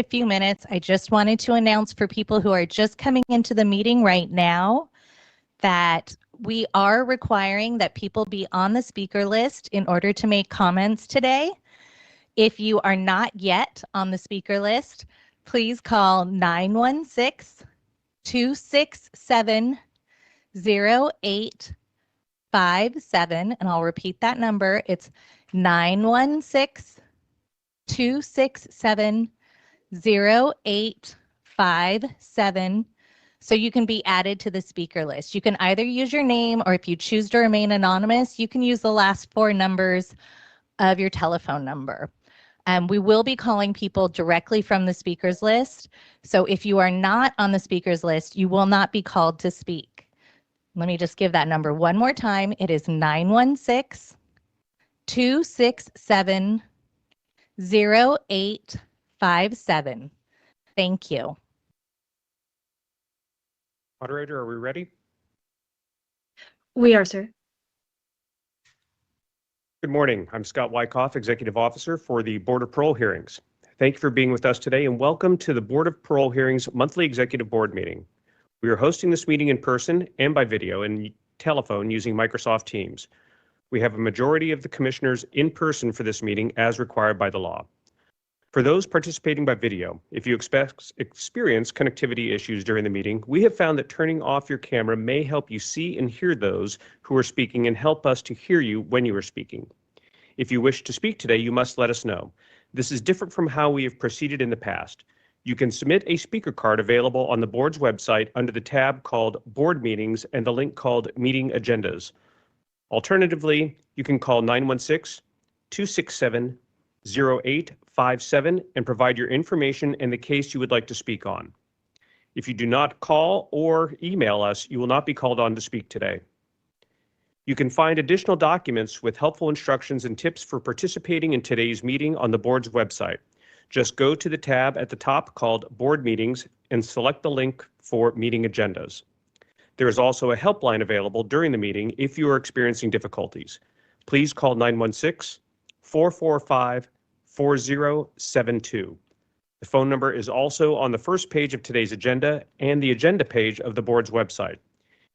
a few minutes, I just wanted to announce for people who are just coming into the meeting right now that we are requiring that people be on the speaker list in order to make comments today. If you are not yet on the speaker list, please call 916-267-0857, and I'll repeat that number. It's 916-267-0857, so you can be added to the speaker list. You can either use your name, or if you choose to remain anonymous, you can use the last 4 numbers of your telephone number. We will be calling people directly from the speakers list. So if you are not on the speakers list, you will not be called to speak. Let me just give that number one more time. It is 916-267-0857. Thank you. Moderator, are we ready? We are, sir. Good morning. I'm Scott Wyckoff, Executive Officer for the Board of Parole Hearings. Thank you for being with us today, and welcome to the Board of Parole Hearings monthly Executive Board meeting. We are hosting this meeting in person and by video and telephone using Microsoft Teams. We have a majority of the commissioners in person for this meeting as required by the law. For those participating by video, if you experience connectivity issues during the meeting, we have found that turning off your camera may help you see and hear those who are speaking and help us to hear you when you are speaking. If you wish to speak today, you must let us know. This is different from how we have proceeded in the past. You can submit a speaker card available on the board's website under the tab called Board Meetings and the link called Meeting Agendas. Alternatively, you can call 916-267-0857 and provide your information and the case you would like to speak on. If you do not call or email us, you will not be called on to speak today. You can find additional documents with helpful instructions and tips for participating in today's meeting on the board's website. Just go to the tab at the top called Board Meetings and select the link for Meeting Agendas. There is also a helpline available during the meeting if you are experiencing difficulties. Please call 916-445-4072. The phone number is also on the first page of today's agenda and the agenda page of the board's website.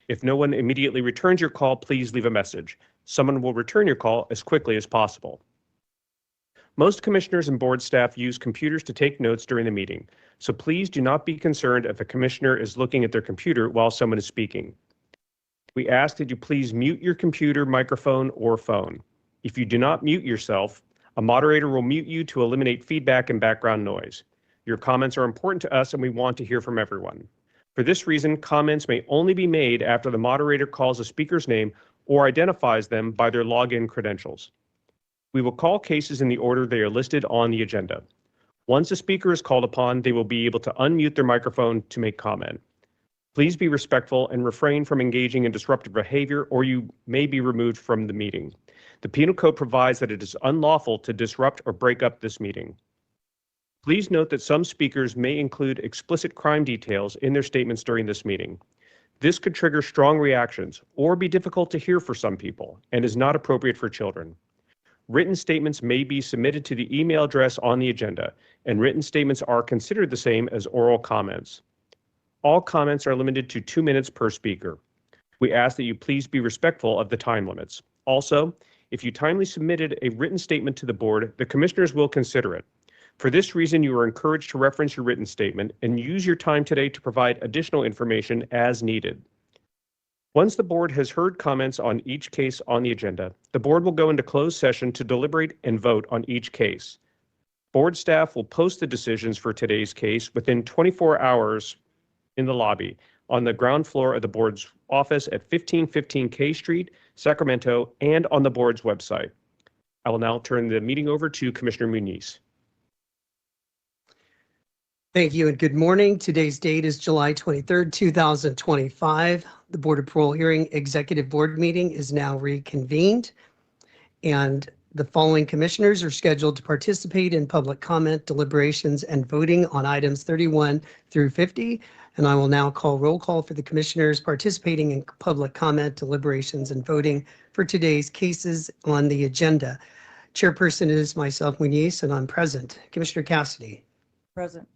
If no one immediately returns your call, please leave a message. Someone will return your call as quickly as possible. Most commissioners and board staff use computers to take notes during the meeting, so please do not be concerned if a commissioner is looking at their computer while someone is speaking. We ask that you please mute your computer, microphone, or phone. If you do not mute yourself, a moderator will mute you to eliminate feedback and background noise. Your comments are important to us and we want to hear from everyone. For this reason, comments may only be made after the moderator calls a speaker's name or identifies them by their login credentials. We will call cases in the order they are listed on the agenda. Once a speaker is called upon, they will be able to unmute their microphone to make comment. Please be respectful and refrain from engaging in disruptive behavior, or you may be removed from the meeting. The Penal Code provides that it is unlawful to disrupt or break up this meeting. Please note that some speakers may include explicit crime details in their statements during this meeting. This could trigger strong reactions or be difficult to hear for some people and is not appropriate for children. Written statements may be submitted to the email address on the agenda, and written statements are considered the same as oral comments. All comments are limited to 2 minutes per speaker. We ask that you please be respectful of the time limits. Also, if you timely submitted a written statement to the board, the commissioners will consider it. For this reason, you are encouraged to reference your written statement and use your time today to provide additional information as needed. Once the board has heard comments on each case on the agenda, the board will go into closed session to deliberate and vote on each case. Board staff will post the decisions for today's case within 24 hours in the lobby on the ground floor of the board's office at 1515 K Street, Sacramento, and on the board's website. I will now turn the meeting over to Commissioner Muniz. Thank you and good morning. Today's date is July 23rd, 2025. The Board of Parole Hearing Executive Board meeting is now reconvened, and the following commissioners are scheduled to participate in public comment, deliberations, and voting on items 31 through 50. And I will now call roll call for the commissioners participating in public comment, deliberations, and voting for today's cases on the agenda. Chairperson is myself, Muniz, and I'm present. Commissioner Cassidy. Present.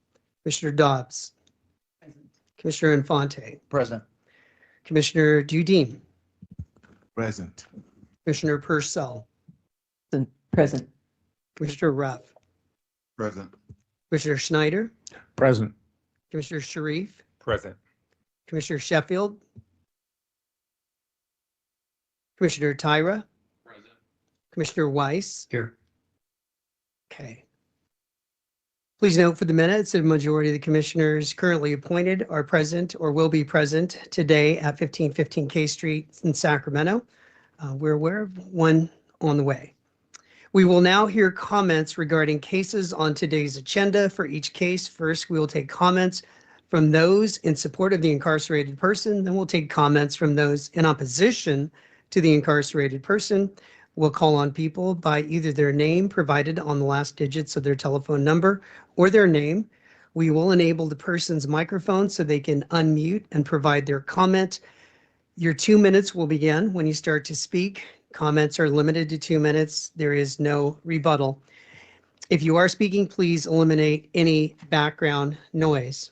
Commissioner Dobbs. Commissioner Infante. Present. Commissioner Dudeen. Present. Commissioner Purcell. Present. Commissioner Ruff. Present. Commissioner Schneider. Present. Commissioner Sharif. Present. Commissioner Sheffield. Commissioner Tyra. Present. Commissioner Weiss. Here. Okay. Please note for the minutes that a majority of the commissioners currently appointed are present or will be present today at 1515 K Street in Sacramento. We're aware of one on the way. We will now hear comments regarding cases on today's agenda. For each case, first we will take comments from those in support of the incarcerated person, then we'll take comments from those in opposition to the incarcerated person. We'll call on people by either their name provided on the last digits of their telephone number or their name. We will enable the person's microphone so they can unmute and provide their comment. Your 2 minutes will begin when you start to speak. Comments are limited to 2 minutes. There is no rebuttal. If you are speaking, please eliminate any background noise.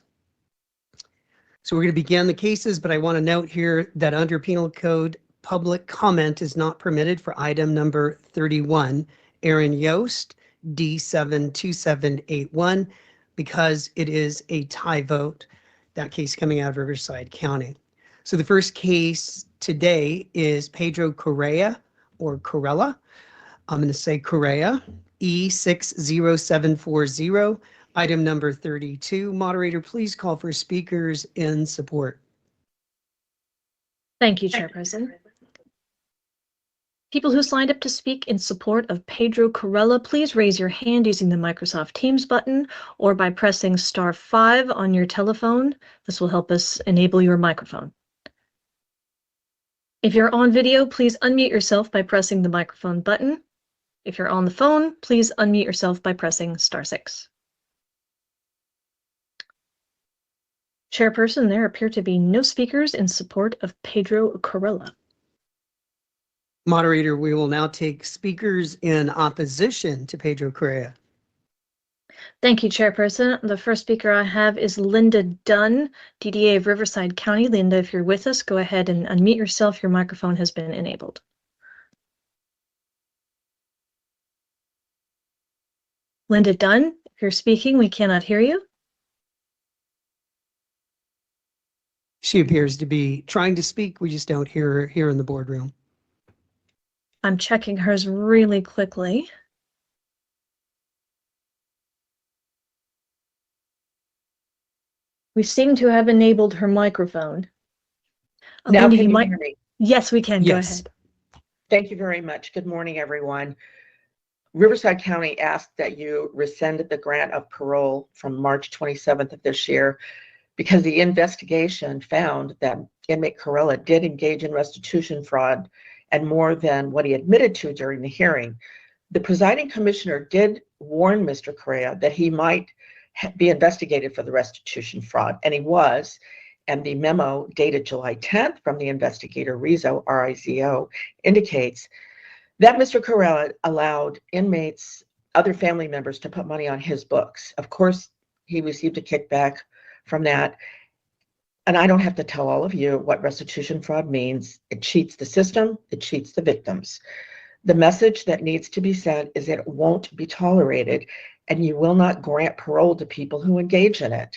So we're going to begin the cases, but I want to note here that under Penal Code, public comment is not permitted for item number 31, Aaron Yost, D72781, because it is a tie vote, that case coming out of Riverside County. So the first case today is Pedro Correa, or CORELLA. I'm going to say Correa, E60740, item number 32. Moderator, please call for speakers in support. Thank you, Chairperson. People who signed up to speak in support of Pedro Corella, please raise your hand using the Microsoft Teams button or by pressing *5 on your telephone. This will help us enable your microphone. If you're on video, please unmute yourself by pressing the microphone button. If you're on the phone, please unmute yourself by pressing *6. Chairperson, there appear to be no speakers in support of Pedro Corella. Moderator, we will now take speakers in opposition to Pedro Correa. Thank you, Chairperson. The first speaker I have is Linda Dunn, DDA of Riverside County. Linda, if you're with us, go ahead and unmute yourself. Your microphone has been enabled. Linda Dunn, if you're speaking, we cannot hear you. She appears to be trying to speak. We just don't hear her here in the boardroom. I'm checking hers really quickly. We seem to have enabled her microphone. Now Linda, can you might... hear me? Yes, we can. Yes. Go ahead. Thank you very much. Good morning, everyone. Riverside County asked that you rescind the grant of parole from March 27th of this year because the investigation found that inmate Corella did engage in restitution fraud and more than what he admitted to during the hearing. The presiding commissioner did warn Mr. Correa that he might be investigated for the restitution fraud, and he was. And the memo dated July 10th from the investigator Rizzo, R-I-Z-O, indicates that Mr. Corella allowed inmates, other family members, to put money on his books. Of course, he received a kickback from that. And I don't have to tell all of you what restitution fraud means. It cheats the system, it cheats the victims. The message that needs to be sent is that it won't be tolerated, and you will not grant parole to people who engage in it.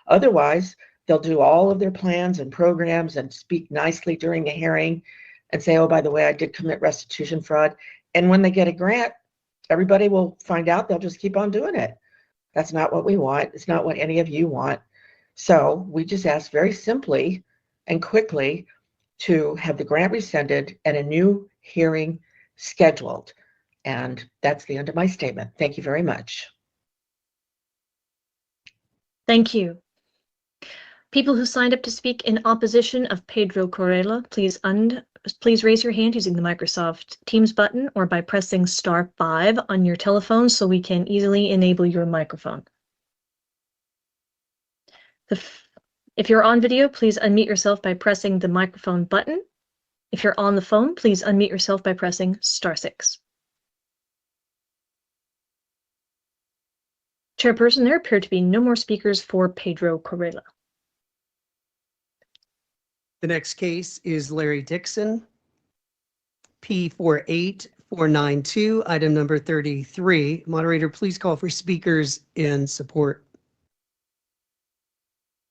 Otherwise, they'll do all of their plans and programs and speak nicely during the hearing and say, oh, by the way, I did commit restitution fraud. And when they get a grant, everybody will find out. They'll just keep on doing it. That's not what we want. It's not what any of you want. So we just ask very simply and quickly to have the grant rescinded and a new hearing scheduled. And that's the end of my statement. Thank you very much. Thank you. People who signed up to speak in opposition of Pedro Corella, please raise your hand using the Microsoft Teams button or by pressing *5 on your telephone so we can easily enable your microphone. If you're on video, please unmute yourself by pressing the microphone button. If you're on the phone, please unmute yourself by pressing *6. Chairperson, there appear to be no more speakers for Pedro CORELLA. The next case is Larry DIXON, P48492, item number 33. Moderator, please call for speakers in support.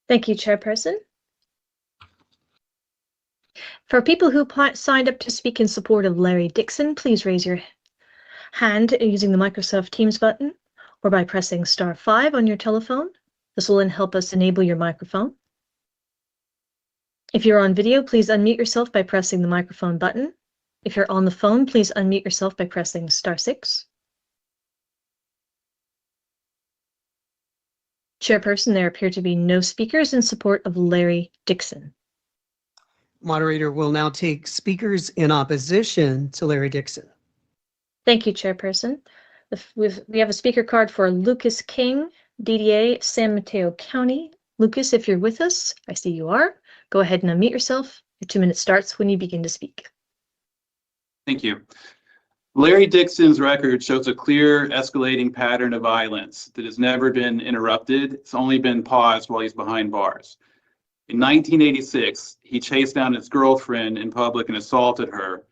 Thank you, Chairperson. For people who signed up to speak in support of Larry DIXON, please raise your hand using the Microsoft Teams button or by pressing *5 on your telephone. This will then help us enable your microphone. If you're on video, please unmute yourself by pressing the microphone button. If you're on the phone, please unmute yourself by pressing *6. Chairperson, there appear to be no speakers in support of Larry DIXON. Moderator will now take speakers in opposition to Larry DIXON. Thank you, Chairperson. We have a speaker card for Lucas King, DDA, San Mateo County. Lucas, if you're with us, I see you are. Go ahead and unmute yourself. Your 2 minutes starts when you begin to speak. Thank you. Larry DIXON's record shows a clear escalating pattern of violence that has never been interrupted. It's only been paused while he's behind bars. In 1986, he chased down his girlfriend in public and assaulted her.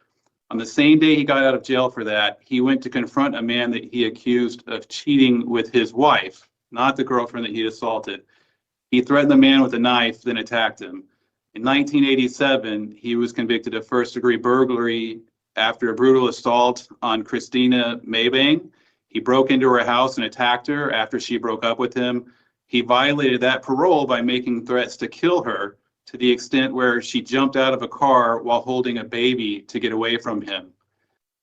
On the same day he got out of jail for that, he went to confront a man that he accused of cheating with his wife, not the girlfriend that he assaulted. He threatened the man with a knife, then attacked him. In 1987, he was convicted of first-degree burglary after a brutal assault on Christina Maybank. He broke into her house and attacked her after she broke up with him. He violated that parole by making threats to kill her to the extent where she jumped out of a car while holding a baby to get away from him.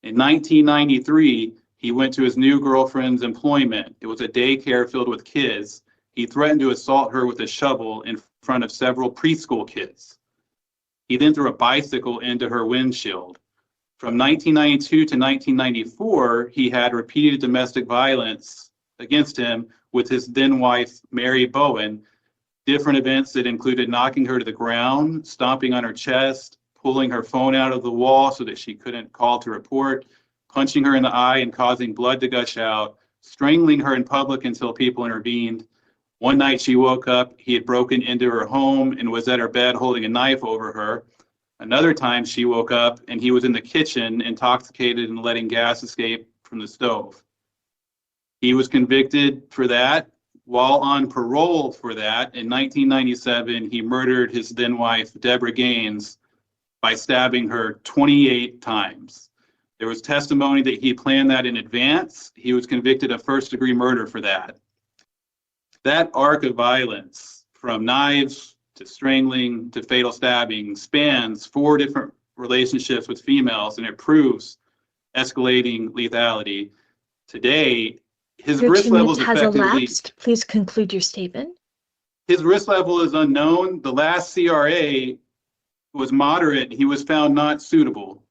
In 1993, he went to his new girlfriend's employment. It was a daycare filled with kids. He threatened to assault her with a shovel in front of several preschool kids. He then threw a bicycle into her windshield. From 1992 to 1994, he had repeated domestic violence against him with his then wife, Mary Bowen. Different events that included knocking her to the ground, stomping on her chest, pulling her phone out of the wall so that she couldn't call to report, punching her in the eye and causing blood to gush out, strangling her in public until people intervened. One night she woke up, he had broken into her home and was at her bed holding a knife over her. Another time she woke up and he was in the kitchen, intoxicated and letting gas escape from the stove. He was convicted for that. While on parole for that, in 1997, he murdered his then wife, Deborah Gaines, by stabbing her 28 times. There was testimony that he planned that in advance. He was convicted of first-degree murder for that. That arc of violence, from knives to strangling to fatal stabbing, spans 4 different relationships with females, and it proves escalating lethality. Today, his Your risk 2 level minutes is has effectively... elapsed. Please conclude your statement. His risk level is unknown. The last CRA was moderate. He was found not suitable.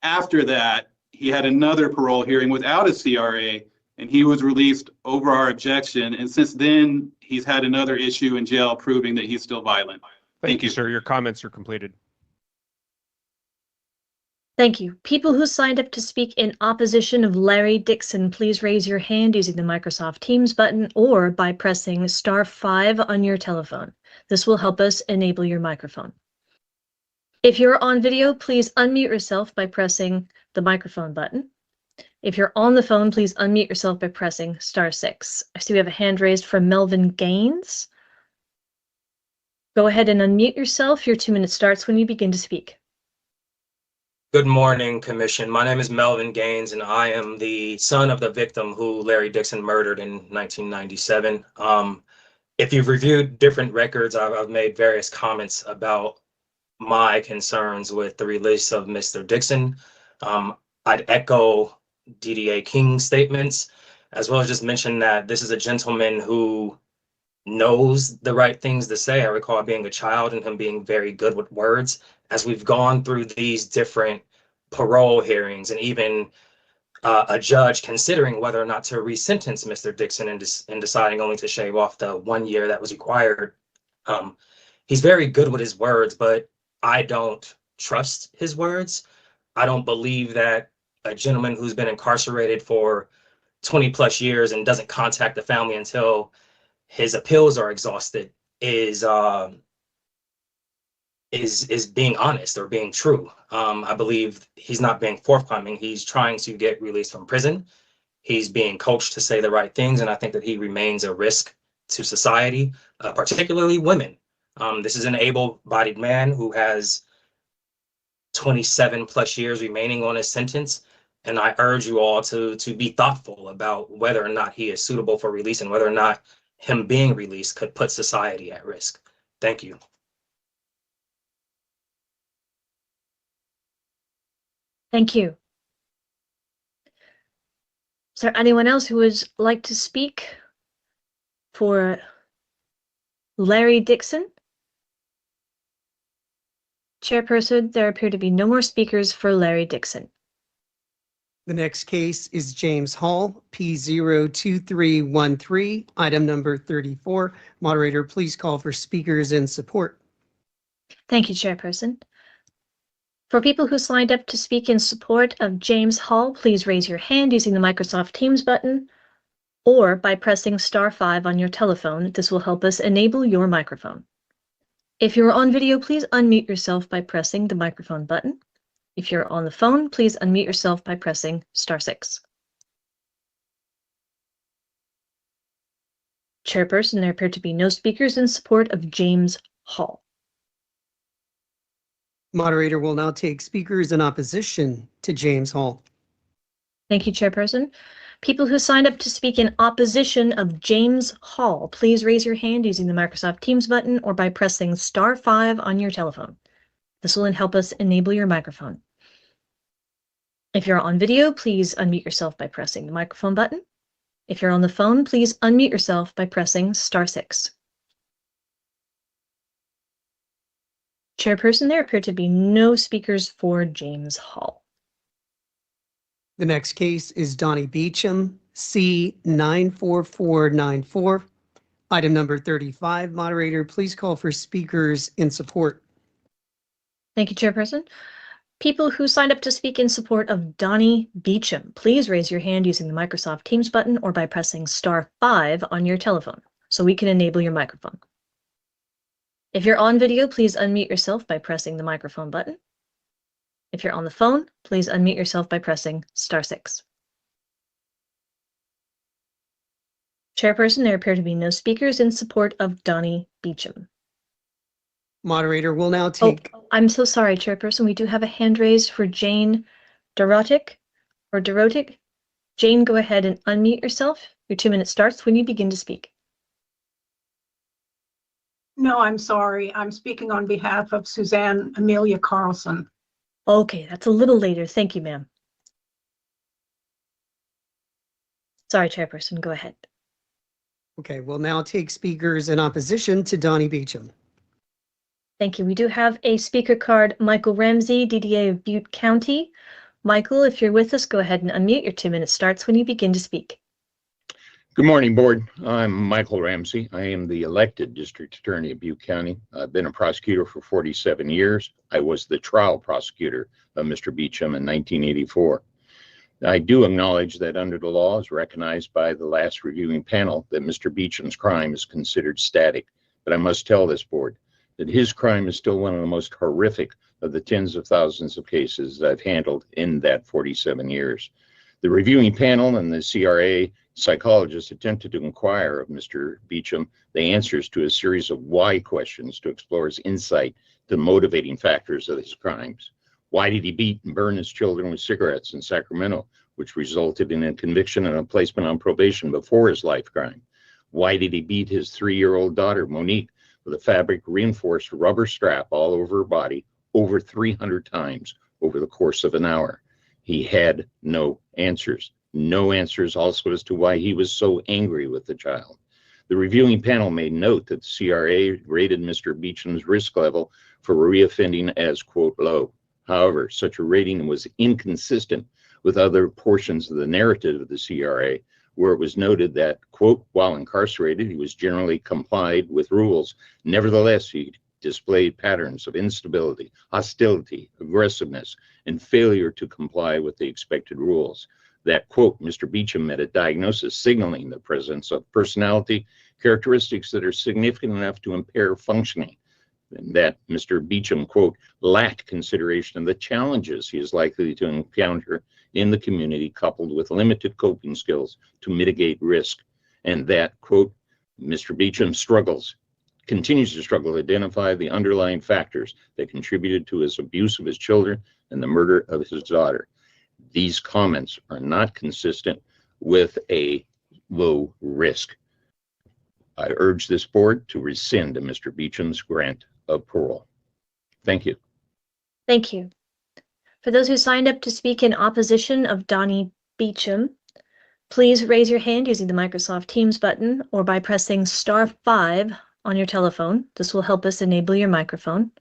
After that, he had another parole hearing without a CRA, and he was released over our objection. And since then, he's had another issue in jail proving that he's still violent. Thank you, sir. Your comments are completed. Thank you. People who signed up to speak in opposition of Larry DIXON, please raise your hand using the Microsoft Teams button or by pressing *5 on your telephone. This will help us enable your microphone. If you're on video, please unmute yourself by pressing the microphone button. If you're on the phone, please unmute yourself by pressing *6. I see we have a hand raised from Melvin Gaines. Go ahead and unmute yourself. Your 2 minutes starts when you begin to speak. Good morning, Commission. My name is Melvin Gaines, and I am the son of the victim who Larry DIXON murdered in 1997. If you've reviewed different records, I've made various comments about my concerns with the release of Mr. DIXON. I'd echo DDA King's statements, as well as just mention that this is a gentleman who knows the right things to say. I recall being a child and him being very good with words. As we've gone through these different parole hearings and even a judge considering whether or not to resentence Mr. DIXON and deciding only to shave off the 1 year that was required, he's very good with his words, but I don't trust his words. I don't believe that a gentleman who's been incarcerated for 20 plus years and doesn't contact the family until his appeals are exhausted is being honest or being true. I believe he's not being forthcoming. He's trying to get released from prison. He's being coached to say the right things, and I think that he remains a risk to society, particularly women. This is an able-bodied man who has 27 plus years remaining on his sentence, and I urge you all to be thoughtful about whether or not he is suitable for release and whether or not him being released could put society at risk. Thank you. Thank you. Is there anyone else who would like to speak for Larry Dixon? Chairperson, there appear to be no more speakers for Larry Dixon. The next case is James Hall, P02313, item number 34. Moderator, please call for speakers in support. Thank you, Chairperson. For people who signed up to speak in support of James Hall, please raise your hand using the Microsoft Teams button or by pressing *5 on your telephone. This will help us enable your microphone. If you're on video, please unmute yourself by pressing the microphone button. If you're on the phone, please unmute yourself by pressing *6. Chairperson, there appear to be no speakers in support of James Hall. Moderator will now take speakers in opposition to James Hall. Thank you, Chairperson. People who signed up to speak in opposition of James Hall, please raise your hand using the Microsoft Teams button or by pressing *5 on your telephone. This will help us enable your microphone. If you're on video, please unmute yourself by pressing the microphone button. If you're on the phone, please unmute yourself by pressing *6. Chairperson, there appear to be no speakers for James Hall. The next case is Donnie Beecham, C94494, item number 35. Moderator, please call for speakers in support. Thank you, Chairperson. People who signed up to speak in support of Donnie Beecham, please raise your hand using the Microsoft Teams button or by pressing *5 on your telephone so we can enable your microphone. If you're on video, please unmute yourself by pressing the microphone button. If you're on the phone, please unmute yourself by pressing *6. Chairperson, there appear to be no speakers in support of Donnie Beecham. Moderator will now take... Oh, I'm so sorry, Chairperson. We do have a hand raised for Jane Dorotic. Jane, go ahead and unmute yourself. Your 2 minutes starts when you begin to speak. No, I'm sorry. I'm speaking on behalf of Suzanne Amelia Carlson. Okay, that's a little later. Thank you, ma'am. Sorry, Chairperson, go ahead. Okay, we'll now take speakers in opposition to Donnie Beecham. Thank you. We do have a speaker card, Michael Ramsey, DDA of Butte County. Michael, if you're with us, go ahead and unmute. Your 2 minutes starts when you begin to speak. Good morning, Board. I'm Michael Ramsey. I am the elected District Attorney of Butte County. I've been a prosecutor for 47 years. I was the trial prosecutor of Mr. Beecham in 1984. I do acknowledge that under the law, as recognized by the last reviewing panel, that Mr. Beecham's crime is considered static. But I must tell this Board that his crime is still one of the most horrific of the tens of thousands of cases that I've handled in that 47 years. The reviewing panel and the CRA psychologists attempted to inquire of Mr. Beecham the answers to a series of why questions to explore his insight to the motivating factors of his crimes. Why did he beat and burn his children with cigarettes in Sacramento, which resulted in a conviction and a placement on probation before his life crime? Why did he beat his 3-year-old daughter, Monique, with a fabric reinforced rubber strap all over her body over 300 times over the course of an hour? He had no answers. No answers also as to why he was so angry with the child. The reviewing panel made note that the CRA rated Mr. Beecham's risk level for reoffending as, quote, low. However, such a rating was inconsistent with other portions of the narrative of the CRA, where it was noted that, quote, while incarcerated, he was generally complied with rules. Nevertheless, he displayed patterns of instability, hostility, aggressiveness, and failure to comply with the expected rules. that, quote, Mr. Beecham met a diagnosis signaling the presence of personality characteristics that are significant enough to impair functioning, and that Mr. Beecham, quote, lacked consideration of the challenges he is likely to encounter in the community, coupled with limited coping skills to mitigate risk, and that, quote, Mr. Beecham continues to struggle to identify the underlying factors that contributed to his abuse of his children and the murder of his daughter. These comments are not consistent with a low risk. I urge this board to rescind Mr. Beecham's grant of parole. Thank you. Thank you. For those who signed up to speak in opposition of Donnie Beecham, please raise your hand using the Microsoft Teams button or by pressing *5 on your telephone. This will help us enable your microphone.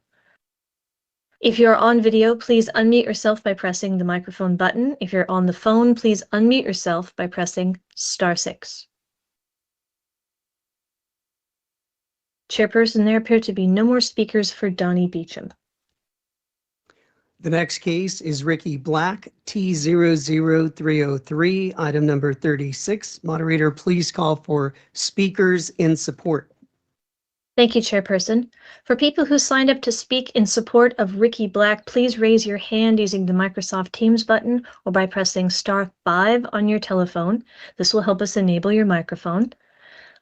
If you're on video, please unmute yourself by pressing the microphone button. If you're on the phone, please unmute yourself by pressing *6. Chairperson, there appear to be no more speakers for Donnie Beecham. The next case is Ricky Black, T00303, item number 36. Moderator, please call for speakers in support. Thank you, Chairperson. For people who signed up to speak in support of Ricky Black, please raise your hand using the Microsoft Teams button or by pressing *5 on your telephone. This will help us enable your microphone.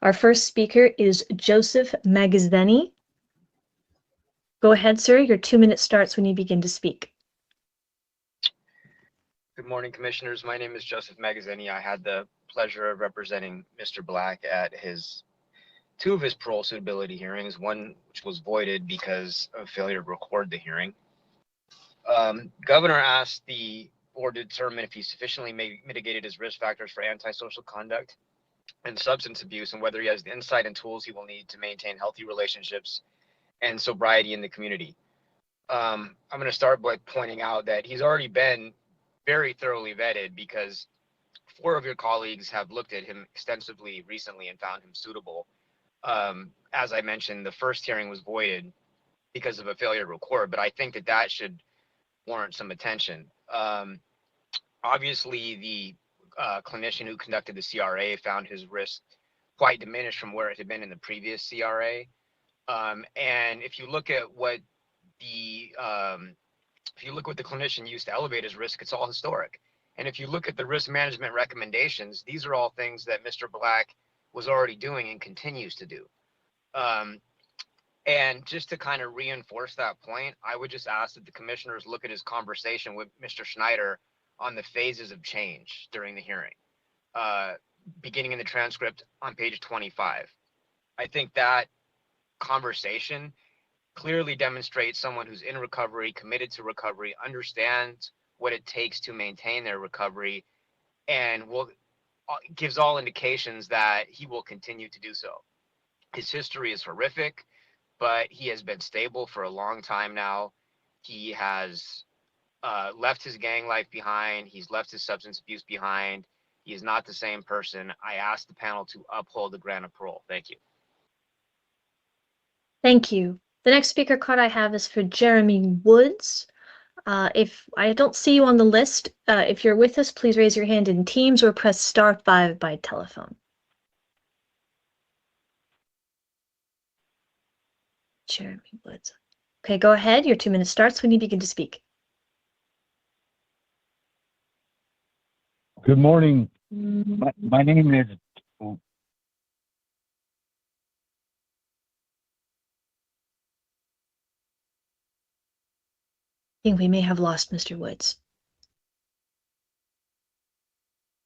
Our first speaker is Joseph Magazzini. Go ahead, sir. Your 2 minutes starts when you begin to speak. Good morning, Commissioners. My name is Joseph Magazzini. I had the pleasure of representing Mr. Black at two of his parole suitability hearings, one which was voided because of failure to record the hearing. Governor asked the board to determine if he sufficiently mitigated his risk factors for antisocial conduct and substance abuse, and whether he has the insight and tools he will need to maintain healthy relationships and sobriety in the community. I'm going to start by pointing out that he's already been very thoroughly vetted because 4 of your colleagues have looked at him extensively recently and found him suitable. As I mentioned, the first hearing was voided because of a failure to record, but I think that should warrant some attention. Obviously, the clinician who conducted the CRA found his risk quite diminished from where it had been in the previous CRA. And if you look at what the clinician used to elevate his risk, it's all historic. And if you look at the risk management recommendations, these are all things that Mr. Black was already doing and continues to do. And just to kind of reinforce that point, I would just ask that the commissioners look at his conversation with Mr. Schneider on the phases of change during the hearing, beginning in the transcript on page 25. I think that conversation clearly demonstrates someone who's in recovery, committed to recovery, understands what it takes to maintain their recovery, and gives all indications that he will continue to do so. His history is horrific, but he has been stable for a long time now. He has left his gang life behind. He's left his substance abuse behind. He is not the same person. I ask the panel to uphold the grant of parole. Thank you. Thank you. The next speaker card I have is for Jeremy Woods. If I don't see you on the list, if you're with us, please raise your hand in Teams or press *5 by telephone. Jeremy Woods. Okay, go ahead. Your 2 minutes starts when you begin to speak. Good morning. My name is I think we may have lost Mr. Woods.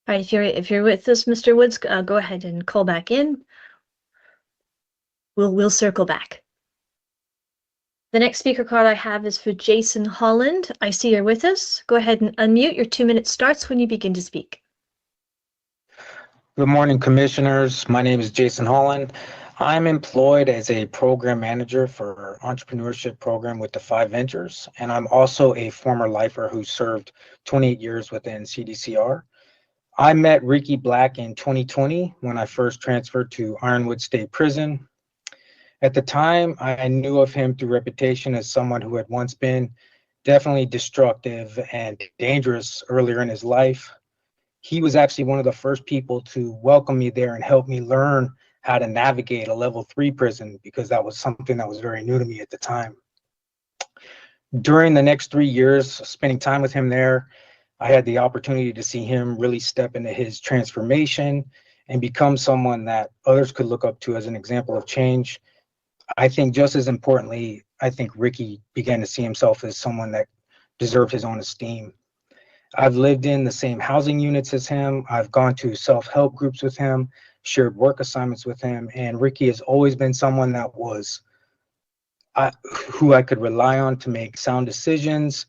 All right, if you're with us, Mr. Woods, go ahead and call back in. We'll circle back. The next speaker card I have is for Jason Holland. I see you're with us. Go ahead and unmute. Your 2 minutes starts when you begin to speak. Good morning, Commissioners. My name is Jason Holland. I'm employed as a program manager for entrepreneurship program with the 5 Ventures, and I'm also a former lifer who served 28 years within CDCR. I met Ricky Black in 2020 when I first transferred to Ironwood State Prison. At the time, I knew of him through reputation as someone who had once been definitely destructive and dangerous earlier in his life. he was actually one of the first people to welcome me there and help me learn how to navigate a level 3 prison, because that was something that was very new to me at the time. During the next 3 years, spending time with him there, I had the opportunity to see him really step into his transformation and become someone that others could look up to as an example of change. I think just as importantly, I think Ricky began to see himself as someone that deserved his own esteem. I've lived in the same housing units as him. I've gone to self-help groups with him, shared work assignments with him, and Ricky has always been someone that was who I could rely on to make sound decisions,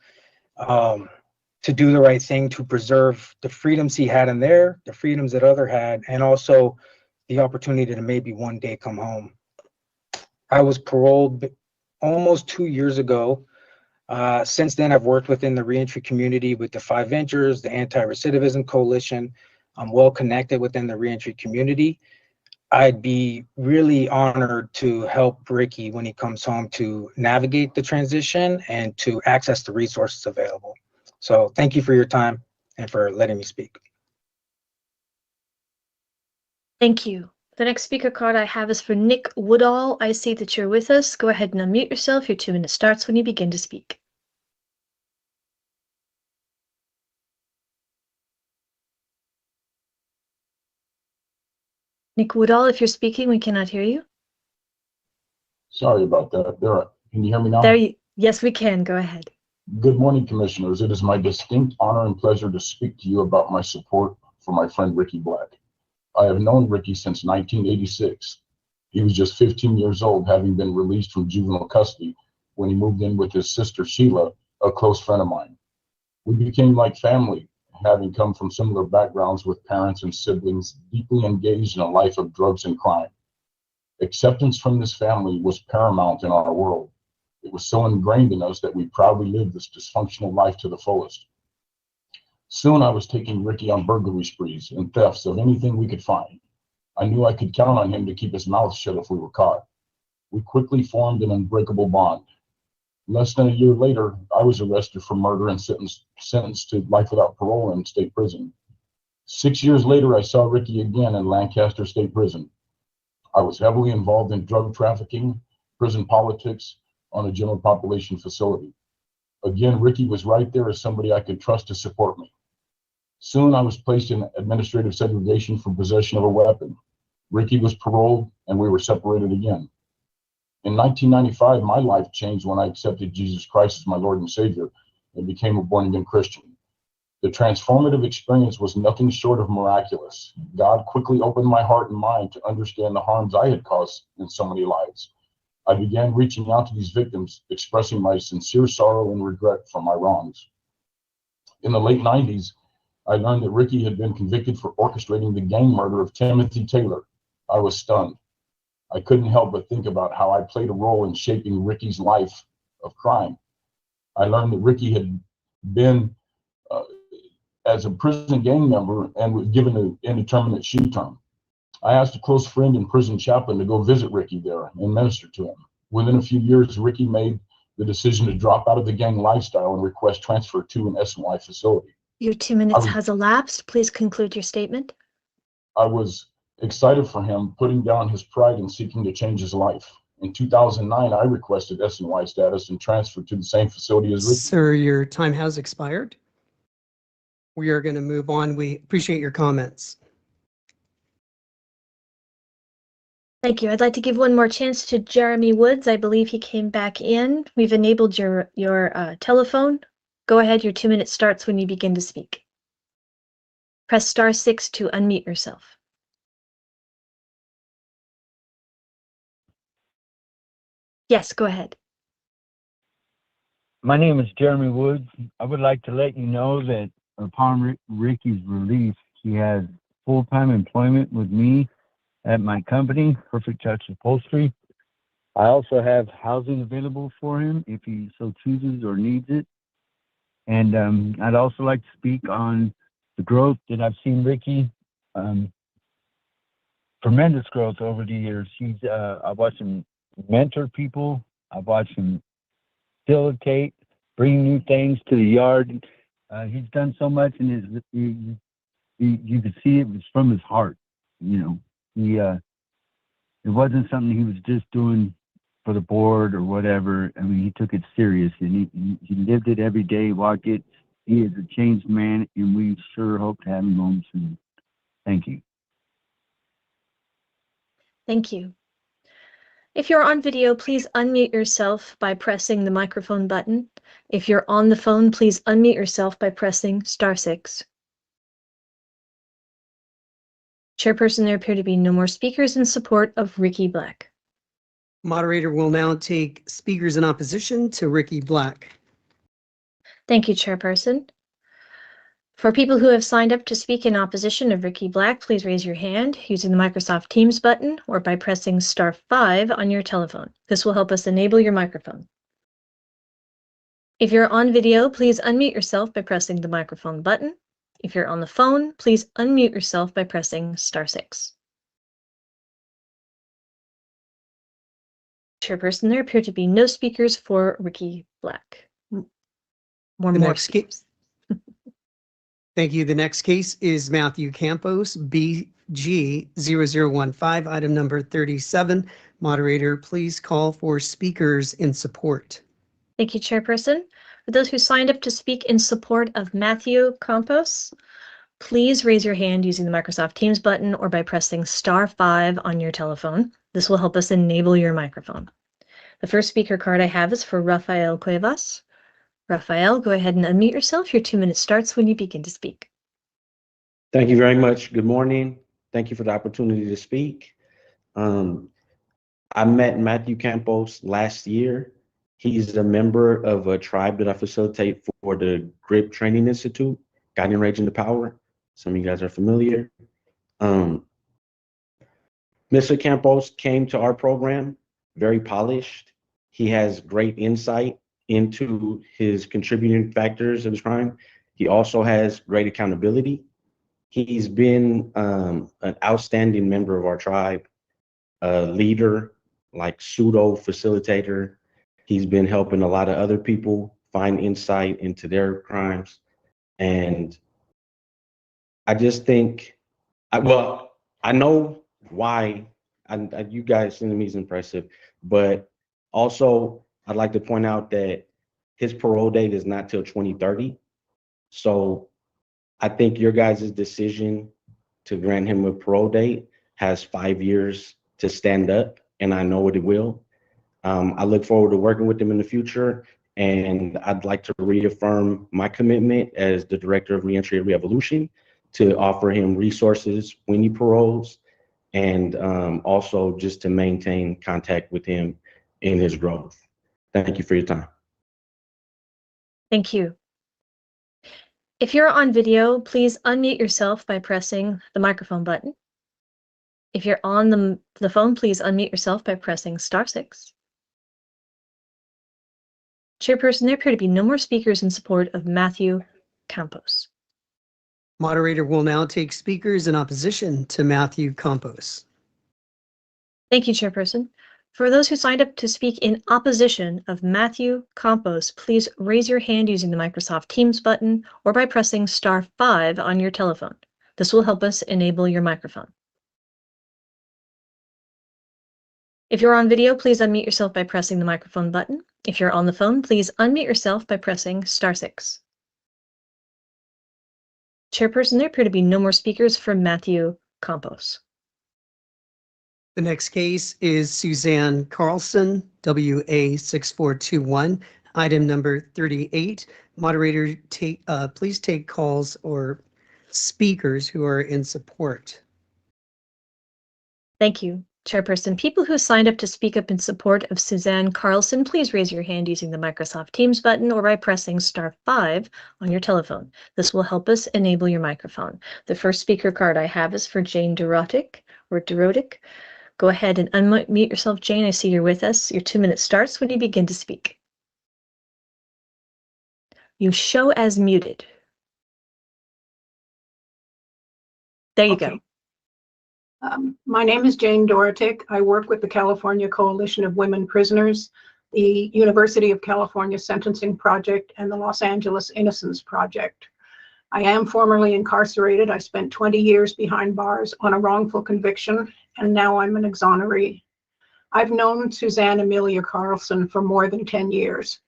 to do the right thing, to preserve the freedoms he had in there, the freedoms that others had, and also the opportunity to maybe one day come home. I was paroled almost 2 years ago. Since then, I've worked within the reentry community with the 5 Ventures, the Anti-Recidivism Coalition. I'm well connected within the reentry community. I'd be really honored to help Ricky when he comes home to navigate the transition and to access the resources available. So thank you for your time and for letting me speak. Thank you. The next speaker card I have is for Nick Woodall. I see that you're with us. Go ahead and unmute yourself. Your 2 minutes starts when you begin to speak. Nick Woodall, if you're speaking, we cannot hear you. Sorry about that. Can you hear me now? Yes, we can. Go ahead. Good morning, Commissioners. It is my distinct honor and pleasure to speak to you about my support for my friend Ricky Black. I have known Ricky since 1986. He was just 15 years old, having been released from juvenile custody when he moved in with his sister Sheila, a close friend of mine. We became like family, having come from similar backgrounds with parents and siblings deeply engaged in a life of drugs and crime. Acceptance from this family was paramount in our world. It was so ingrained in us that we proudly lived this dysfunctional life to the fullest. Soon I was taking Ricky on burglary sprees and thefts of anything we could find. I knew I could count on him to keep his mouth shut if we were caught. We quickly formed an unbreakable bond. Less than a year later, I was arrested for murder and sentenced to life without parole in state prison. 6 years later, I saw Ricky again in Lancaster State Prison. I was heavily involved in drug trafficking, prison politics on a general population facility. Again, Ricky was right there as somebody I could trust to support me. Soon I was placed in administrative segregation for possession of a weapon. Ricky was paroled and we were separated again. In 1995, my life changed when I accepted Jesus Christ as my Lord and Savior and became a born-again Christian. The transformative experience was nothing short of miraculous. God quickly opened my heart and mind to understand the harms I had caused in so many lives. I began reaching out to these victims, expressing my sincere sorrow and regret for my wrongs. In the late 90s, I learned that Ricky had been convicted for orchestrating the gang murder of Timothy Taylor. I was stunned. I couldn't help but think about how I played a role in shaping Ricky's life of crime. I learned that Ricky had been as a prison gang member and was given an indeterminate shoe term. I asked a close friend and prison chaplain to go visit Ricky there and minister to him. Within a few years, Ricky made the decision to drop out of the gang lifestyle and request transfer to an SNY facility. Your 2 minutes has elapsed. Please conclude your statement. I was excited for him, putting down his pride and seeking to change his life. In 2009, I requested SNY status and transferred to the same facility as Ricky. Sir, your time has expired. We are going to move on. We appreciate your comments. Thank you. I'd like to give one more chance to Jeremy Woods. I believe he came back in. We've enabled your telephone. Go ahead. Your 2 minutes starts when you begin to speak. Press *6 to unmute yourself. Yes, go ahead. My name is Jeremy Woods. I would like to let you know that upon Ricky's release, he has full-time employment with me at my company, Perfect Touch Upholstery. I also have housing available for him if he so chooses or needs it. And I'd also like to speak on the growth that I've seen Ricky, tremendous growth over the years. I've watched him mentor people. I've watched him facilitate, bring new things to the yard. He's done so much in you could see it was from his heart. You know, it wasn't something he was just doing for the board or whatever. I mean, he took it serious, and he lived it every day, walked it. He is a changed man, and we sure hope to have him home soon. Thank you. Thank you. If you're on video, please unmute yourself by pressing the microphone button. If you're on the phone, please unmute yourself by pressing *6. Chairperson, there appear to be no more speakers in support of Ricky Black. Moderator will now take speakers in opposition to Ricky Black. Thank you, Chairperson. For people who have signed up to speak in opposition of Ricky Black, please raise your hand using the Microsoft Teams button or by pressing *5 on your telephone. This will help us enable your microphone. If you're on video, please unmute yourself by pressing the microphone button. If you're on the phone, please unmute yourself by pressing *6. Chairperson, there appear to be no speakers for Ricky Black. More speakers. Thank you. The next case is Matthew Campos, BG 0015, item number 37. Moderator, please call for speakers in support. Thank you, Chairperson. For those who signed up to speak in support of Matthew Campos, please raise your hand using the Microsoft Teams button or by pressing *5 on your telephone. This will help us enable your microphone. The first speaker card I have is for Rafael Cuevas. Rafael, go ahead and unmute yourself. Your 2 minutes starts when you begin to speak. Thank you very much. Good morning. Thank you for the opportunity to speak. I met Matthew Campos last year. He's a member of a tribe that I facilitate for the GRIP Training Institute, Guiding Rage into Power. Some of you guys are familiar. Mr. Campos came to our program very polished. He has great insight into his contributing factors of his crime. He also has great accountability. He's been an outstanding member of our tribe, a leader, like pseudo facilitator. He's been helping a lot of other people find insight into their crimes. And I just think, I know why you guys think me is impressive, but also I'd like to point out that his parole date is not till 2030. So I think your guys' decision to grant him a parole date has 5 years to stand up, and I know it will. I look forward to working with him in the future, and I'd like to reaffirm my commitment as the Director of Reentry and Re-Evolution to offer him resources when he paroles, and also just to maintain contact with him in his growth. Thank you for your time. Thank you. If you're on video, please unmute yourself by pressing the microphone button. If you're on the phone, please unmute yourself by pressing *6. Chairperson, there appear to be no more speakers in support of Matthew Campos. Moderator will now take speakers in opposition to Matthew Campos. Thank you, Chairperson. For those who signed up to speak in opposition of Matthew Campos, please raise your hand using the Microsoft Teams button or by pressing *5 on your telephone. This will help us enable your microphone. If you're on video, please unmute yourself by pressing the microphone button. If you're on the phone, please unmute yourself by pressing *6. Chairperson, there appear to be no more speakers for Matthew Campos. The next case is Suzanne Carlson, WA 6421, item number 38. Moderator, please take calls or speakers who are in support. Thank you, Chairperson. People who signed up to speak up in support of Suzanne Carlson, please raise your hand using the Microsoft Teams button or by pressing *5 on your telephone. This will help us enable your microphone. The first speaker card I have is for Jane Dorotic. Go ahead and unmute yourself, Jane. I see you're with us. Your 2 minutes starts when you begin to speak. You show as muted. There you go. My name is Jane Dorotic. I work with the California Coalition of Women Prisoners, the University of California Sentencing Project, and the Los Angeles Innocence Project. I am formerly incarcerated. I spent 20 years behind bars on a wrongful conviction, and now I'm an exoneree. I've known Suzanne Amelia Carlson for more than 10 years.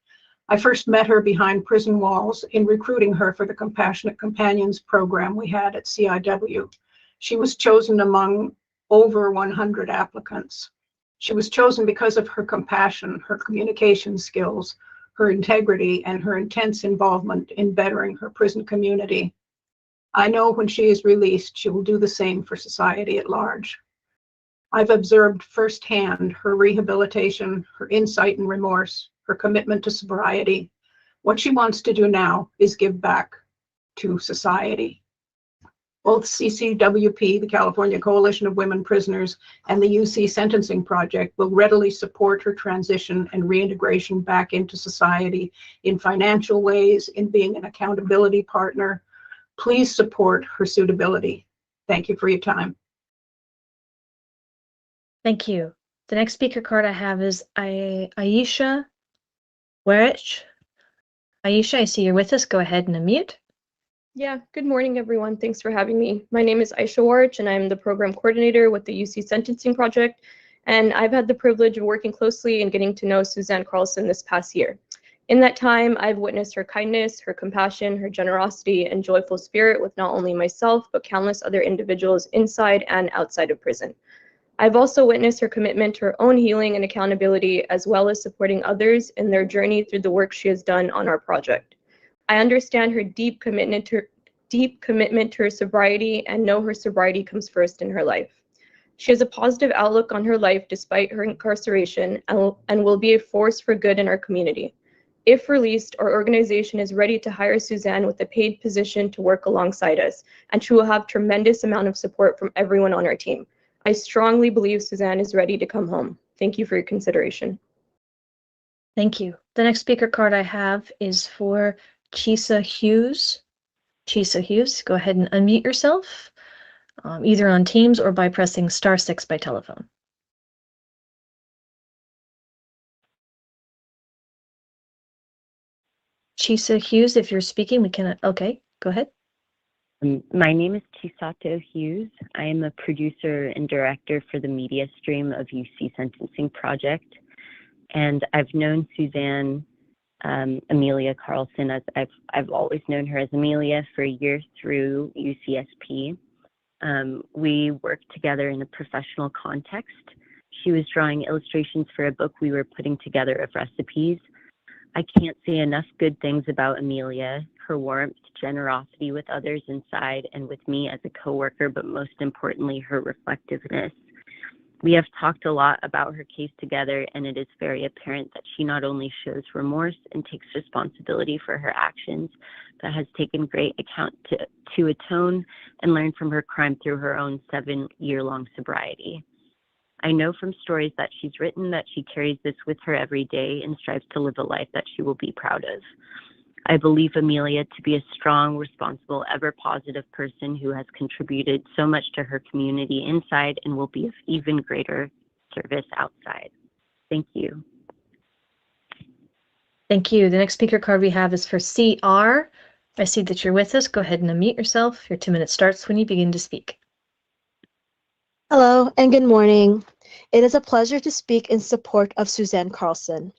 I first met her behind prison walls in recruiting her for the Compassionate Companions program we had at CIW. She was chosen among over 100 applicants. She was chosen because of her compassion, her communication skills, her integrity, and her intense involvement in bettering her prison community. I know when she is released, she will do the same for society at large. I've observed firsthand her rehabilitation, her insight and remorse, her commitment to sobriety. What she wants to do now is give back to society. Both CCWP, the California Coalition of Women Prisoners, and the UC Sentencing Project will readily support her transition and reintegration back into society in financial ways, in being an accountability partner. Please support her suitability. Thank you for your time. Thank you. The next speaker card I have is Aisha Werich. Aisha, I see you're with us. Go ahead and unmute. Yeah, good morning, everyone. Thanks for having me. My name is Aisha Warich, and I'm the program coordinator with the UC Sentencing Project. And I've had the privilege of working closely and getting to know Suzanne Carlson this past year. In that time, I've witnessed her kindness, her compassion, her generosity, and joyful spirit with not only myself, but countless other individuals inside and outside of prison. I've also witnessed her commitment to her own healing and accountability, as well as supporting others in their journey through the work she has done on our project. I understand her deep commitment to her sobriety, and know her sobriety comes first in her life. She has a positive outlook on her life despite her incarceration, and will be a force for good in our community. If released, our organization is ready to hire Suzanne with a paid position to work alongside us, and she will have tremendous amount of support from everyone on our team. I strongly believe Suzanne is ready to come home. Thank you for your consideration. Thank you. The next speaker card I have is for Chisa Hughes. Chisa Hughes, go ahead and unmute yourself, either on Teams or by pressing *6 by telephone. Chisa Hughes, if you're speaking, we can, okay, go ahead. My name is Chisato Hughes. I am a producer and director for the media stream of UC Sentencing Project. And I've known Suzanne Amelia Carlson, as I've always known her as Amelia, for years through UCSP. We worked together in a professional context. She was drawing illustrations for a book we were putting together of recipes. I can't say enough good things about Amelia, her warmth, generosity with others inside and with me as a coworker, but most importantly, her reflectiveness. We have talked a lot about her case together, and it is very apparent that she not only shows remorse and takes responsibility for her actions, but has taken great account to atone and learn from her crime through her own 7-year-long sobriety. I know from stories that she's written that she carries this with her every day and strives to live a life that she will be proud of. I believe Amelia to be a strong, responsible, ever positive person who has contributed so much to her community inside and will be of even greater service outside. Thank you. Thank you. The next speaker card we have is for CR. I see that you're with us. Go ahead and unmute yourself. Your 2 minutes starts when you begin to speak. Hello and good morning. It is a pleasure to speak in support of Suzanne Carlson.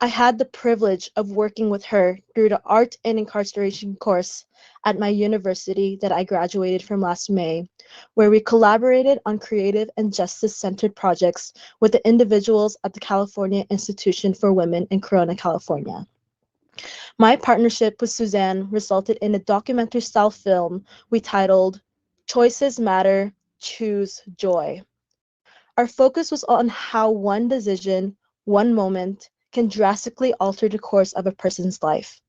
I had the privilege of working with her through the Art and Incarceration course at my university that I graduated from last May, where we collaborated on creative and justice-centered projects with the individuals at the California Institution for Women in Corona, California. My partnership with Suzanne resulted in a documentary-style film we titled Choices Matter, Choose Joy. Our focus was on how one decision, one moment, can drastically alter the course of a person's life.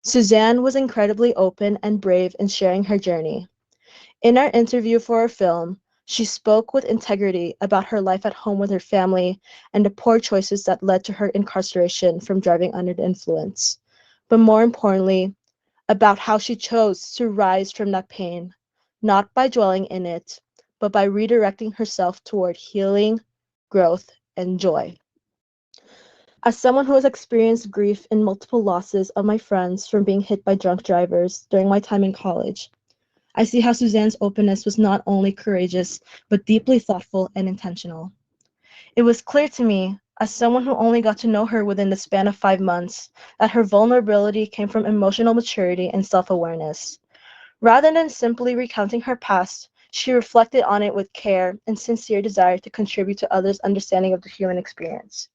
Suzanne was incredibly open and brave in sharing her journey. In our interview for our film, she spoke with integrity about her life at home with her family and the poor choices that led to her incarceration from driving under the influence. But more importantly, about how she chose to rise from that pain, not by dwelling in it, but by redirecting herself toward healing, growth, and joy. As someone who has experienced grief and multiple losses of my friends from being hit by drunk drivers during my time in college, I see how Suzanne's openness was not only courageous, but deeply thoughtful and intentional. It was clear to me, as someone who only got to know her within the span of 5 months, that her vulnerability came from emotional maturity and self-awareness. Rather than simply recounting her past, she reflected on it with care and sincere desire to contribute to others' understanding of the human experience.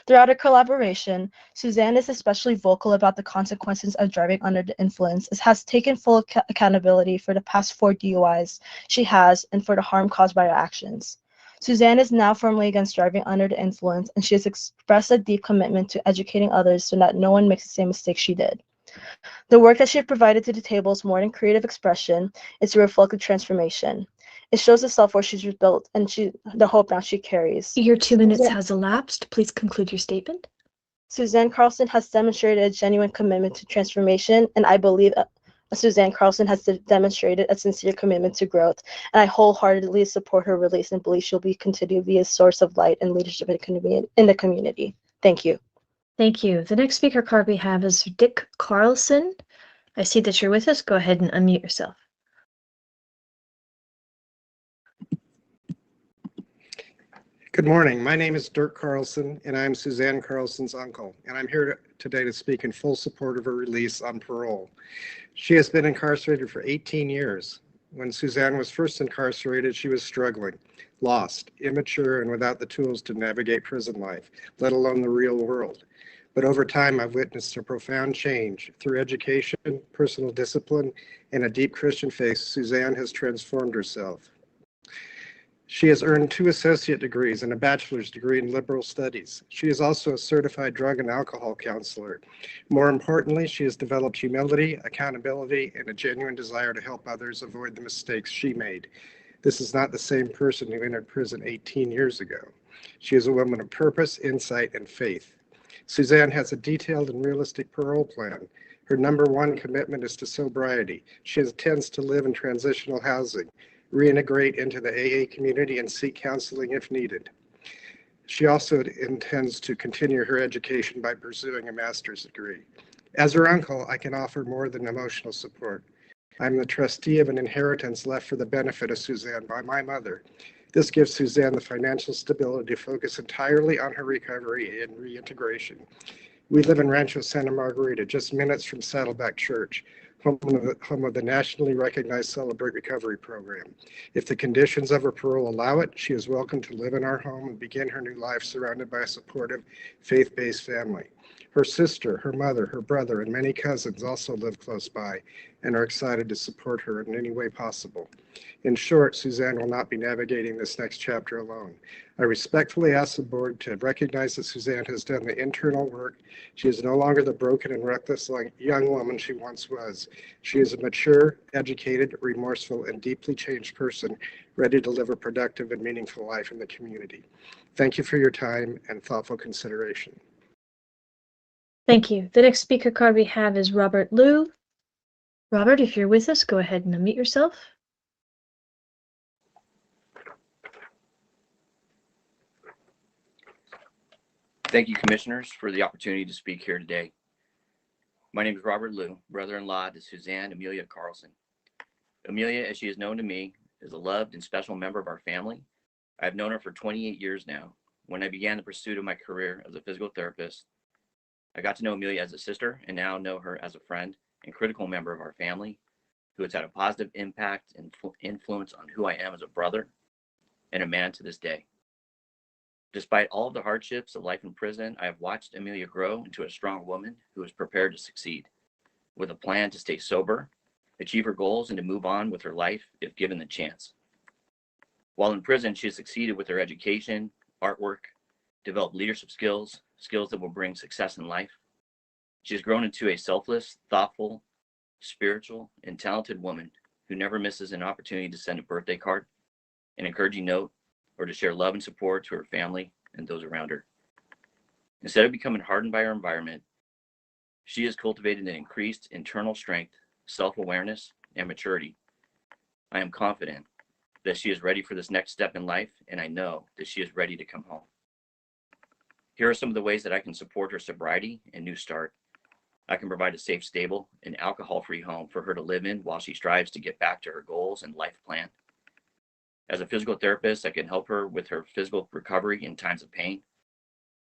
Throughout our collaboration, Suzanne is especially vocal about the consequences of driving under the influence, and has taken full accountability for the past 4 DUIs she has and for the harm caused by her actions. Suzanne is now firmly against driving under the influence, and she has expressed a deep commitment to educating others so that no one makes the same mistake she did. The work that she provided to the table is more than creative expression, it's a reflective transformation. It shows the self-worth she's rebuilt and the hope now she carries. Your 2 minutes has elapsed. Please conclude your statement. Suzanne Carlson has demonstrated a genuine commitment to transformation, and I believe Suzanne Carlson has demonstrated a sincere commitment to growth, and I wholeheartedly support her release and believe she'll continue to be a source of light and leadership in the community. Thank you. Thank you. The next speaker card we have is Dick Carlson. I see that you're with us. Go ahead and unmute yourself. Good morning. My name is Dirk Carlson, and I'm Suzanne Carlson's uncle, and I'm here today to speak in full support of her release on parole. She has been incarcerated for 18 years. When Suzanne was first incarcerated, she was struggling, lost, immature, and without the tools to navigate prison life, let alone the real world. But over time, I've witnessed a profound change. Through education, personal discipline, and a deep Christian faith, Suzanne has transformed herself. She has earned 2 associate degrees and a bachelor's degree in liberal studies. She is also a certified drug and alcohol counselor. More importantly, she has developed humility, accountability, and a genuine desire to help others avoid the mistakes she made. This is not the same person who entered prison 18 years ago. She is a woman of purpose, insight, and faith. Suzanne has a detailed and realistic parole plan. Her #1 commitment is to sobriety. She intends to live in transitional housing, reintegrate into the AA community, and seek counseling if needed. She also intends to continue her education by pursuing a master's degree. As her uncle, I can offer more than emotional support. I'm the trustee of an inheritance left for the benefit of Suzanne by my mother. This gives Suzanne the financial stability to focus entirely on her recovery and reintegration. We live in Rancho Santa Margarita, just minutes from Saddleback Church, home of the nationally recognized Celebrate Recovery program. If the conditions of her parole allow it, she is welcome to live in our home and begin her new life surrounded by a supportive, faith-based family. Her sister, her mother, her brother, and many cousins also live close by and are excited to support her in any way possible. In short, Suzanne will not be navigating this next chapter alone. I respectfully ask the board to recognize that Suzanne has done the internal work. She is no longer the broken and reckless young woman she once was. She is a mature, educated, remorseful, and deeply changed person, ready to live a productive and meaningful life in the community. Thank you for your time and thoughtful consideration. Thank you. The next speaker card we have is Robert Liu. Robert, if you're with us, go ahead and unmute yourself. Thank you, Commissioners, for the opportunity to speak here today. My name is Robert Liu, brother-in-law to Suzanne Amelia Carlson. Amelia, as she is known to me, is a loved and special member of our family. I've known her for 28 years now. When I began the pursuit of my career as a physical therapist, I got to know Amelia as a sister and now know her as a friend and critical member of our family who has had a positive impact and influence on who I am as a brother and a man to this day. Despite all of the hardships of life in prison, I have watched Amelia grow into a strong woman who is prepared to succeed, with a plan to stay sober, achieve her goals, and to move on with her life if given the chance. While in prison, she has succeeded with her education, artwork, developed leadership skills, skills that will bring success in life. She has grown into a selfless, thoughtful, spiritual, and talented woman who never misses an opportunity to send a birthday card, an encouraging note, or to share love and support to her family and those around her. Instead of becoming hardened by her environment, she has cultivated an increased internal strength, self-awareness, and maturity. I am confident that she is ready for this next step in life, and I know that she is ready to come home. Here are some of the ways that I can support her sobriety and new start. I can provide a safe, stable, and alcohol-free home for her to live in while she strives to get back to her goals and life plan. As a physical therapist, I can help her with her physical recovery in times of pain.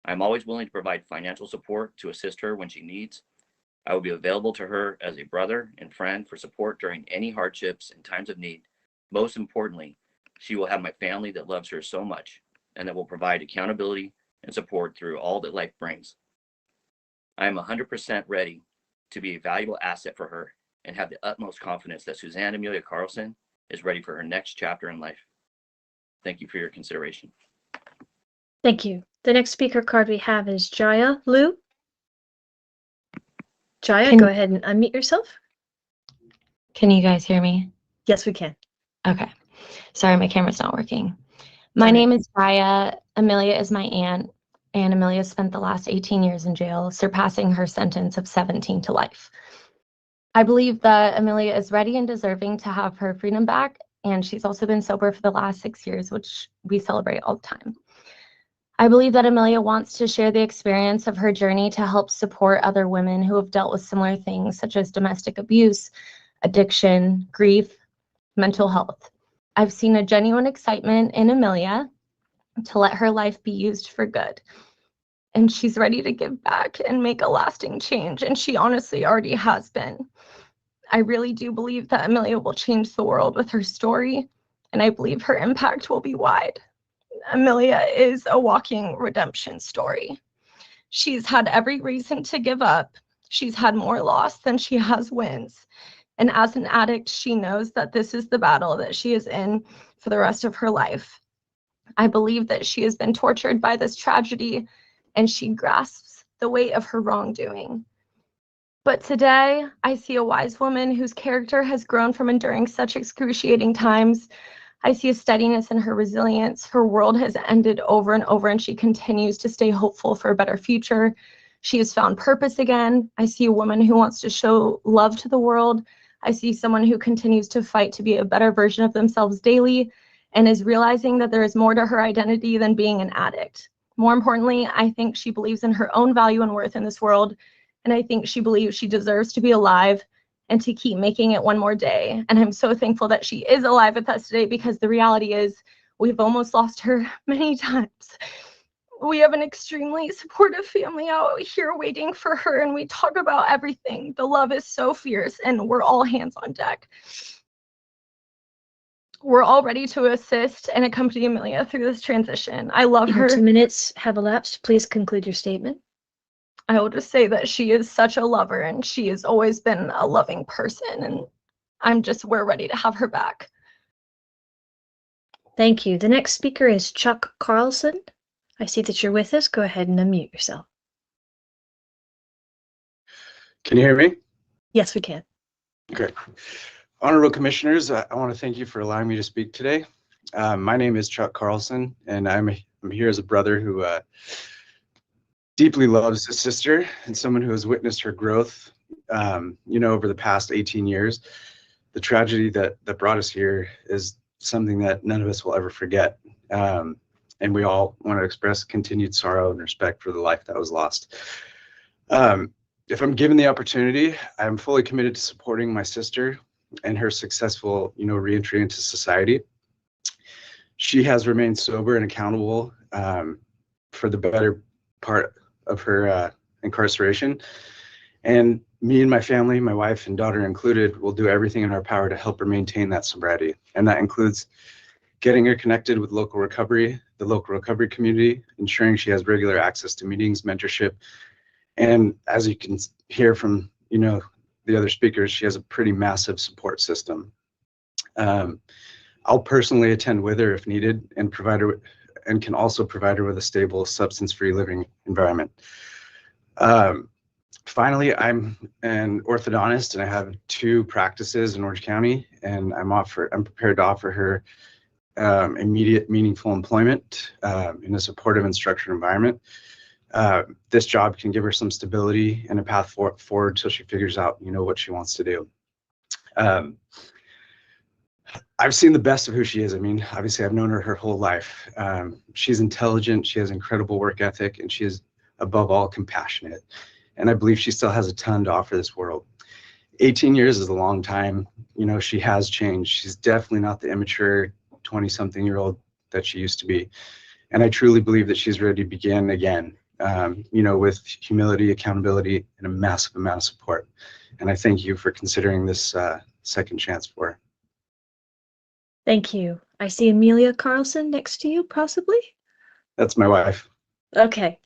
I'm always willing to provide financial support to assist her when she needs. I will be available to her as a brother and friend for support during any hardships and times of need. Most importantly, she will have my family that loves her so much and that will provide accountability and support through all that life brings. I am 100% ready to be a valuable asset for her and have the utmost confidence that Suzanne Amelia Carlson is ready for her next chapter in life. Thank you for your consideration. Thank you. The next speaker card we have is Jaya Liu. Jaya, go ahead and unmute yourself. Can you guys hear me? Yes, we can. Okay. Sorry, my camera's not working. My name is Jaya. Amelia is my aunt, and Amelia spent the last 18 years in jail, surpassing her sentence of 17 to life. I believe that Amelia is ready and deserving to have her freedom back, and she's also been sober for the last 6 years, which we celebrate all the time. I believe that Amelia wants to share the experience of her journey to help support other women who have dealt with similar things such as domestic abuse, addiction, grief, mental health. I've seen a genuine excitement in Amelia to let her life be used for good. And she's ready to give back and make a lasting change, and she honestly already has been. I really do believe that Amelia will change the world with her story, and I believe her impact will be wide. Amelia is a walking redemption story. She's had every reason to give up. She's had more loss than she has wins. And as an addict, she knows that this is the battle that she is in for the rest of her life. I believe that she has been tortured by this tragedy, and she grasps the weight of her wrongdoing. But today, I see a wise woman whose character has grown from enduring such excruciating times. I see a steadiness in her resilience. Her world has ended over and over, and she continues to stay hopeful for a better future. She has found purpose again. I see a woman who wants to show love to the world. I see someone who continues to fight to be a better version of themselves daily and is realizing that there is more to her identity than being an addict. More importantly, I think she believes in her own value and worth in this world, and I think she believes she deserves to be alive and to keep making it one more day. And I'm so thankful that she is alive with us today, because the reality is we've almost lost her many times. We have an extremely supportive family out here waiting for her, and we talk about everything. The love is so fierce, and we're all hands on deck. We're all ready to assist and accompany Amelia through this transition. I love her. 2 minutes have elapsed. Please conclude your statement. I will just say that she is such a lover, and she has always been a loving person, and we're ready to have her back. Thank you. The next speaker is Chuck Carlson. I see that you're with us. Go ahead and unmute yourself. Can you hear me? Yes, we can. Okay. Honorable Commissioners, I want to thank you for allowing me to speak today. My name is Chuck Carlson, and I'm here as a brother who deeply loves his sister and someone who has witnessed her growth, over the past 18 years. The tragedy that brought us here is something that none of us will ever forget. And we all want to express continued sorrow and respect for the life that was lost. If I'm given the opportunity, I'm fully committed to supporting my sister and her successful, reentry into society. She has remained sober and accountable for the better part of her incarceration. And me and my family, my wife and daughter included, will do everything in our power to help her maintain that sobriety. And that includes getting her connected with the local recovery community, ensuring she has regular access to meetings, mentorship. And as you can hear from, the other speakers, she has a pretty massive support system. I'll personally attend with her if needed and can also provide her with a stable, substance-free living environment. Finally, I'm an orthodontist, and I have 2 practices in Orange County, and I'm prepared to offer her immediate, meaningful employment in a supportive and structured environment. This job can give her some stability and a path forward till she figures out, what she wants to do. I've seen the best of who she is. I mean, obviously, I've known her whole life. She's intelligent, she has incredible work ethic, and she is, above all, compassionate. And I believe she still has a ton to offer this world. 18 years is a long time. You know, she has changed. She's definitely not the immature 20-something-year-old that she used to be. And I truly believe that she's ready to begin again, you know, with humility, accountability, and a massive amount of support. And I thank you for considering this second chance for her. Thank you. I see Amelia Carlson next to you, possibly? That's my wife. Okay.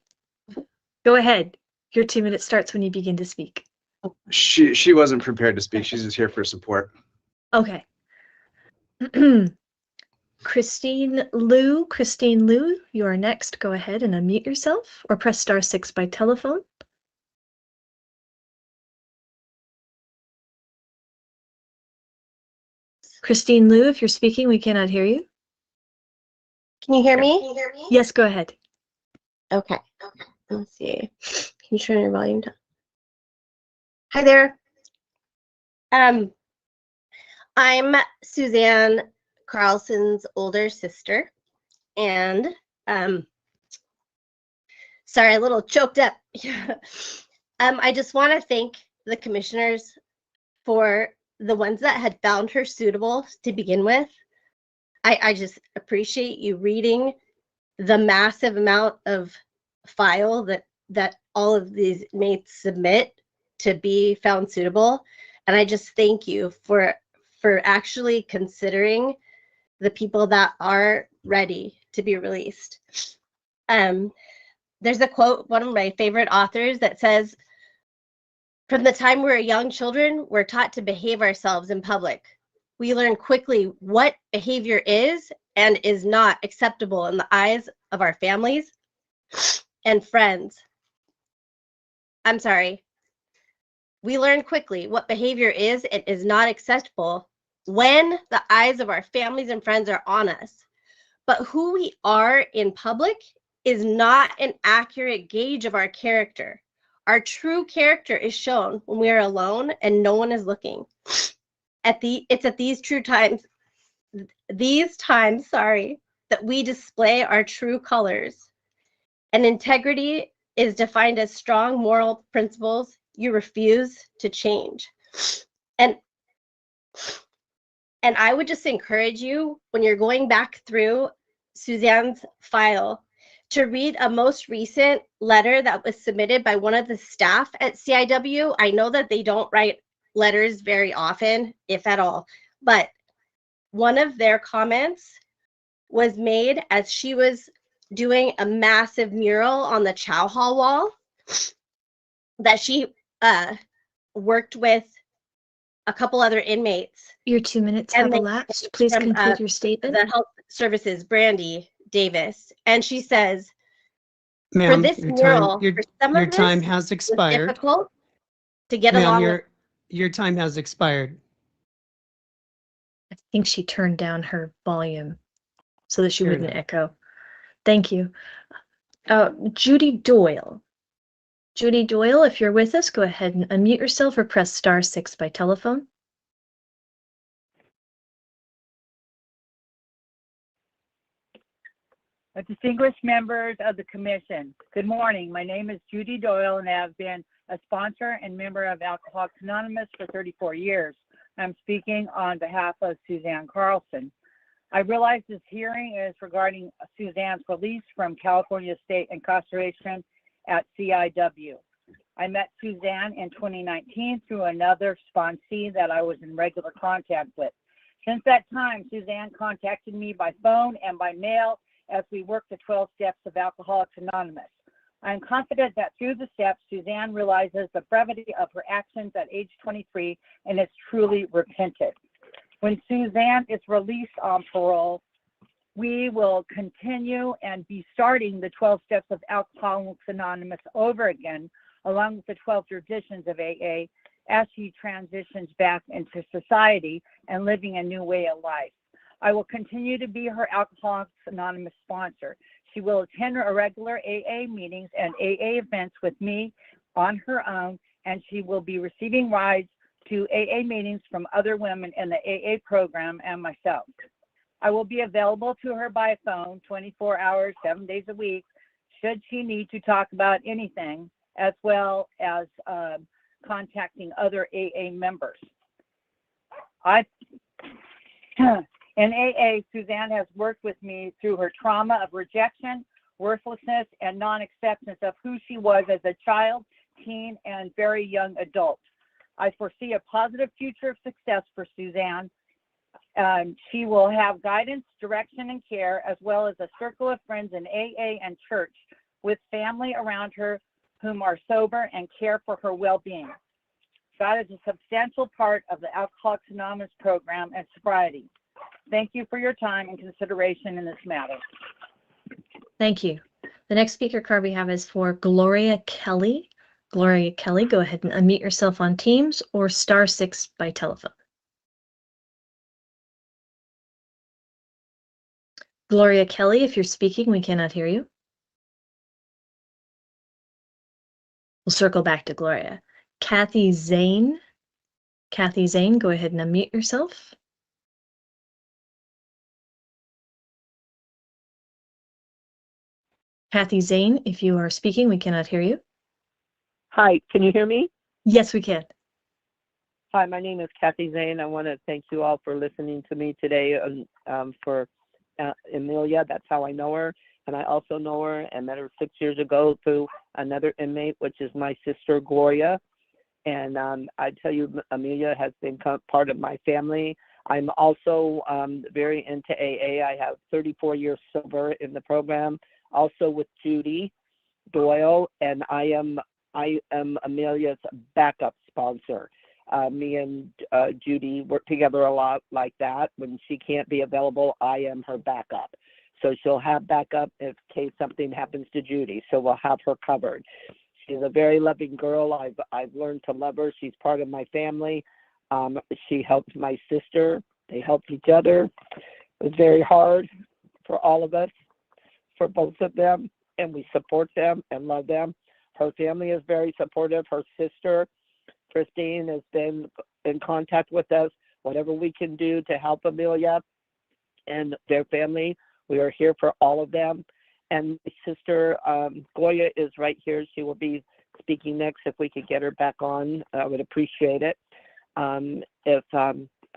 Go ahead. Your 2 minutes starts when you begin to speak. She wasn't prepared to speak. She's just here for support. Okay. Christine Liu, you are next. Go ahead and unmute yourself or press *6 by telephone. Christine Liu, if you're speaking, we cannot hear you. Can you hear me? Yes, go ahead. Okay. Let's see. Can you turn your volume down? Hi there. I'm Suzanne Carlson's older sister, and sorry, a little choked up. I just want to thank the commissioners for the ones that had found her suitable to begin with. I just appreciate you reading the massive amount of file that all of these mates submit to be found suitable. And I just thank you for actually considering the people that are ready to be released. There's a quote, one of my favorite authors, that says, "From the time we're young children, we're taught to behave ourselves in public. We learn quickly what behavior is and is not acceptable in the eyes of our families and friends." I'm sorry. We learn quickly what behavior is and is not acceptable when the eyes of our families and friends are on us. But who we are in public is not an accurate gauge of our character. Our true character is shown when we are alone and no one is looking. It's at these times, that we display our true colors. And integrity is defined as strong moral principles you refuse to change. And I would just encourage you, when you're going back through Suzanne's file, to read a most recent letter that was submitted by one of the staff at CIW. I know that they don't write letters very often, if at all, but one of their comments was made as she was doing a massive mural on the chow hall wall that she worked with a couple other inmates. Your 2 minutes have elapsed. Please conclude your statement. The Health Services, Brandy Davis, and she says, Ma'am, for this mural, your time has expired. Difficult to get along with. Your time has expired. I think she turned down her volume so that she wouldn't echo. Thank you. Judy Doyle. Judy Doyle, if you're with us, go ahead and unmute yourself or press *6 by telephone. Distinguished members of the commission, good morning. My name is Judy Doyle, and I have been a sponsor and member of Alcoholics Anonymous for 34 years. I'm speaking on behalf of Suzanne Carlson. I realize this hearing is regarding Suzanne's release from California State incarceration at CIW. I met Suzanne in 2019 through another sponsee that I was in regular contact with. Since that time, Suzanne contacted me by phone and by mail as we work the 12 steps of Alcoholics Anonymous. I'm confident that through the steps, Suzanne realizes the brevity of her actions at age 23 and is truly repentant. When Suzanne is released on parole, we will continue and be starting the 12 steps of Alcoholics Anonymous over again, along with the 12 traditions of AA, as she transitions back into society and living a new way of life. I will continue to be her Alcoholics Anonymous sponsor. She will attend her regular AA meetings and AA events with me on her own, and she will be receiving rides to AA meetings from other women in the AA program and myself. I will be available to her by phone 24 hours, 7 days a week, should she need to talk about anything, as well as contacting other AA members. In AA, Suzanne has worked with me through her trauma of rejection, worthlessness, and non-acceptance of who she was as a child, teen, and very young adult. I foresee a positive future of success for Suzanne. She will have guidance, direction, and care, as well as a circle of friends in AA and church with family around her whom are sober and care for her well-being. God is a substantial part of the Alcoholics Anonymous program and sobriety. Thank you for your time and consideration in this matter. Thank you. The next speaker card we have is for Gloria Kelly. Gloria Kelly, go ahead and unmute yourself on Teams or *6 by telephone. Gloria Kelly, if you're speaking, we cannot hear you. We'll circle back to Gloria. Kathy Zane. Kathy Zane, go ahead and unmute yourself. Kathy Zane, if you are speaking, we cannot hear you. Hi, can you hear me? Yes, we can. Hi, my name is Kathy Zane. I want to thank you all for listening to me today for Amelia. That's how I know her. And I also know her and met her 6 years ago through another inmate, which is my sister, Gloria. And I tell you, Amelia has been part of my family. I'm also very into AA. I have 34 years sober in the program, also with Judy Doyle, and I am Amelia's backup sponsor. Me and Judy work together a lot like that. When she can't be available, I am her backup. So she'll have backup in case something happens to Judy. So we'll have her covered. She's a very loving girl. I've learned to love her. She's part of my family. She helped my sister. They helped each other. It was very hard for all of us, for both of them, and we support them and love them. Her family is very supportive. Her sister, Christine, has been in contact with us. Whatever we can do to help Amelia and their family, we are here for all of them. And my sister, Goya, is right here. She will be speaking next. If we could get her back on, I would appreciate it. I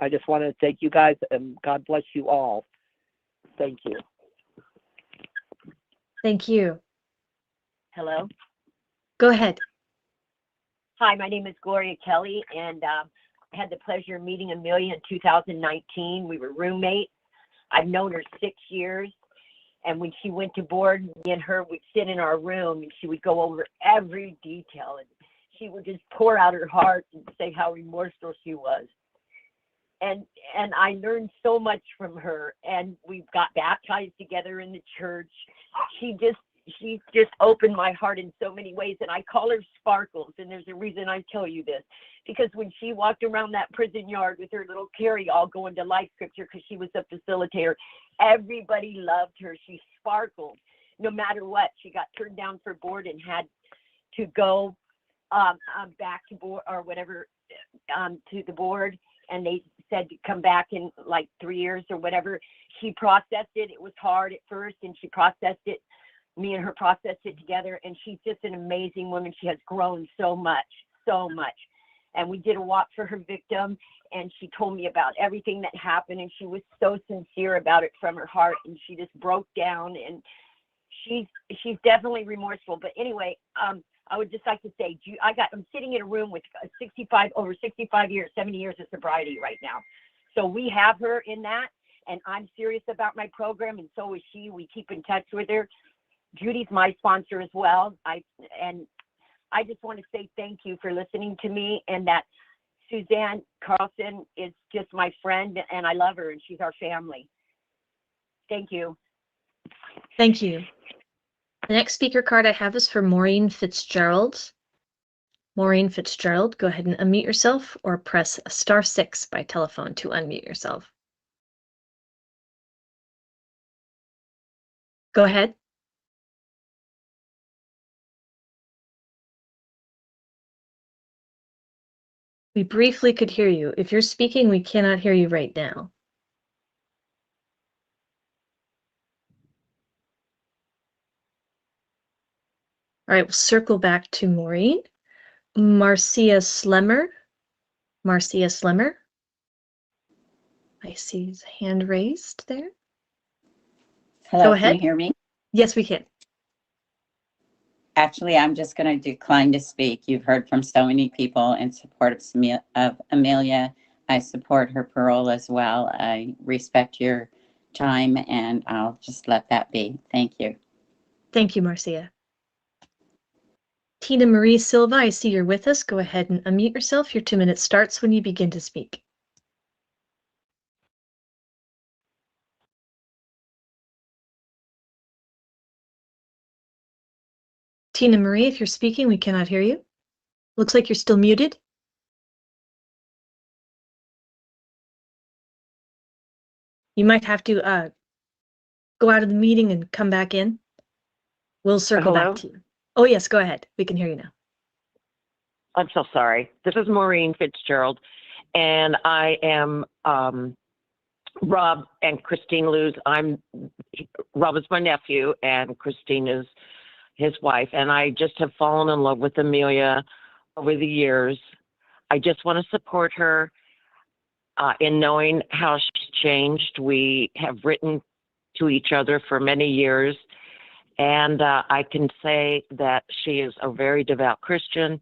just want to thank you guys, and God bless you all. Thank you. Thank you. Hello. Go ahead. Hi, my name is Gloria Kelly, and I had the pleasure of meeting Amelia in 2019. We were roommates. I've known her 6 years, and when she went to board, me and her would sit in our room, and she would go over every detail, and she would just pour out her heart and say how remorseful she was. And I learned so much from her, and we got baptized together in the church. She just opened my heart in so many ways, and I call her Sparkles, and there's a reason I tell you this, because when she walked around that prison yard with her little carry-all going to life scripture because she was a facilitator, everybody loved her. She sparkled no matter what. She got turned down for board and had to go back to board or whatever to the board, and they said to come back in like 3 years or whatever. She processed it. It was hard at first, and she processed it. Me and her processed it together, and she's just an amazing woman. She has grown so much, so much. And we did a walk for her victim, and she told me about everything that happened, and she was so sincere about it from her heart, and she just broke down, and she's definitely remorseful. But anyway, I would just like to say, I'm sitting in a room with over 65 years, 70 years of sobriety right now. So we have her in that, and I'm serious about my program, and so is she. We keep in touch with her. Judy's my sponsor as well. I just want to say thank you for listening to me, and that Suzanne Carlson is just my friend, and I love her, and she's our family. Thank you. Thank you. The next speaker card I have is for Maureen Fitzgerald. Maureen Fitzgerald, go ahead and unmute yourself or press *6 by telephone to unmute yourself. Go ahead. We briefly could hear you. If you're speaking, we cannot hear you right now. All right, we'll circle back to Maureen. Marcia Slemmer. Marcia Slemmer. I see his hand raised there. Hello, Go ahead. can you hear me? Yes, we can. Actually, I'm just going to decline to speak. You've heard from so many people in support of Amelia. I support her parole as well. I respect your time, and I'll just let that be. Thank you. Thank you, Marcia. Tina Marie Silva, I see you're with us. Go ahead and unmute yourself. Your 2 minutes starts when you begin to speak. Tina Marie, if you're speaking, we cannot hear you. Looks like you're still muted. You might have to go out of the meeting and come back in. We'll circle Hello? back to you. Oh, yes, go ahead. We can hear you now. I'm so sorry. This is Maureen Fitzgerald, and I am Rob and Christine Lew's. Rob is my nephew, and Christine is his wife, and I just have fallen in love with Amelia over the years. I just want to support her in knowing how she's changed. We have written to each other for many years, and I can say that she is a very devout Christian.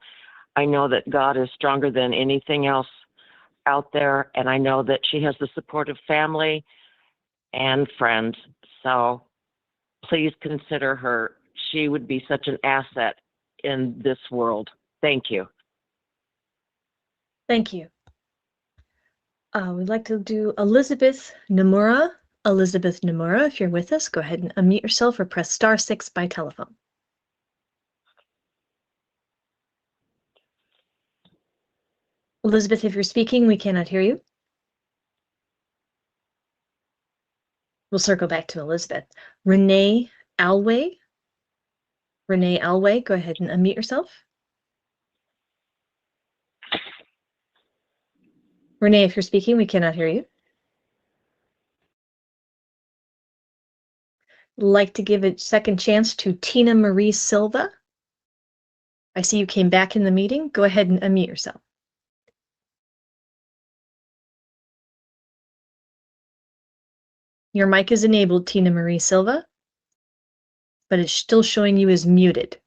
I know that God is stronger than anything else out there, and I know that she has the support of family and friends. So please consider her. She would be such an asset in this world. Thank you. Thank you. We'd like to do Elizabeth Nomura. Elizabeth Nomura, if you're with us, go ahead and unmute yourself or press *6 by telephone. Elizabeth, if you're speaking, we cannot hear you. We'll circle back to Elizabeth. Renee Alway. Renee Alway, go ahead and unmute yourself. Renee, if you're speaking, we cannot hear you. Like to give a second chance to Tina Marie Silva. I see you came back in the meeting. Go ahead and unmute yourself. Your mic is enabled, Tina Marie Silva, but it's still showing you as muted.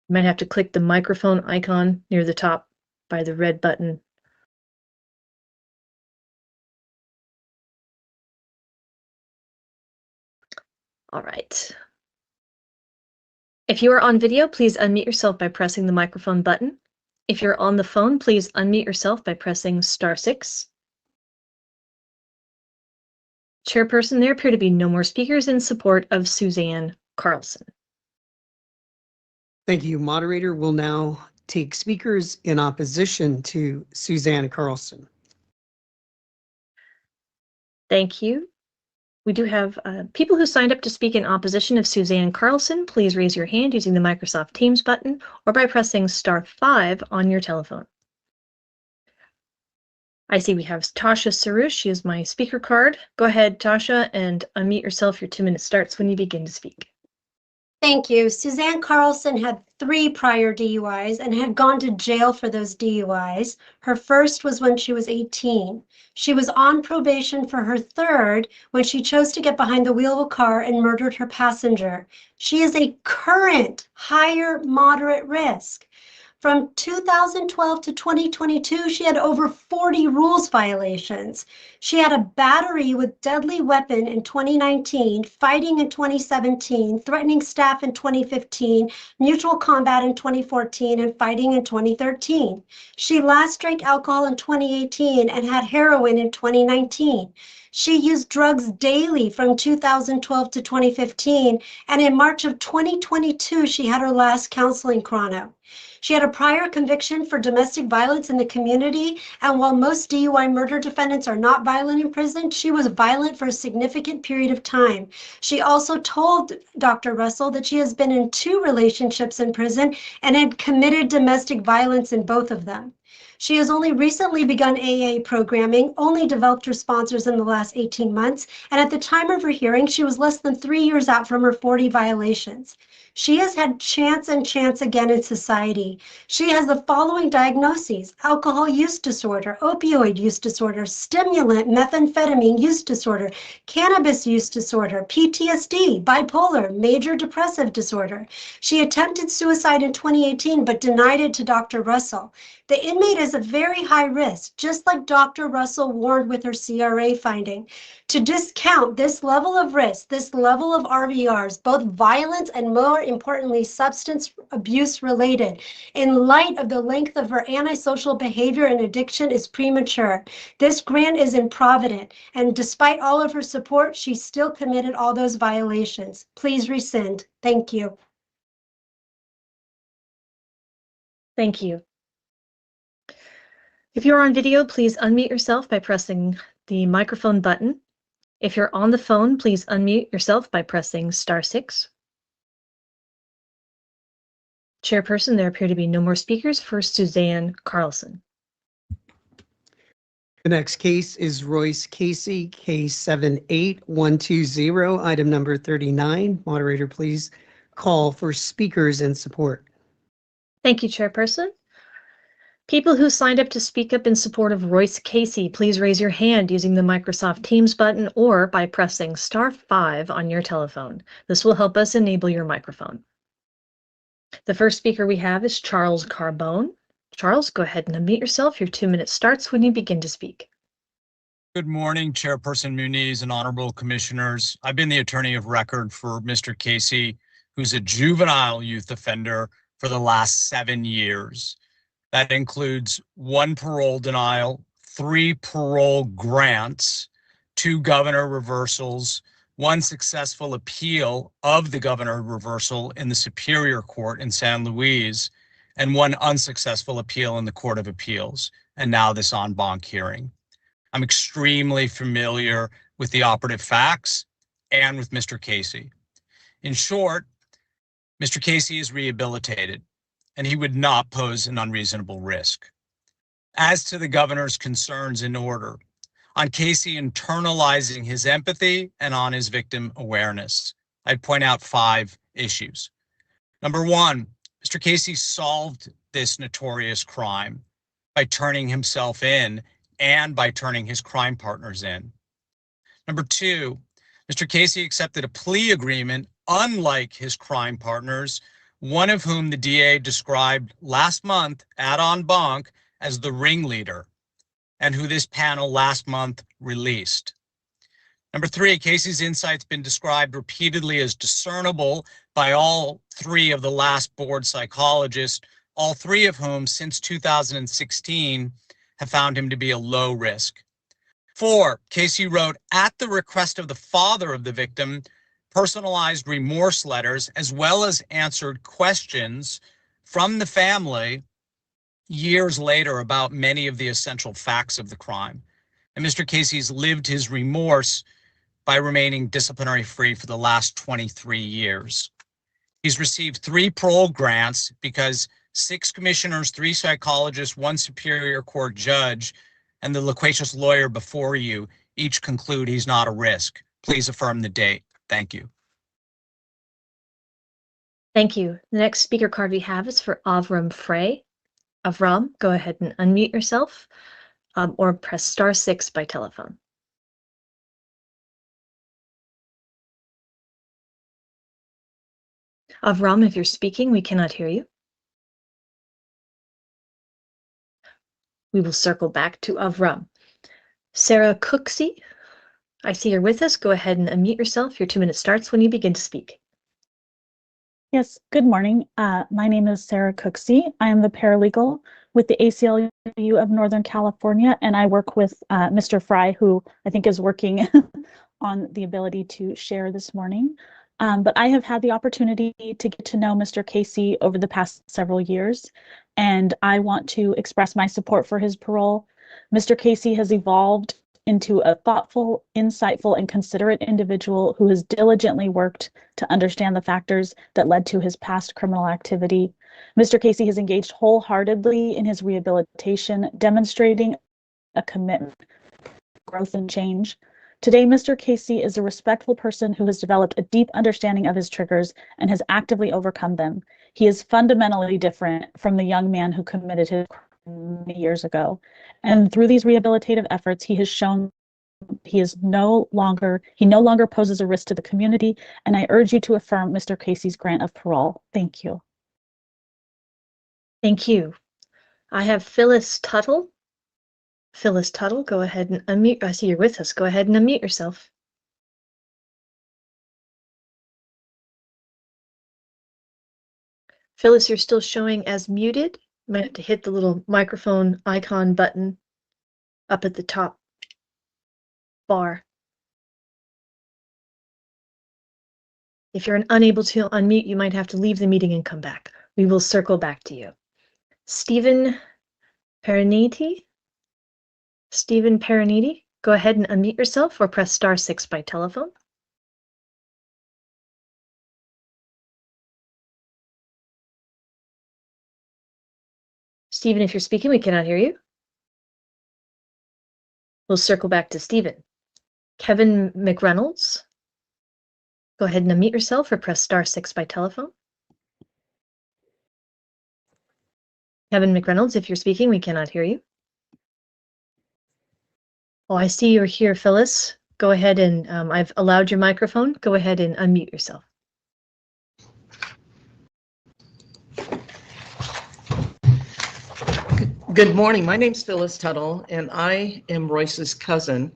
You might have to click the microphone icon near the top by the red button. All right. If you are on video, please unmute yourself by pressing the microphone button. If you're on the phone, please unmute yourself by pressing *6. Chairperson, there appear to be no more speakers in support of Suzanne Carlson. Thank you, moderator. We'll now take speakers in opposition to Suzanne Carlson. Thank you. We do have people who signed up to speak in opposition of Suzanne Carlson. Please raise your hand using the Microsoft Teams button or by pressing *5 on your telephone. I see we have Tasha Sarush. She is my speaker card. Go ahead, Tasha, and unmute yourself. Your 2 minutes starts when you begin to speak. Thank you. Suzanne Carlson had 3 prior DUIs and had gone to jail for those DUIs. Her first was when she was 18. She was on probation for her third when she chose to get behind the wheel of a car and murdered her passenger. She is a current higher moderate risk. From 2012 to 2022, she had over 40 rules violations. She had a battery with deadly weapon in 2019, fighting in 2017, threatening staff in 2015, mutual combat in 2014, and fighting in 2013. She last drank alcohol in 2018 and had heroin in 2019. She used drugs daily from 2012 to 2015, and in March of 2022, she had her last counseling chrono. She had a a prior conviction for domestic violence in the community, and while most DUI murder defendants are not violent in prison, she was violent for a significant period of time. She also told Dr. Russell that she has been in 2 relationships in prison and had committed domestic violence in both of them. She has only recently begun AA programming, only developed her sponsors in the last 18 months, and at the time of her hearing, she was less than 3 years out from her 40 violations. She has had chance and chance again in society. She has the following diagnoses: alcohol use disorder, opioid use disorder, stimulant, methamphetamine use disorder, cannabis use disorder, PTSD, bipolar, major depressive disorder. She attempted suicide in 2018 but denied it to Dr. Russell. The inmate is a very high risk, just like Dr. Russell warned with her CRA finding. To discount this level of risk, this level of RVRs, both violence and more importantly, substance abuse related, in light of the length of her antisocial behavior and addiction is premature. This grant is improvident, and despite all of her support, she still committed all those violations. Please rescind. Thank you. Thank you. If you're on video, please unmute yourself by pressing the microphone button. If you're on the phone, please unmute yourself by pressing *6. Chairperson, there appear to be no more speakers for Suzanne Carlson. The next case is Royce Casey, case 78120, item number 39. Moderator, please call for speakers and support. Thank you, Chairperson. People who signed up to speak up in support of Royce Casey, please raise your hand using the Microsoft Teams button or by pressing *5 on your telephone. This will help us enable your microphone. The first speaker we have is Charles Carbone. Charles, go ahead and unmute yourself. Your 2 minutes starts when you begin to speak. Good morning, Chairperson Muniz and honorable commissioners. I've been the attorney of record for Mr. Casey, who's a juvenile youth offender for the last 7 years. That includes 1 parole denial, 3 parole grants, 2 governor reversals, 1 successful appeal of the governor reversal in the Superior Court in San Luis, and 1 unsuccessful appeal in the Court of Appeals, and now this en banc hearing. I'm extremely familiar with the operative facts and with Mr. Casey. In short, Mr. Casey is rehabilitated, and he would not pose an unreasonable risk. As to the governor's concerns in order, on Casey internalizing his empathy and on his victim awareness, I'd point out 5 issues. Number 1, Mr. Casey solved this notorious crime by turning himself in and by turning his crime partners in. Number 2, Mr. Casey accepted a plea agreement unlike his crime partners, one of whom the DA described last month at en banc as the ringleader, and who this panel last month released. Number 3, Casey's insight's been described repeatedly as discernible by all 3 of the last board psychologists, all 3 of whom since 2016 have found him to be a low risk. 4, Casey wrote at the request of the father of the victim, personalized remorse letters, as well as answered questions from the family years later about many of the essential facts of the crime. And Mr. Casey's lived his remorse by remaining disciplinary free for the last 23 years. He's received 3 parole grants because 6 commissioners, 3 psychologists, 1 Superior Court judge, and the loquacious lawyer before you each conclude he's not a risk. Please affirm the date. Thank you. Thank you. The next speaker card we have is for Avram Frey. Avram, go ahead and unmute yourself or press *6 by telephone. Avram, if you're speaking, we cannot hear you. We will circle back to Avram. Sarah Cooksey, I see you're with us. Go ahead and unmute yourself. Your 2 minutes starts when you begin to speak. Yes, good morning. My name is Sarah Cooksey. I am the paralegal with the ACLU of Northern California, and I work with Mr. Fry, who I think is working on the ability to share this morning. But I have had the opportunity to get to know Mr. Casey over the past several years, and I want to express my support for his parole. Mr. Casey has evolved into a thoughtful, insightful, and considerate individual who has diligently worked to understand the factors that led to his past criminal activity. Mr. Casey has engaged wholeheartedly in his rehabilitation, demonstrating a commitment to growth and change. Today, Mr. Casey is a respectful person who has developed a deep understanding of his triggers and has actively overcome them. He is fundamentally different from the young man who committed his crime many years ago. And through these rehabilitative efforts, he has shown he no longer poses a risk to the community. And I urge you to affirm Mr. Casey's grant of parole. Thank you. Thank you. I have Phyllis Tuttle. Phyllis Tuttle, go ahead and unmute. I see you're with us. Go ahead and unmute yourself. Phyllis, you're still showing as muted. You might have to hit the little microphone icon button up at the top bar. If you're unable to unmute, you might have to leave the meeting and come back. We will circle back to you. Stephen Pereniti? Stephen Pereniti, go ahead and unmute yourself or press *6 by telephone. Stephen, if you're speaking, we cannot hear you. We'll circle back to Stephen. Kevin McReynolds, go ahead and unmute yourself or press *6 by telephone. Kevin McReynolds, if you're speaking, we cannot hear you. Oh, I see you're here, Phyllis. Go ahead and I've allowed your microphone. Go ahead and unmute yourself. Good morning. My name's Phyllis Tuttle, and I am Royce's cousin,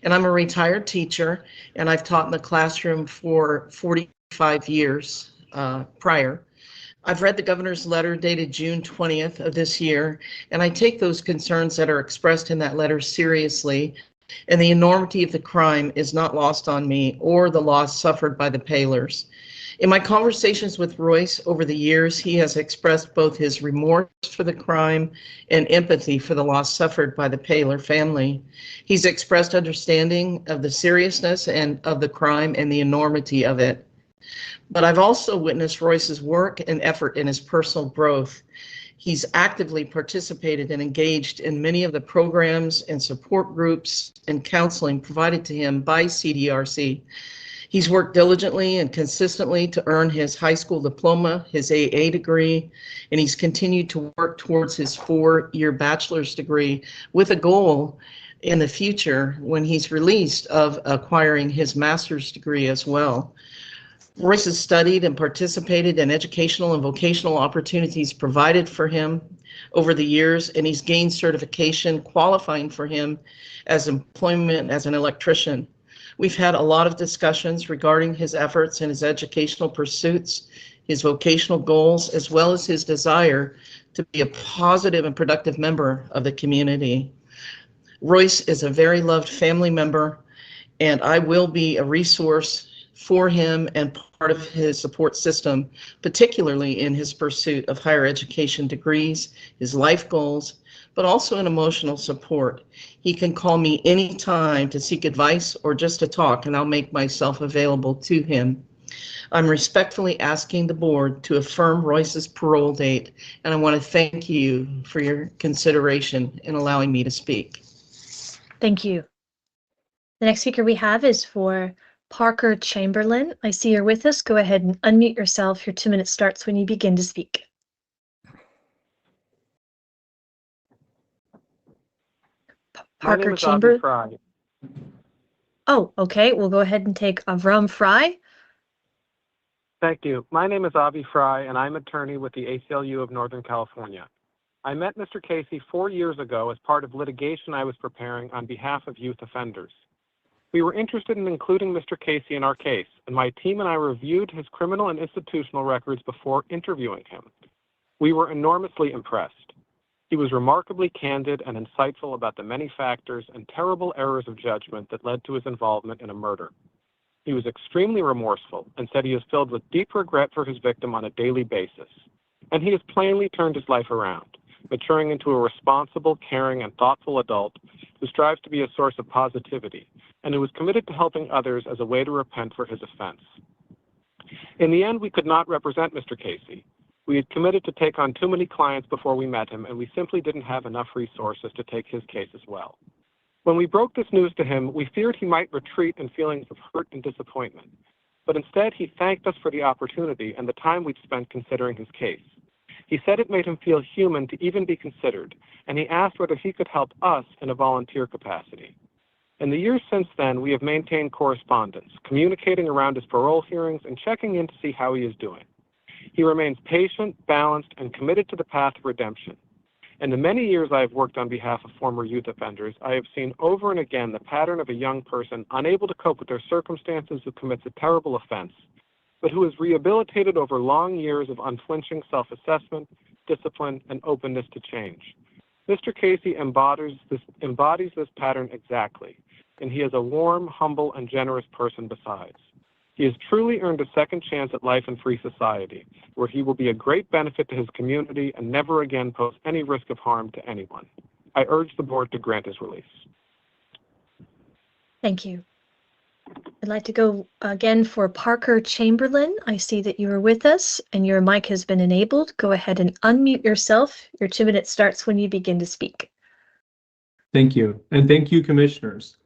and I'm a retired teacher, and I've taught in the classroom for 45 years prior. I've read the governor's letter dated June 20th of this year, and I take those concerns that are expressed in that letter seriously, and the enormity of the crime is not lost on me or the loss suffered by the Paylors. In my conversations with Royce over the years, he has expressed both his remorse for the crime and empathy for the loss suffered by the Paylor family. He's expressed understanding of the seriousness and of the crime and the enormity of it. But I've also witnessed Royce's work and effort in his personal growth. He's actively participated and engaged in many of the programs and support groups and counseling provided to him by CDRC. He's worked diligently and consistently to earn his high school diploma, his AA degree, and he's continued to work towards his 4-year bachelor's degree with a goal in the future when he's released of acquiring his master's degree as well. Royce has studied and participated in educational and vocational opportunities provided for him over the years, and he's gained certification qualifying for him as employment as an electrician. We've had a lot of discussions regarding his efforts and his educational pursuits, his vocational goals, as well as his desire to be a positive and productive member of the community. Royce is a very loved family member, and I will be a resource for him and part of his support system, particularly in his pursuit of higher education degrees, his life goals, but also in emotional support. He can call me anytime to seek advice or just to talk, and I'll make myself available to him. I'm respectfully asking the board to affirm Royce's parole date, and I want to thank you for your consideration in allowing me to speak. Thank you. The next speaker we have is for Parker Chamberlain. I see you're with us. Go ahead and unmute yourself. Your 2 minutes starts when you begin to speak. Parker Chamberlain. Oh, okay. We'll go ahead and take Avram Fry. Thank you. My name is Avi Fry, and I'm attorney with the ACLU of Northern California. I met Mr. Casey 4 years ago as part of litigation I was preparing on behalf of youth offenders. We were interested in including Mr. Casey in our case, and my team and I reviewed his criminal and institutional records before interviewing him. We were enormously impressed. He was remarkably candid and insightful about the many factors and terrible errors of judgment that led to his involvement in a murder. He was extremely remorseful and said he is filled with deep regret for his victim on a daily basis. and he has plainly turned his life around, maturing into a responsible, caring, and thoughtful adult who strives to be a source of positivity and who is committed to helping others as a way to repent for his offense. In the end, we could not represent Mr. Casey. We had committed to take on too many clients before we met him, and we simply didn't have enough resources to take his case as well. When we broke this news to him, we feared he might retreat in feelings of hurt and disappointment, but instead he thanked us for the opportunity and the time we'd spent considering his case. He said it made him feel human to even be considered, and he asked whether he could help us in a volunteer capacity. In the years since then, we have maintained correspondence, communicating around his parole hearings and checking in to see how he is doing. He remains patient, balanced, and committed to the path of redemption. In the many years I have worked on behalf of former youth offenders, I have seen over and again the pattern of a young person unable to cope with their circumstances who commits a terrible offense, but who is rehabilitated over long years of unflinching self-assessment, discipline, and openness to change. Mr. Casey embodies this pattern exactly, and he is a warm, humble, and generous person besides. He has truly earned a second chance at life in free society, where he will be a great benefit to his community and never again pose any risk of harm to anyone. I urge the board to grant his release. Thank you. I'd like to go again for Parker Chamberlain. I see that you are with us and your mic has been enabled. Go ahead and unmute yourself. Your 2 minutes starts when you begin to speak. Thank you. And thank you, commissioners.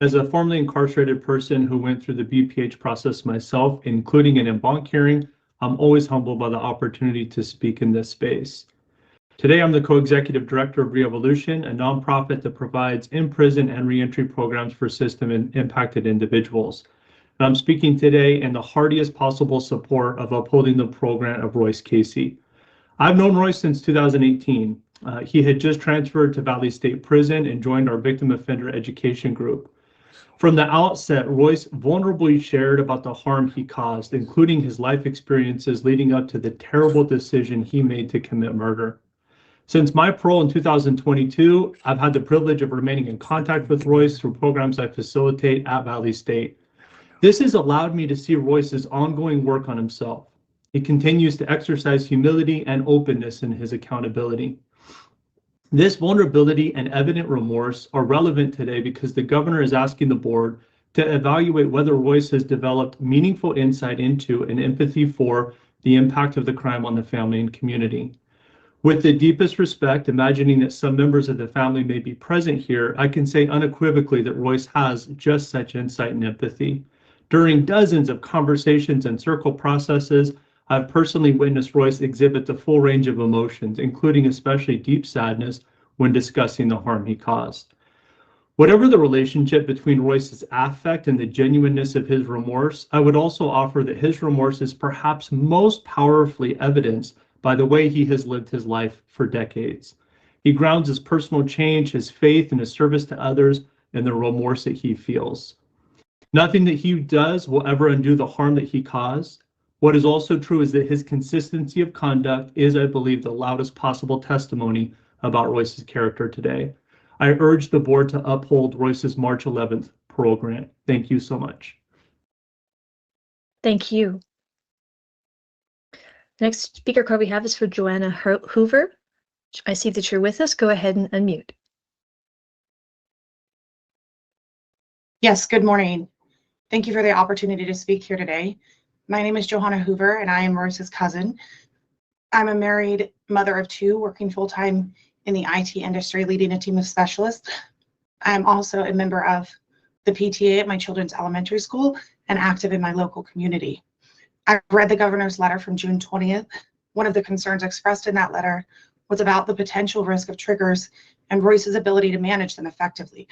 As a formerly incarcerated person who went through the BPH process myself, including an en banc hearing, I'm always humbled by the opportunity to speak in this space. Today, I'm the co-executive director of Re-Evolution, a nonprofit that provides in-prison and reentry programs for system-impacted individuals. And I'm speaking today in the heartiest possible support of upholding the program of Royce Casey. I've known Royce since 2018. He had just transferred to Valley State Prison and joined our victim offender education group. From the outset, Royce vulnerably shared about the harm he caused, including his life experiences leading up to the terrible decision he made to commit murder. Since my parole in 2022, I've had the privilege of remaining in contact with Royce through programs I facilitate at Valley State. This has allowed me to see Royce's ongoing work on himself. He continues to exercise humility and openness in his accountability. This vulnerability and evident remorse are relevant today because the governor is asking the board to evaluate whether Royce has developed meaningful insight into and empathy for the impact of the crime on the family and community. With the deepest respect, imagining that some members of the family may be present here, I can say unequivocally that Royce has just such insight and empathy. During dozens of conversations and circle processes, I've personally witnessed Royce exhibit the full range of emotions, including especially deep sadness when discussing the harm he caused. Whatever the relationship between Royce's affect and the genuineness of his remorse, I would also offer that his remorse is perhaps most powerfully evidenced by the way he has lived his life for decades. He grounds his personal change, his faith, and his service to others in the remorse that he feels. Nothing that he does will ever undo the harm that he caused. What is also true is that his consistency of conduct is, I believe, the loudest possible testimony about Royce's character today. I urge the board to uphold Royce's March 11th parole grant. Thank you so much. Thank you. Next speaker card we have is for Joanna Hoover. I see that you're with us. Go ahead and unmute. Yes, good morning. Thank you for the opportunity to speak here today. My name is Johanna Hoover, and I am Royce's cousin. I'm a married mother of two, working full-time in the IT industry, leading a team of specialists. I'm also a member of the PTA at my children's elementary school and active in my local community. I've read the governor's letter from June 20th. One of the concerns expressed in that letter was about the potential risk of triggers and Royce's ability to manage them effectively.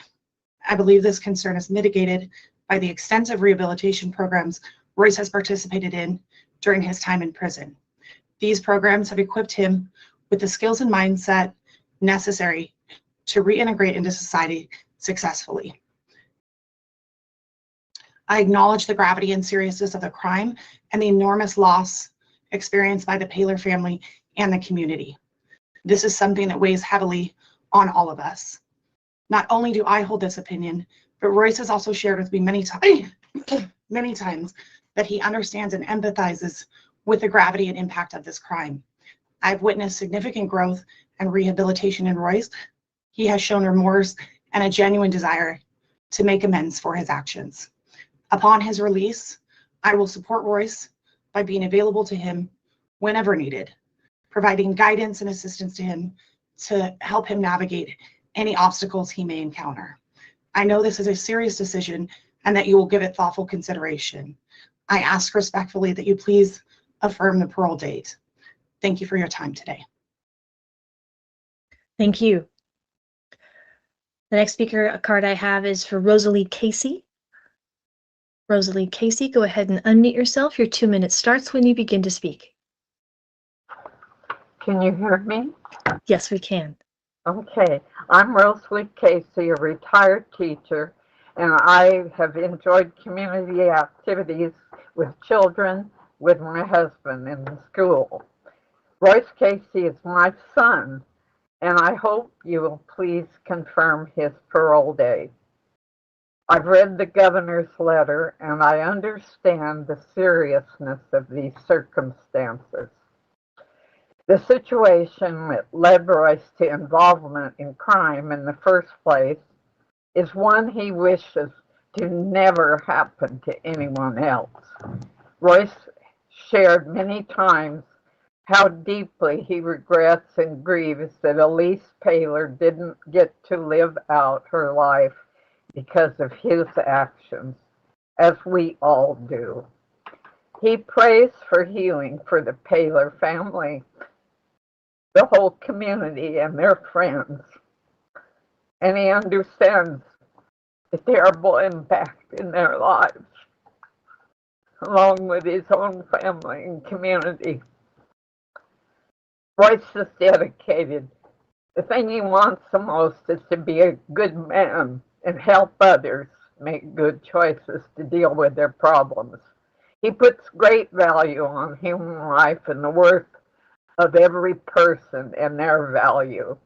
I believe this concern is mitigated by the extensive rehabilitation programs Royce has participated in during his time in prison. These programs have equipped him with the skills and mindset necessary to reintegrate into society successfully. I acknowledge the gravity and seriousness of the crime and the enormous loss experienced by the Paler family and the community. This is something that weighs heavily on all of us. Not only do I hold this opinion, but Royce has also shared with me many times that he understands and empathizes with the gravity and impact of this crime. I've witnessed significant growth and rehabilitation in Royce. He has shown remorse and a genuine desire to make amends for his actions. Upon his release, I will support Royce by being available to him whenever needed, providing guidance and assistance to him to help him navigate any obstacles he may encounter. I know this is a serious decision and that you will give it thoughtful consideration. I ask respectfully that you please affirm the parole date. Thank you for your time today. Thank you. The next speaker card I have is for Rosalie Casey. Rosalie Casey, go ahead and unmute yourself. Your 2 minutes starts when you begin to speak. Can you hear me? Yes, we can. Okay. I'm Rosalie Casey, a retired teacher, and I have enjoyed community activities with children with my husband in the school. Royce Casey is my son, and I hope you will please confirm his parole date. I've read the governor's letter, and I understand the seriousness of these circumstances. The situation that led Royce to involvement in crime in the first place is one he wishes to never happen to anyone else. Royce shared many times how deeply he regrets and grieves that Elise Paylor didn't get to live out her life because of his actions, as we all do. He prays for healing for the Paylor family, the whole community, and their friends. And he understands the terrible impact in their lives, along with his own family and community. Royce is dedicated. The thing he wants the most is to be a good man and help others make good choices to deal with their problems. He puts great value on human life and the worth of every person and their value.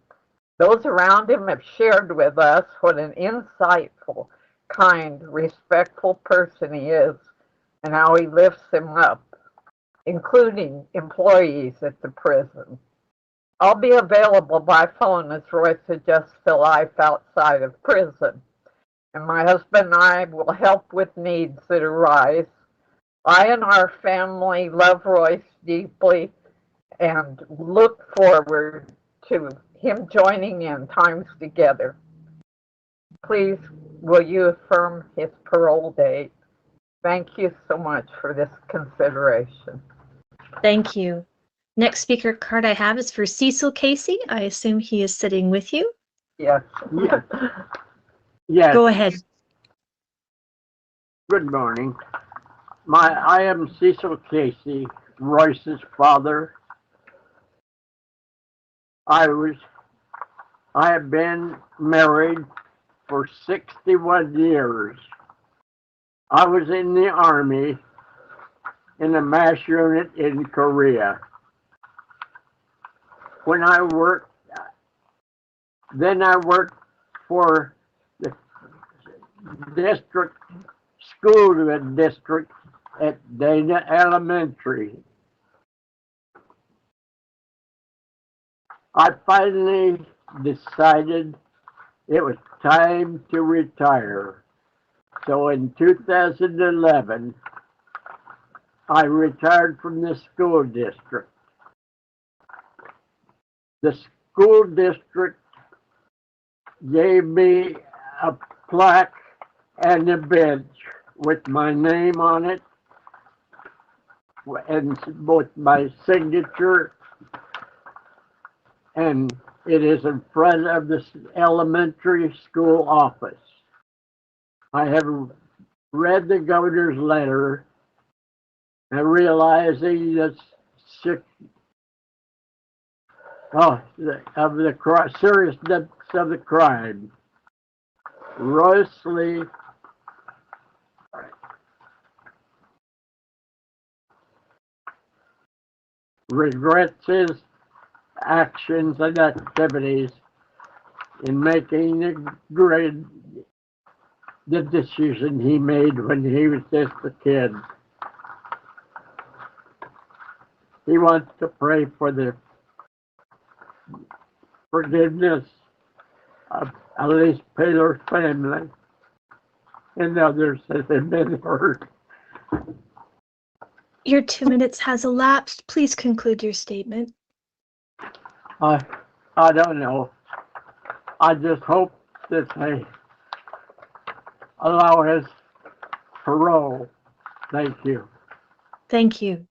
Those around him have shared with us what an insightful, kind, respectful person he is and how he lifts them up, including employees at the prison. I'll be available by phone as Royce adjusts to life outside of prison, and my husband and I will help with needs that arise. I and our family love Royce deeply and look forward to him joining in times together. Please, will you affirm his parole date? Thank you so much for this consideration. Thank you. Next speaker card I have is for Cecil Casey. I assume he is sitting with you. Yes. Yes. Yes. Go ahead. Good morning. I am Cecil Casey, Royce's father. I have been married for 61 years. I was in the Army in a MASH unit in Korea. When I worked, then I worked for the district school district at Dana Elementary. I finally decided it was time to retire. So in 2011, I retired from the school district. The school district gave me a plaque and a bench with my name on it and with my signature, and it is in front of the elementary school office. I have read the governor's letter and realizing the seriousness of the crime. Royce Lee regrets his actions and activities in making the decision he made when he was just a kid. He wants to pray for the forgiveness of at least Taylor's family and others that have been hurt. Your 2 minutes has elapsed. Please conclude your statement. I don't know. I just hope that they allow his parole. Thank you. Thank you.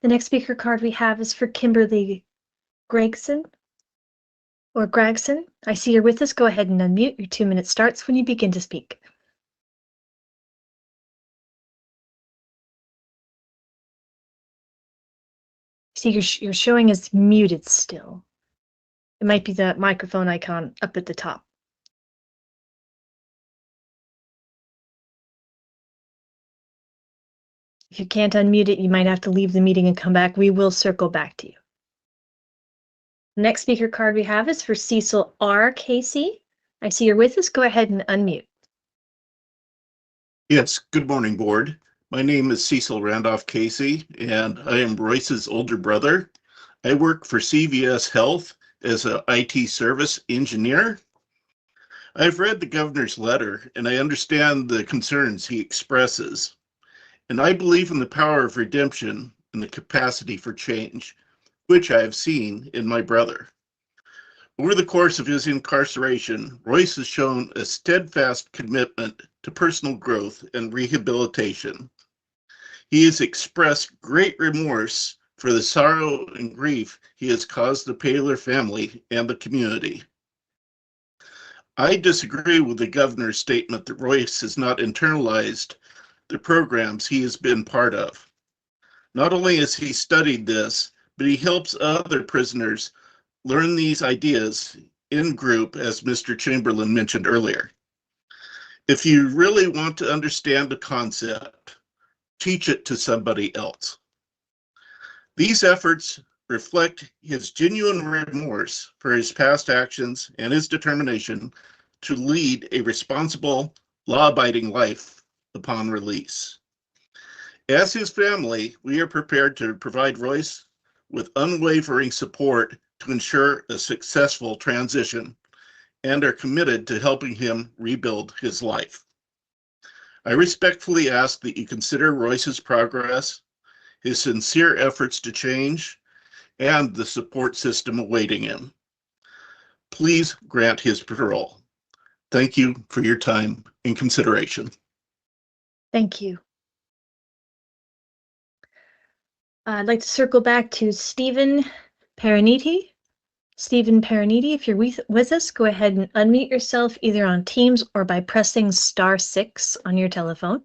The next speaker card we have is for Kimberly Gregson. Or Gregson. I see you're with us. Go ahead and unmute. Your 2 minutes starts when you begin to speak. See, you're showing as muted still. It might be the microphone icon up at the top. If you can't unmute it, you might have to leave the meeting and come back. We will circle back to you. The next speaker card we have is for Cecil R. Casey. I see you're with us. Go ahead and unmute. Yes, good morning, board. My name is Cecil Randolph Casey, and I am Royce's older brother. I work for CVS Health as an IT service engineer. I've read the governor's letter, and I understand the concerns he expresses. And I believe in the power of redemption and the capacity for change, which I have seen in my brother. Over the course of his incarceration, Royce has shown a steadfast commitment to personal growth and rehabilitation. He has expressed great remorse for the sorrow and grief he has caused the Paylor family and the community. I disagree with the governor's statement that Royce has not internalized the programs he has been part of. Not only has he studied this, but he helps other prisoners learn these ideas in group, as Mr. Chamberlain mentioned earlier. If you really want to understand a concept, teach it to somebody else. These efforts reflect his genuine remorse for his past actions and his determination to lead a responsible, law-abiding life upon release. As his family, we are prepared to provide Royce with unwavering support to ensure a successful transition and are committed to helping him rebuild his life. I respectfully ask that you consider Royce's progress, his sincere efforts to change, and the support system awaiting him. Please grant his parole. Thank you for your time and consideration. Thank you. I'd like to circle back to Stephen Paraniti. Stephen Paraniti, if you're with us, go ahead and unmute yourself either on Teams or by pressing *6 on your telephone.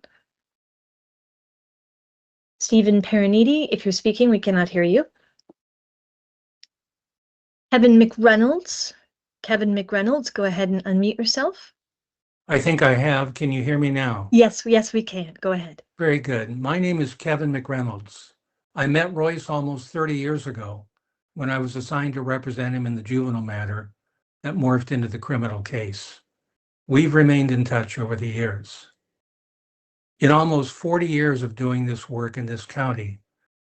Stephen Paraniti, if you're speaking, we cannot hear you. Kevin McReynolds. Kevin McReynolds, go ahead and unmute yourself. I think I have. Can you hear me now? Yes, we can. Go ahead. Very good. My name is Kevin McReynolds. I met Royce almost 30 years ago when I was assigned to represent him in the juvenile matter that morphed into the criminal case. We've remained in touch over the years. In almost 40 years of doing this work in this county,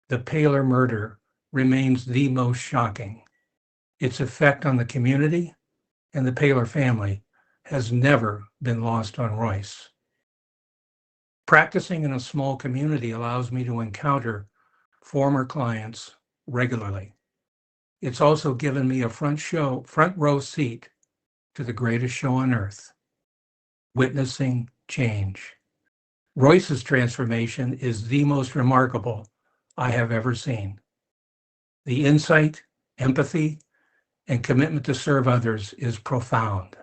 the Paylor murder remains the most shocking. Its effect on the community and the Paylor family has never been lost on Royce. Practicing in a small community allows me to encounter former clients regularly. It's also given me a front row seat to the greatest show on earth, witnessing change. Royce's transformation is the most remarkable I have ever seen. The insight, empathy, and commitment to serve others is profound.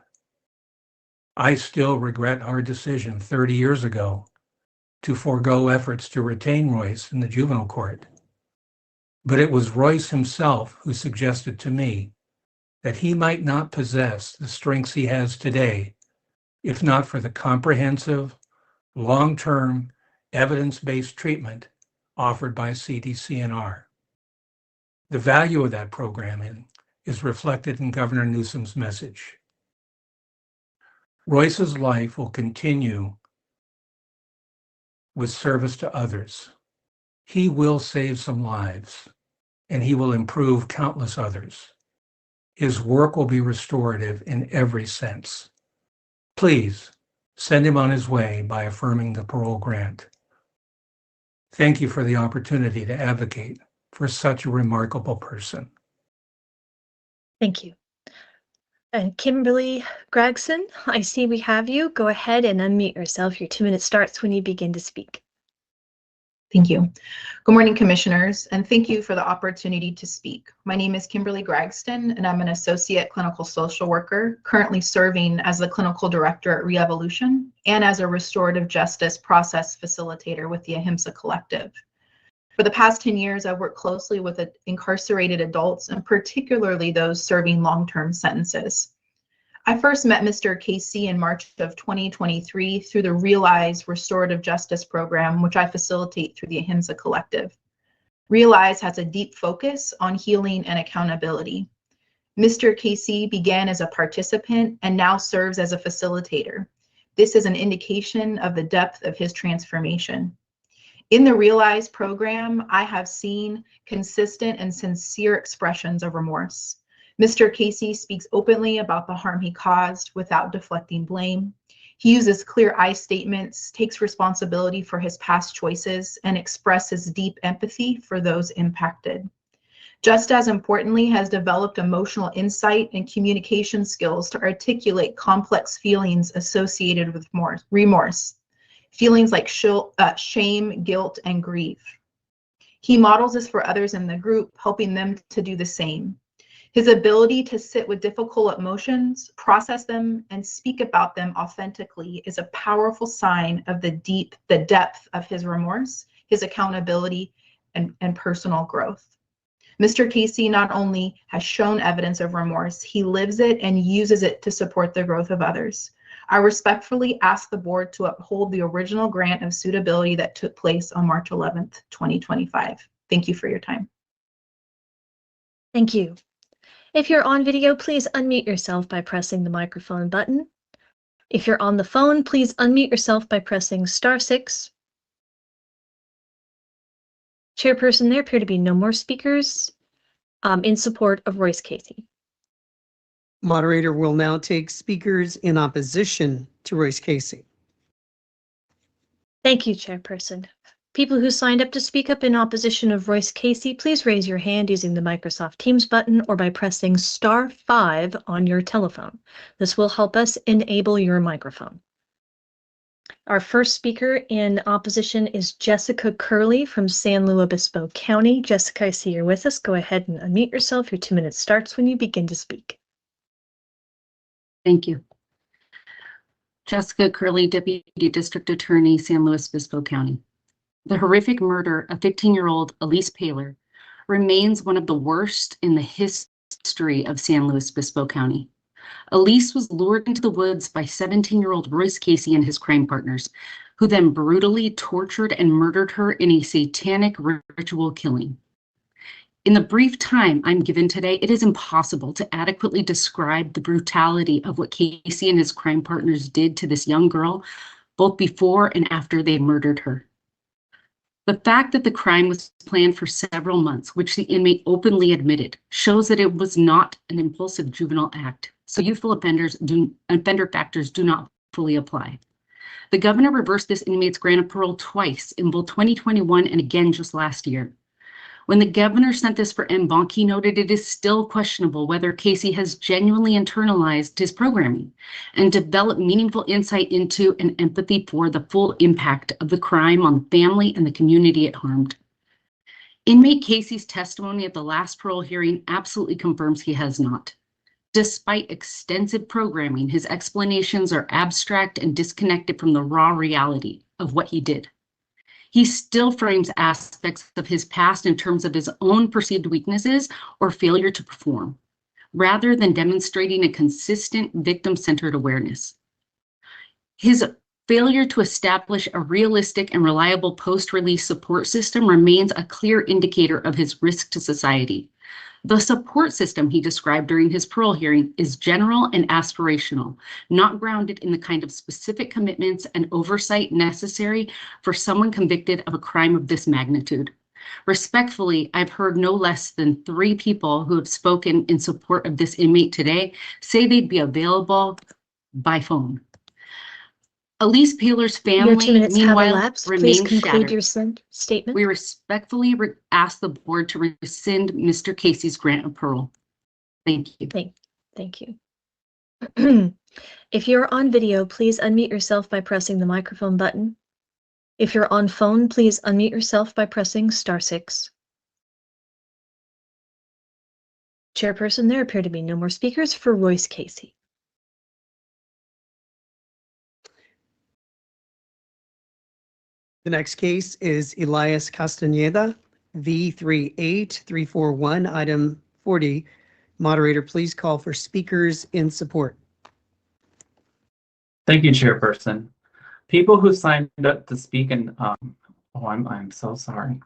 I still regret our decision 30 years ago to forego efforts to retain Royce in the juvenile court. But it was Royce himself who suggested to me that he might not possess the strengths he has today if not for the comprehensive, long-term, evidence-based treatment offered by CDCR. The value of that programming is reflected in Governor Newsom's message. Royce's life will continue with service to others. He will save some lives. and he will improve countless others. His work will be restorative in every sense. Please send him on his way by affirming the parole grant. Thank you for the opportunity to advocate for such a remarkable person. Thank you. And Kimberly Gregson, I see we have you. Go ahead and unmute yourself. Your 2 minutes starts when you begin to speak. Thank you. Good morning, commissioners, and thank you for the opportunity to speak. My name is Kimberly Gregston, and I'm an associate clinical social worker, currently serving as the clinical director at Re-Evolution and as a restorative justice process facilitator with the Ahimsa Collective. For the past 10 years, I've worked closely with incarcerated adults, and particularly those serving long-term sentences. I first met Mr. Casey in March of 2023 through the Realize Restorative Justice Program, which I facilitate through the Ahimsa Collective. Realize has a deep focus on healing and accountability. Mr. Casey began as a participant and now serves as a facilitator. This is an indication of the depth of his transformation. In the Realize program, I have seen consistent and sincere expressions of remorse. Mr. Casey speaks openly about the harm he caused without deflecting blame. He uses clear I statements, takes responsibility for his past choices, and expresses deep empathy for those impacted. Just as importantly, has developed emotional insight and communication skills to articulate complex feelings associated with remorse, feelings like shame, guilt, and grief. He models this for others in the group, helping them to do the same. His ability to sit with difficult emotions, process them, and speak about them authentically is a powerful sign of the depth of his remorse, his accountability, and personal growth. Mr. Casey not only has shown evidence of remorse, he lives it and uses it to support the growth of others. I respectfully ask the board to uphold the original grant of suitability that took place on March 11th, 2025. Thank you for your time. Thank you. If you're on video, please unmute yourself by pressing the microphone button. If you're on the phone, please unmute yourself by pressing *6. Chairperson, there appear to be no more speakers in support of Royce Casey. Moderator will now take speakers in opposition to Royce Casey. Thank you, Chairperson. People who signed up to speak up in opposition of Royce Casey, please raise your hand using the Microsoft Teams button or by pressing *5 on your telephone. This will help us enable your microphone. Our first speaker in opposition is Jessica Curley from San Luis Obispo County. Jessica, I see you're with us. Go ahead and unmute yourself. Your 2 minutes starts when you begin to speak. Thank you. Jessica Curley, Deputy District Attorney, San Luis Obispo County. The horrific murder of 15-year-old Elise Paylor remains one of the worst in the history of San Luis Obispo County. Elise was lured into the woods by 17-year-old Royce Casey and his crime partners, who then brutally tortured and murdered her in a satanic ritual killing. In the brief time I'm given today, it is impossible to adequately describe the brutality of what Casey and his crime partners did to this young girl, both before and after they murdered her. The fact that the crime was planned for several months, which the inmate openly admitted, shows that it was not an impulsive juvenile act, so youthful offender factors do not fully apply. The governor reversed this inmate's grant of parole twice in both 2021 and again just last year. When the governor sent this for en banc, he noted it is still questionable whether Casey has genuinely internalized his programming and developed meaningful insight into and empathy for the full impact of the crime on the family and the community it harmed. Inmate Casey's testimony at the last parole hearing absolutely confirms he has not. Despite extensive programming, his explanations are abstract and disconnected from the raw reality of what he did. He still frames aspects of his past in terms of his own perceived weaknesses or failure to perform, rather than demonstrating a consistent victim-centered awareness. His failure to establish a realistic and reliable post-release support system remains a clear indicator of his risk to society. The support system he described during his parole hearing is general and aspirational, not grounded in the kind of specific commitments and oversight necessary for someone convicted of a crime of this magnitude. Respectfully, I've heard no less than 3 people who have spoken in support of this inmate today say they'd be available by phone. Elise Paylor's Your 2 family, minutes have meanwhile, elapsed. Please remains conclude shattered. your statement. We respectfully ask the board to rescind Mr. Casey's grant of parole. Thank you. Thank you. If you're on video, please unmute yourself by pressing the microphone button. If you're on phone, please unmute yourself by pressing *6. Chairperson, there appear to be no more speakers for Royce Casey. The next case is Elias Castaneda, V38341, item 40. Moderator, please call for speakers in support. Thank you, Chairperson. People who signed up to speak in, I'm so sorry.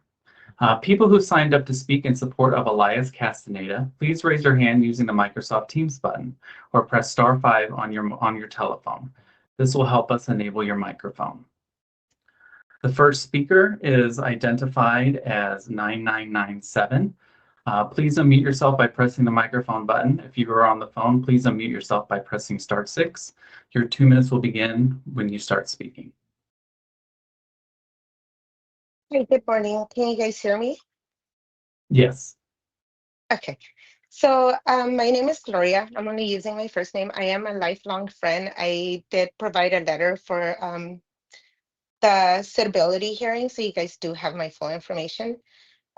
People who signed up to speak in support of Elias Castaneda, please raise your hand using the Microsoft Teams button or press *5 on your telephone. This will help us enable your microphone. The first speaker is identified as 9997. Please unmute yourself by pressing the microphone button. If you are on the phone, please unmute yourself by pressing *6. Your 2 minutes will begin when you start speaking. Hey, good morning. Can you guys hear me? Yes. Okay. So my name is Gloria. I'm only using my first name. I am a lifelong friend. I did provide a letter for the suitability hearing, so you guys do have my full information.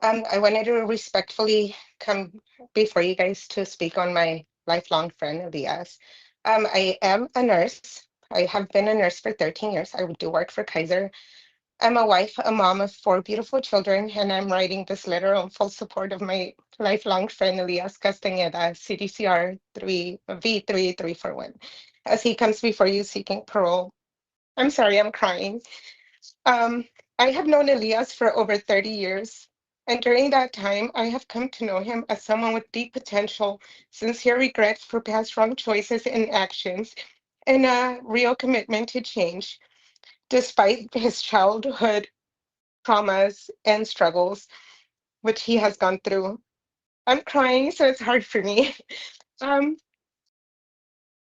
I wanted to respectfully come before you guys to speak on my lifelong friend, Elias. I am a nurse. I have been a nurse for 13 years. I do work for Kaiser. I'm a wife, a mom of 4 beautiful children, and I'm writing this letter in full support of my lifelong friend, Elias Castaneda, CDCR V3341, as he comes before you seeking parole. I'm sorry, I'm crying. I have known Elias for over 30 years, and during that time, I have come to know him as someone with deep potential, sincere regret for past wrong choices and actions, and a real commitment to change, despite his childhood traumas and struggles, which he has gone through. I'm crying, so it's hard for me.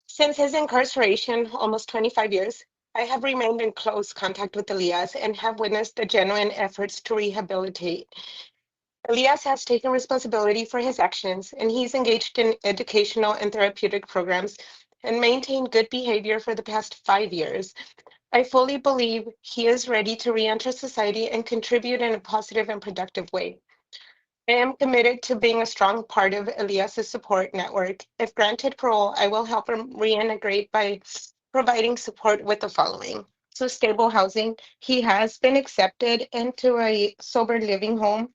Since his incarceration, almost 25 years, I have remained in close contact with Elias and have witnessed the genuine efforts to rehabilitate. Elias has taken responsibility for his actions, and he's engaged in educational and therapeutic programs and maintained good behavior for the past 5 years. I fully believe he is ready to re-enter society and contribute in a positive and productive way. I am committed to being a strong part of Elias's support network. If granted parole, I will help him reintegrate by providing support with the following. So stable housing. He has been accepted into a sober living home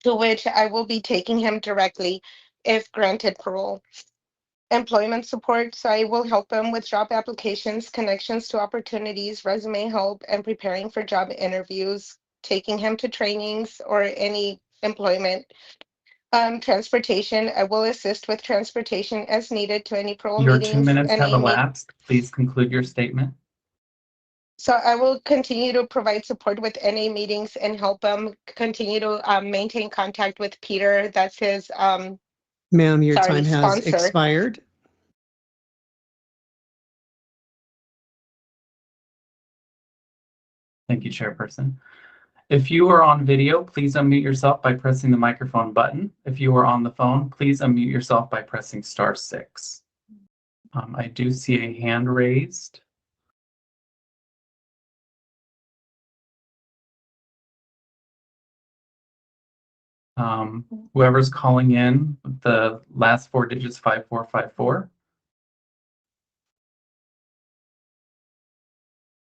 to which I will be taking him directly if granted parole. Employment support, so I will help him with job applications, connections to opportunities, resume help, and preparing for job interviews, taking him to trainings or any employment. Transportation, I will assist with transportation as needed to any parole Your 2 meetings minutes and have any. elapsed. Please conclude your statement. So I will continue to provide support with NA meetings and help him continue to maintain contact with Peter. That's his Ma'am, your sorry, time has sponsor. expired. Thank you, Chairperson. If you are on video, please unmute yourself by pressing the microphone button. If you are on the phone, please unmute yourself by pressing *6. I do see a hand raised. Whoever's calling in, the last 4 digits, 5454.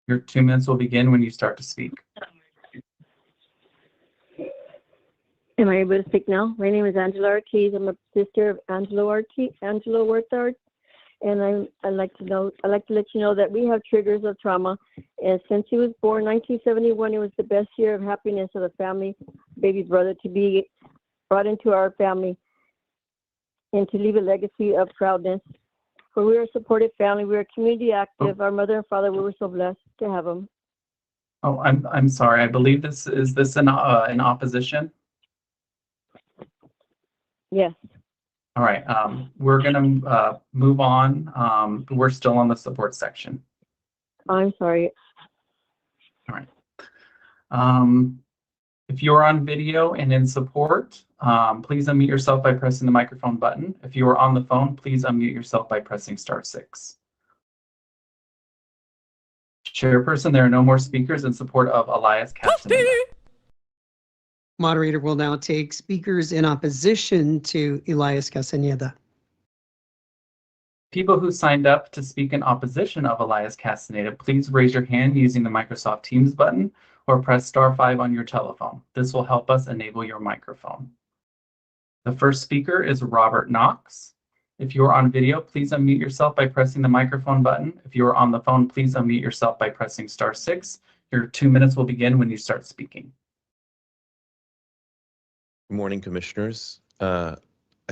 Your 2 minutes will begin when you start to speak. Am I able to speak now? My name is Angela Ortiz. I'm a sister of Angelo Ortiz, and I'd like to let you know that we have triggers of trauma. And since he was born 1971, it was the best year of happiness of the family, baby brother, to be brought into our family and to leave a legacy of proudness. For we are a supportive family, we are community active. Our mother and father, we were so blessed to have them. Oh, I'm sorry. I believe this is in opposition. Yes. All right. We're gonna move on. We're still on the support section. I'm sorry. All right. If you're on video and in support, please unmute yourself by pressing the microphone button. If you are on the phone, please unmute yourself by pressing *6. Chairperson, there are no more speakers in support of Elias Castaneda. Moderator will now take speakers in opposition to Elias Castaneda. People who signed up to speak in opposition of Elias Castaneda, please raise your hand using the Microsoft Teams button or press *5 on your telephone. This will help us enable your microphone. The first speaker is Robert Knox. If you are on video, please unmute yourself by pressing the microphone button. If you are on the phone, please unmute yourself by pressing *6. Your 2 minutes will begin when you start speaking. Good morning, commissioners. I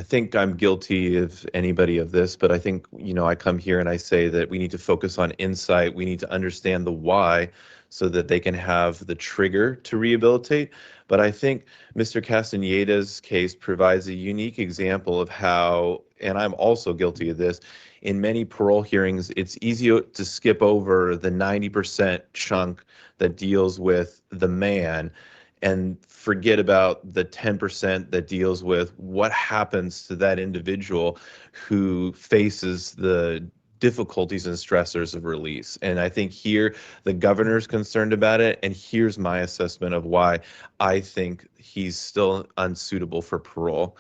think I'm guilty of anybody of this, but I think, I come here and I say that we need to focus on insight. We need to understand the why so that they can have the trigger to rehabilitate. But I think Mr. Castaneda's case provides a unique example of how, and I'm also guilty of this, in many parole hearings, it's easy to skip over the 90% chunk that deals with the man and forget about the 10% that deals with what happens to that individual who faces the difficulties and stressors of release. And I think here the governor's concerned about it, and here's my assessment of why I think he's still unsuitable for parole.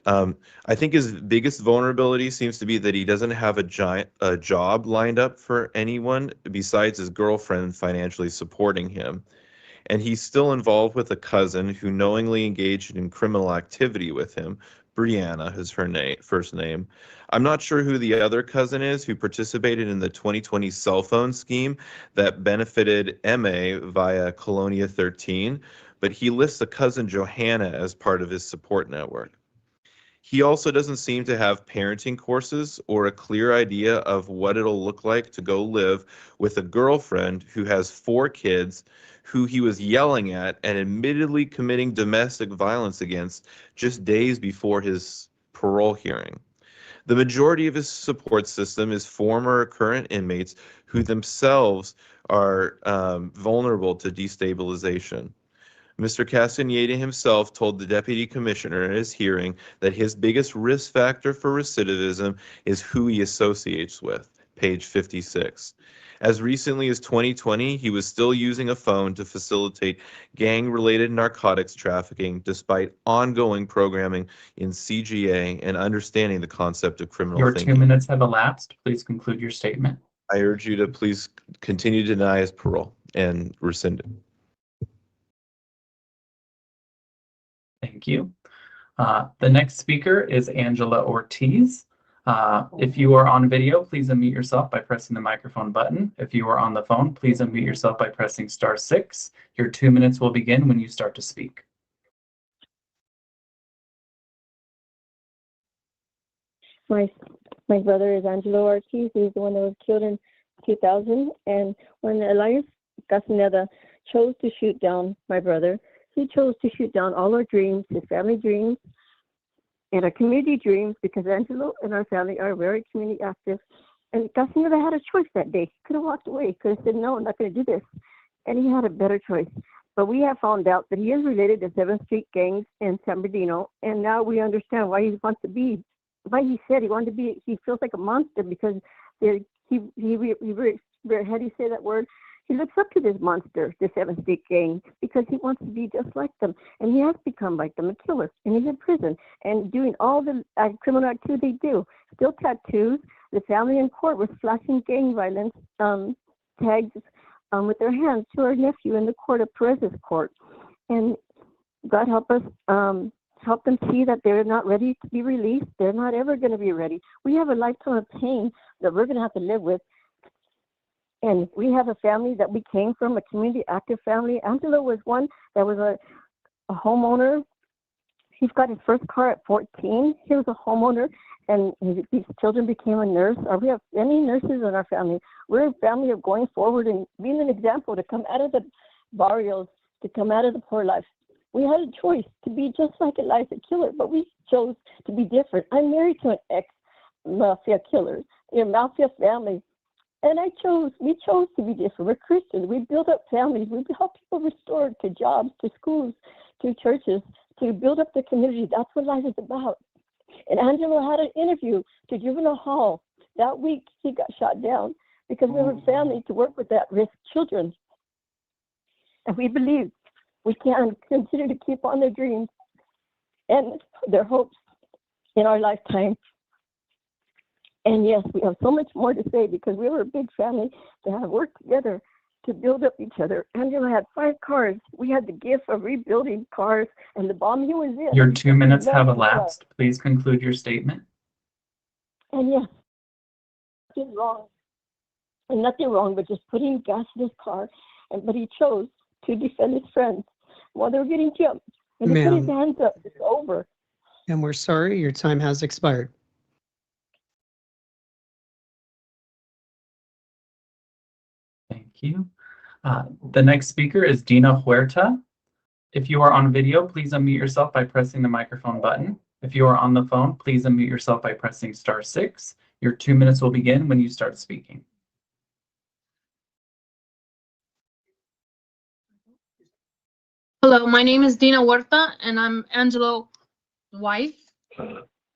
I think his biggest vulnerability seems to be that he doesn't have a job lined up for anyone besides his girlfriend financially supporting him. And he's still involved with a cousin who knowingly engaged in criminal activity with him. Brianna is her first name. I'm not sure who the other cousin is who participated in the 2020 cell phone scheme that benefited MA via Colonia 13, but he lists a cousin Johanna as part of his support network. He also doesn't seem to have parenting courses or a clear idea of what it'll look like to go live with a girlfriend who has 4 kids, who he was yelling at and admittedly committing domestic violence against just days before his parole hearing. The majority of his support system is former or current inmates who themselves are vulnerable to destabilization. Mr. Castaneda himself told the deputy commissioner in his hearing that his biggest risk factor for recidivism is who he associates with, page 56. As recently as 2020, he was still using a phone to facilitate gang-related narcotics trafficking despite ongoing programming in CGA and understanding the concept of criminal Your thinking. 2 minutes have elapsed. Please conclude your statement. I urge you to please continue to deny his parole and rescind it. Thank you. The next speaker is Angela Ortiz. If you are on video, please unmute yourself by pressing the microphone button. If you are on the phone, please unmute yourself by pressing *6. Your 2 minutes will begin when you start to speak. My brother is Angelo Ortiz. He's the one that was killed in 2000. And when Elias Castaneda chose to shoot down my brother, he chose to shoot down all our dreams, his family dreams, and our community dreams, because Angelo and our family are very community active. And Castaneda had a choice that day. He could have walked away, could have said, no, I'm not going to do this. And he had a better choice. But we have found out that he is related to 7th Street gangs in San Bernardino, and now we understand why he wants to be, why he said he wanted to be, he feels like a monster because how do you say that word? He looks up to this monster, the 7th Street gang, because he wants to be just like them. And he has become like them, a killer. And he's in prison and doing all the criminal activity they do. Still tattoos. The family in court was flashing gang violence tags with their hands to our nephew in the court of Perez's court. And God help us, help them see that they're not ready to be released. They're not ever going to be ready. We have a lifetime of pain that we're going to have to live with. And we have a family that we came from, a community active family. Angelo was one that was a homeowner. He's got his first car at 14. He was a homeowner, and his children became a nurse. We have many nurses in our family. We're a family of going forward and being an example to come out of barrios to come out of the poor life. We had a choice to be just like Eliza Killer, but we chose to be different. I'm married to an ex-mafia killer, a mafia family. And we chose to be different. We're Christians. We build up families. We help people restore to jobs, to schools, to churches, to build up the community. That's what life is about. And Angelo had an interview to Juvenile Hall. That week, he got shot down because we were a family to work with at-risk children. And we believe we can continue to keep on their dreams and their hopes in our lifetime. And yes, we have so much more to say because we were a big family that have worked together to build up each other. Angela had 5 cars. We had the gift of rebuilding cars, and the bomb he was in. Your 2 minutes have elapsed. Please conclude your statement. And yes, nothing wrong, but just putting gas in his car. But he chose to defend his friends while they were getting jumped. And he put his hands up. It's over. And we're sorry, your time has expired. Thank you. The next speaker is Dina Huerta. If you are on video, please unmute yourself by pressing the microphone button. If you are on the phone, please unmute yourself by pressing *6. Your 2 minutes will begin when you start speaking. Hello, my name is Dina Huerta, and I'm Angelo's wife.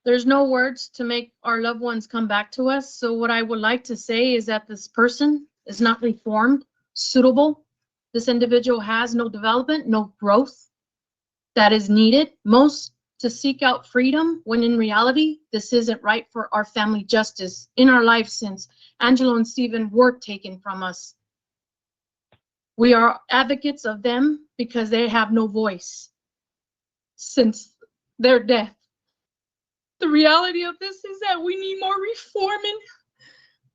There's no words to make our loved ones come back to us. So what I would like to say is that this person is not reformed, suitable. This individual has no development, no growth that is needed, most to seek out freedom, when in reality, this isn't right for our family justice in our life since Angelo and Stephen were taken from us. We are advocates of them because they have no voice since their death. The reality of this is that we need more reforming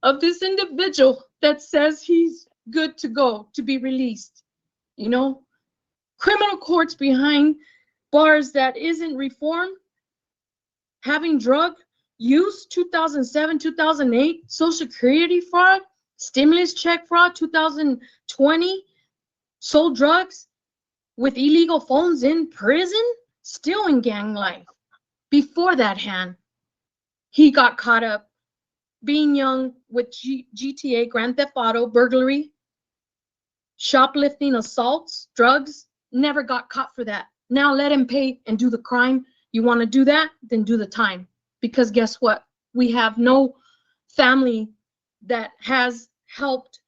of this individual that says he's good to go, to be released. You know, criminal courts behind bars that isn't reformed, having drug use, 2007, 2008, Social Security fraud, stimulus check fraud, 2020, sold drugs with illegal phones in prison, still in gang life. Before that hand, he got caught up being young with GTA, Grand Theft Auto, burglary, shoplifting, assaults, drugs, never got caught for that. Now let him pay and do the crime. You want to do that? Then do the time. Because guess what? We have no family that has helped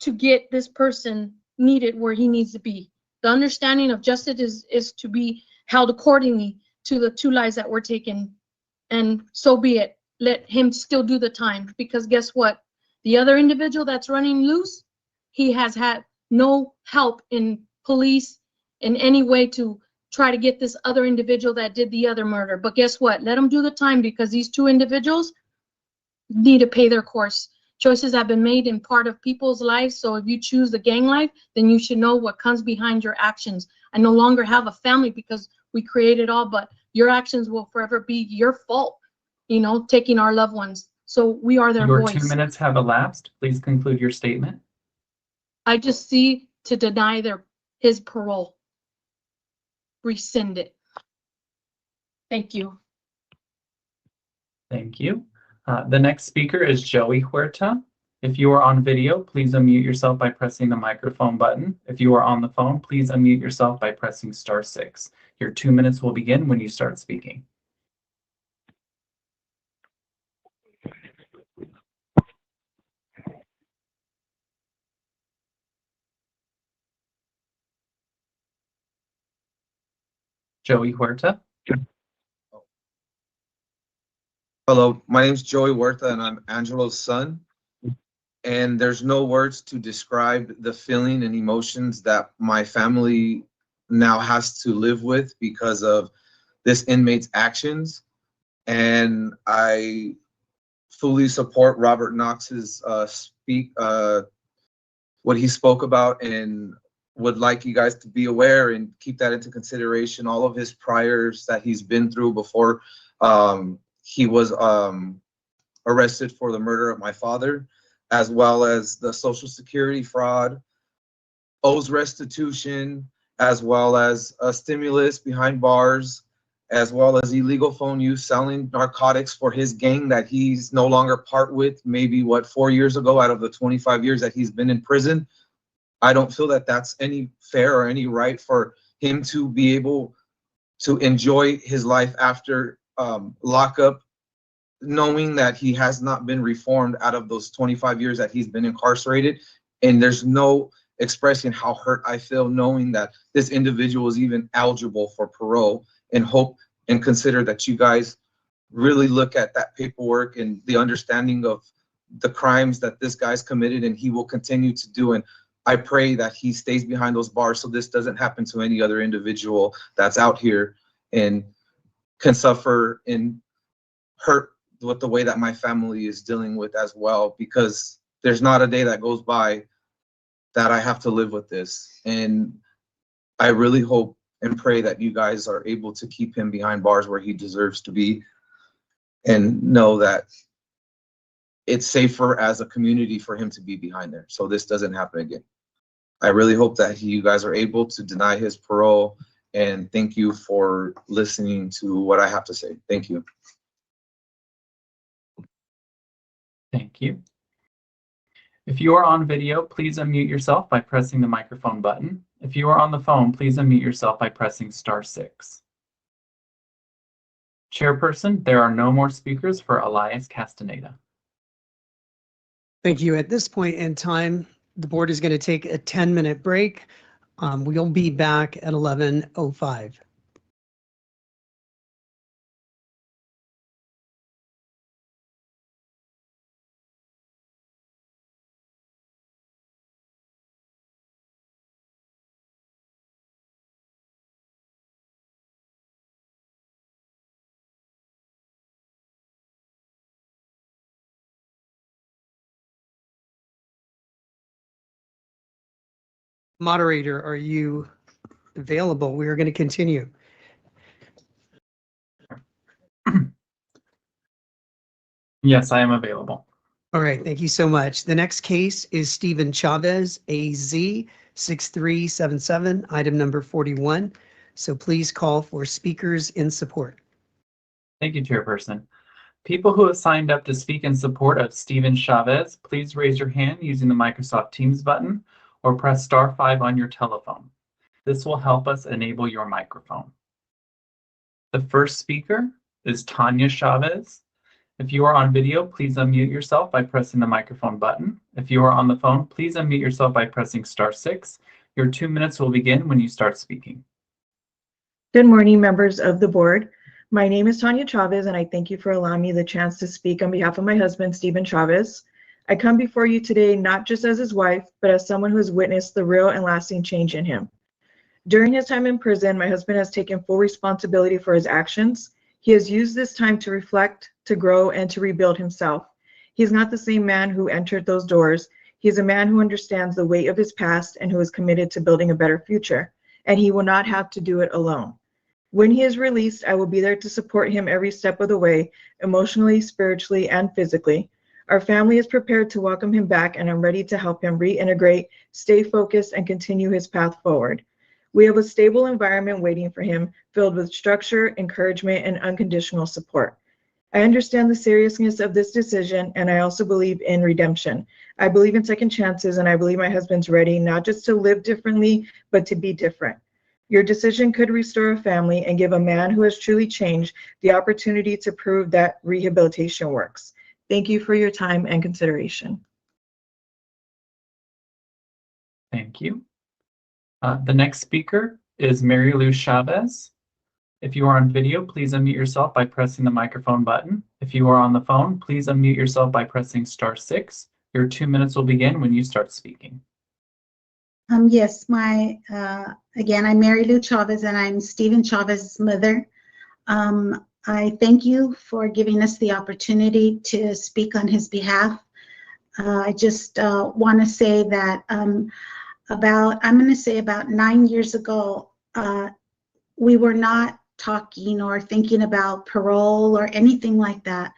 to get this person needed where he needs to be. The understanding of justice is to be held accordingly to the 2 lives that were taken. And so be it. Let him still do the time. Because guess what? The other individual that's running loose, he has had no help in police in any way to try to get this other individual that did the other murder. But guess what? Let him do the time, because these 2 individuals need to pay their course. Choices have been made in part of people's lives. So if you choose the gang life, then you should know what comes behind your actions. I no longer have a family because we created all, but your actions will forever be your fault, you know, taking our loved ones. So we are their voice. Your 2 minutes have elapsed. Please conclude your statement. I just see to deny his parole. Rescind it. Thank you. Thank you. The next speaker is Joey Huerta. If you are on video, please unmute yourself by pressing the microphone button. If you are on the phone, please unmute yourself by pressing *6. Your 2 minutes will begin when you start speaking. Joey Huerta. Hello, my name is Joey Huerta and I'm Angelo's son. And there's no words to describe the feeling and emotions that my family now has to live with because of this inmate's actions. And I fully support Robert Knox's what he spoke about, and would like you guys to be aware and keep that into consideration, all of his priors that he's been through before he was arrested for the murder of my father, as well as the Social Security fraud, owes restitution, as well as a stimulus behind bars, as well as illegal phone use, selling narcotics for his gang that he's no longer part with, maybe 4 years ago out of the 25 years that he's been in prison. I don't feel that that's any fair or any right for him to be able to enjoy his life after lockup, knowing that he has not been reformed out of those 25 years that he's been incarcerated. And there's no expressing how hurt I feel knowing that this individual is even eligible for parole, and hope and consider that you guys really look at that paperwork and the understanding of the crimes that this guy's committed and he will continue to do. And I pray that he stays behind those bars so this doesn't happen to any other individual that's out here and can suffer and hurt with the way that my family is dealing with as well, because there's not a day that goes by that I have to live with this. And I really hope and pray that you guys are able to keep him behind bars where he deserves to be, and know that it's safer as a community for him to be behind there, so this doesn't happen again. I really hope that you guys are able to deny his parole, and thank you for listening to what I have to say. Thank you. Thank you. If you are on video, please unmute yourself by pressing the microphone button. If you are on the phone, please unmute yourself by pressing *6. Chairperson, there are no more speakers for Elias Castaneda. Thank you. At this point in time, the board is going to take a 10-minute break. We'll be back at 11:05. Moderator, are you available? We are going to continue. Yes, I am available. All right, thank you so much. The next case is Stephen Chavez, AZ 6377, item number 41. So please call for speakers in support. Thank you, Chairperson. People who have signed up to speak in support of Stephen Chavez, please raise your hand using the Microsoft Teams button or press *5 on your telephone. This will help us enable your microphone. The first speaker is Tanya Chavez. If you are on video, please unmute yourself by pressing the microphone button. If you are on the phone, please unmute yourself by pressing *6. Your 2 minutes will begin when you start speaking. Good morning, members of the board. My name is Tanya Chavez, and I thank you for allowing me the chance to speak on behalf of my husband, Stephen Chavez. I come before you today not just as his wife, but as someone who has witnessed the real and lasting change in him. During his time in prison, my husband has taken full responsibility for his actions. He has used this time to reflect, to grow, and to rebuild himself. He is not the same man who entered those doors. He is a man who understands the weight of his past and who is committed to building a better future, and he will not have to do it alone. When he is released, I will be there to support him every step of the way, emotionally, spiritually, and physically. Our family is prepared to welcome him back, and I'm ready to help him reintegrate, stay focused, and continue his path forward. We have a stable environment waiting for him, filled with structure, encouragement, and unconditional support. I understand the seriousness of this decision, and I also believe in redemption. I believe in second chances, and I believe my husband's ready not just to live differently, but to be different. Your decision could restore a family and give a man who has truly changed the opportunity to prove that rehabilitation works. Thank you for your time and consideration. Thank you. The next speaker is Mary Lou Chavez. If you are on video, please unmute yourself by pressing the microphone button. If you are on the phone, please unmute yourself by pressing *6. Your 2 minutes will begin when you start speaking. Yes, again, I'm Mary Lou Chavez, and I'm Stephen Chavez's mother. I thank you for giving us the opportunity to speak on his behalf. I just want to say that about 9 years ago, we were not talking or thinking about parole or anything like that,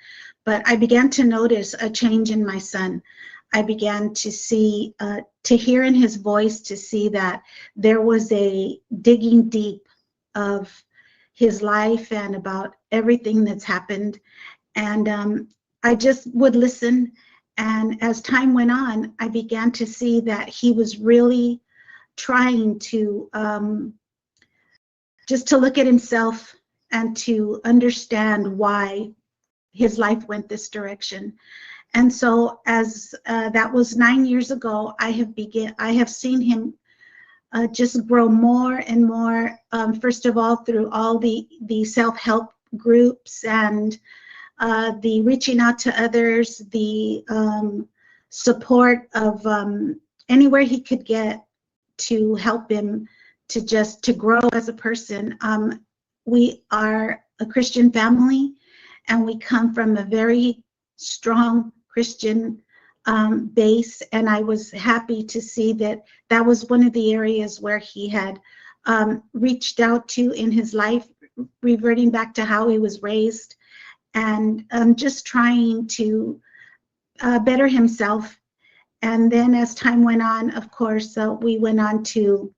but I began to notice a change in my son. I began to see, to hear in his voice, to see that there was a digging deep of his life and about everything that's happened. And I just would listen. And as time went on, I began to see that he was really trying to just to look at himself and to understand why his life went this direction. And so as that was 9 years ago, I have seen him just grow more and more, first of all, through all the self-help groups and the reaching out to others, the support of anywhere he could get to help him to grow as a person. We are a Christian family, and we come from a very strong Christian base, and I was happy to see that that was one of the areas where he had reached out to in his life, reverting back to how he was raised, and just trying to better himself. And then as time went on, of course, we went on to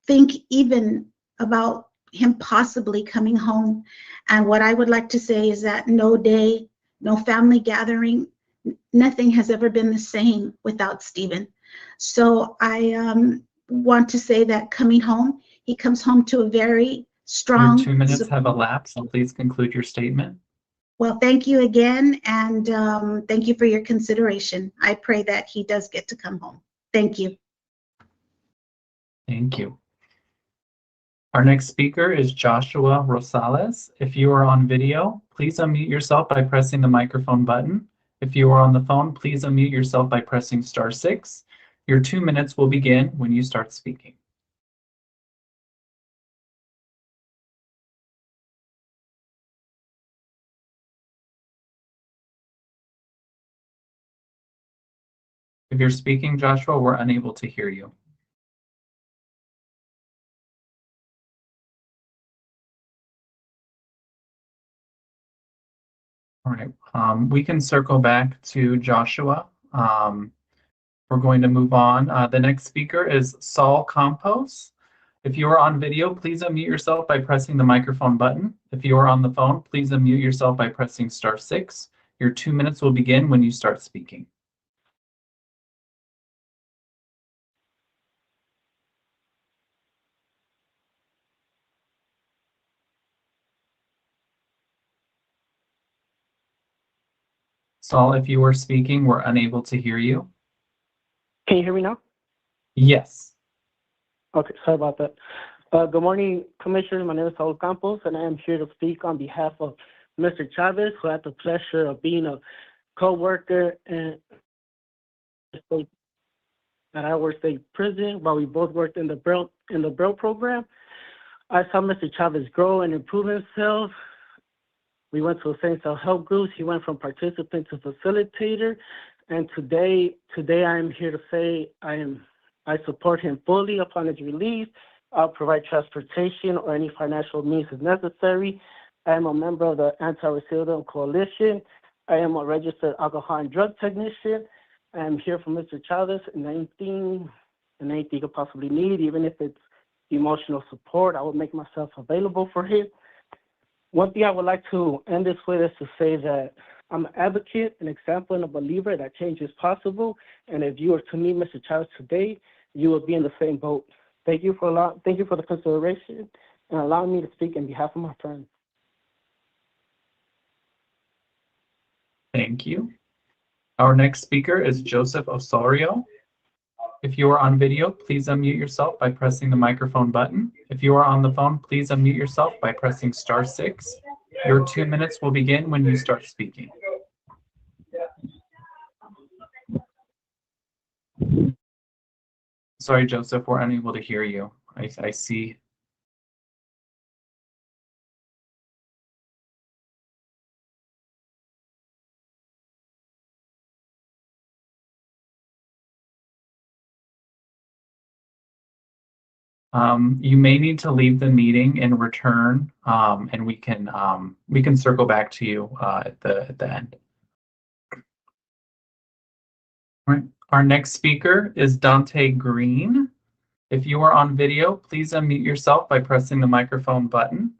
think even about him possibly coming home. And what I would like to say is that no day, no family gathering, nothing has ever been the same without Stephen. So I want to say that coming home, he comes home to a very strong... Your 2 minutes have elapsed, so please conclude your statement. Well, thank you again, and thank you for your consideration. I pray that he does get to come home. Thank you. Thank you. Our next speaker is Joshua Rosales. If you are on video, please unmute yourself by pressing the microphone button. If you are on the phone, please unmute yourself by pressing *6. Your 2 minutes will begin when you start speaking. If you're speaking, Joshua, we're unable to hear you. All right, we can circle back to Joshua. We're going to move on. The next speaker is Saul Campos. If you are on video, please unmute yourself by pressing the microphone button. If you are on the phone, please unmute yourself by pressing *6. Your 2 minutes will begin when you start speaking. Saul, if you are speaking, we're unable to hear you. Can you hear me now? Yes. Okay, sorry about that. Good morning, Commissioner. My name is Saul Campos, and I am here to speak on behalf of Mr. Chavez, who had the pleasure of being a co-worker at our state prison while we both worked in the Brill program. I saw Mr. Chavez grow and improve himself. We went to the same self-help groups. He went from participant to facilitator. And today I am here to say I support him fully upon his release. I'll provide transportation or any financial means as necessary. I am a member of the Anti-Racism Coalition. I am a registered alcohol and drug technician. I am here for Mr. Chavez and anything he could possibly need, even if it's emotional support. I will make myself available for him. One thing I would like to end this with is to say that I'm an advocate, an example, and a believer that change is possible. And if you were to meet Mr. Chavez today, you will be in the same boat. Thank you for the consideration and allowing me to speak on behalf of my friends. Thank you. Our next speaker is Joseph Osorio. If you are on video, please unmute yourself by pressing the microphone button. If you are on the phone, please unmute yourself by pressing *6. Your 2 minutes will begin when you start speaking. Sorry, Joseph, we're unable to hear you. I see. You may need to leave the meeting and return, and we can circle back to you at the end. All right. Our next speaker is Dante Green. If you are on video, please unmute yourself by pressing the microphone button.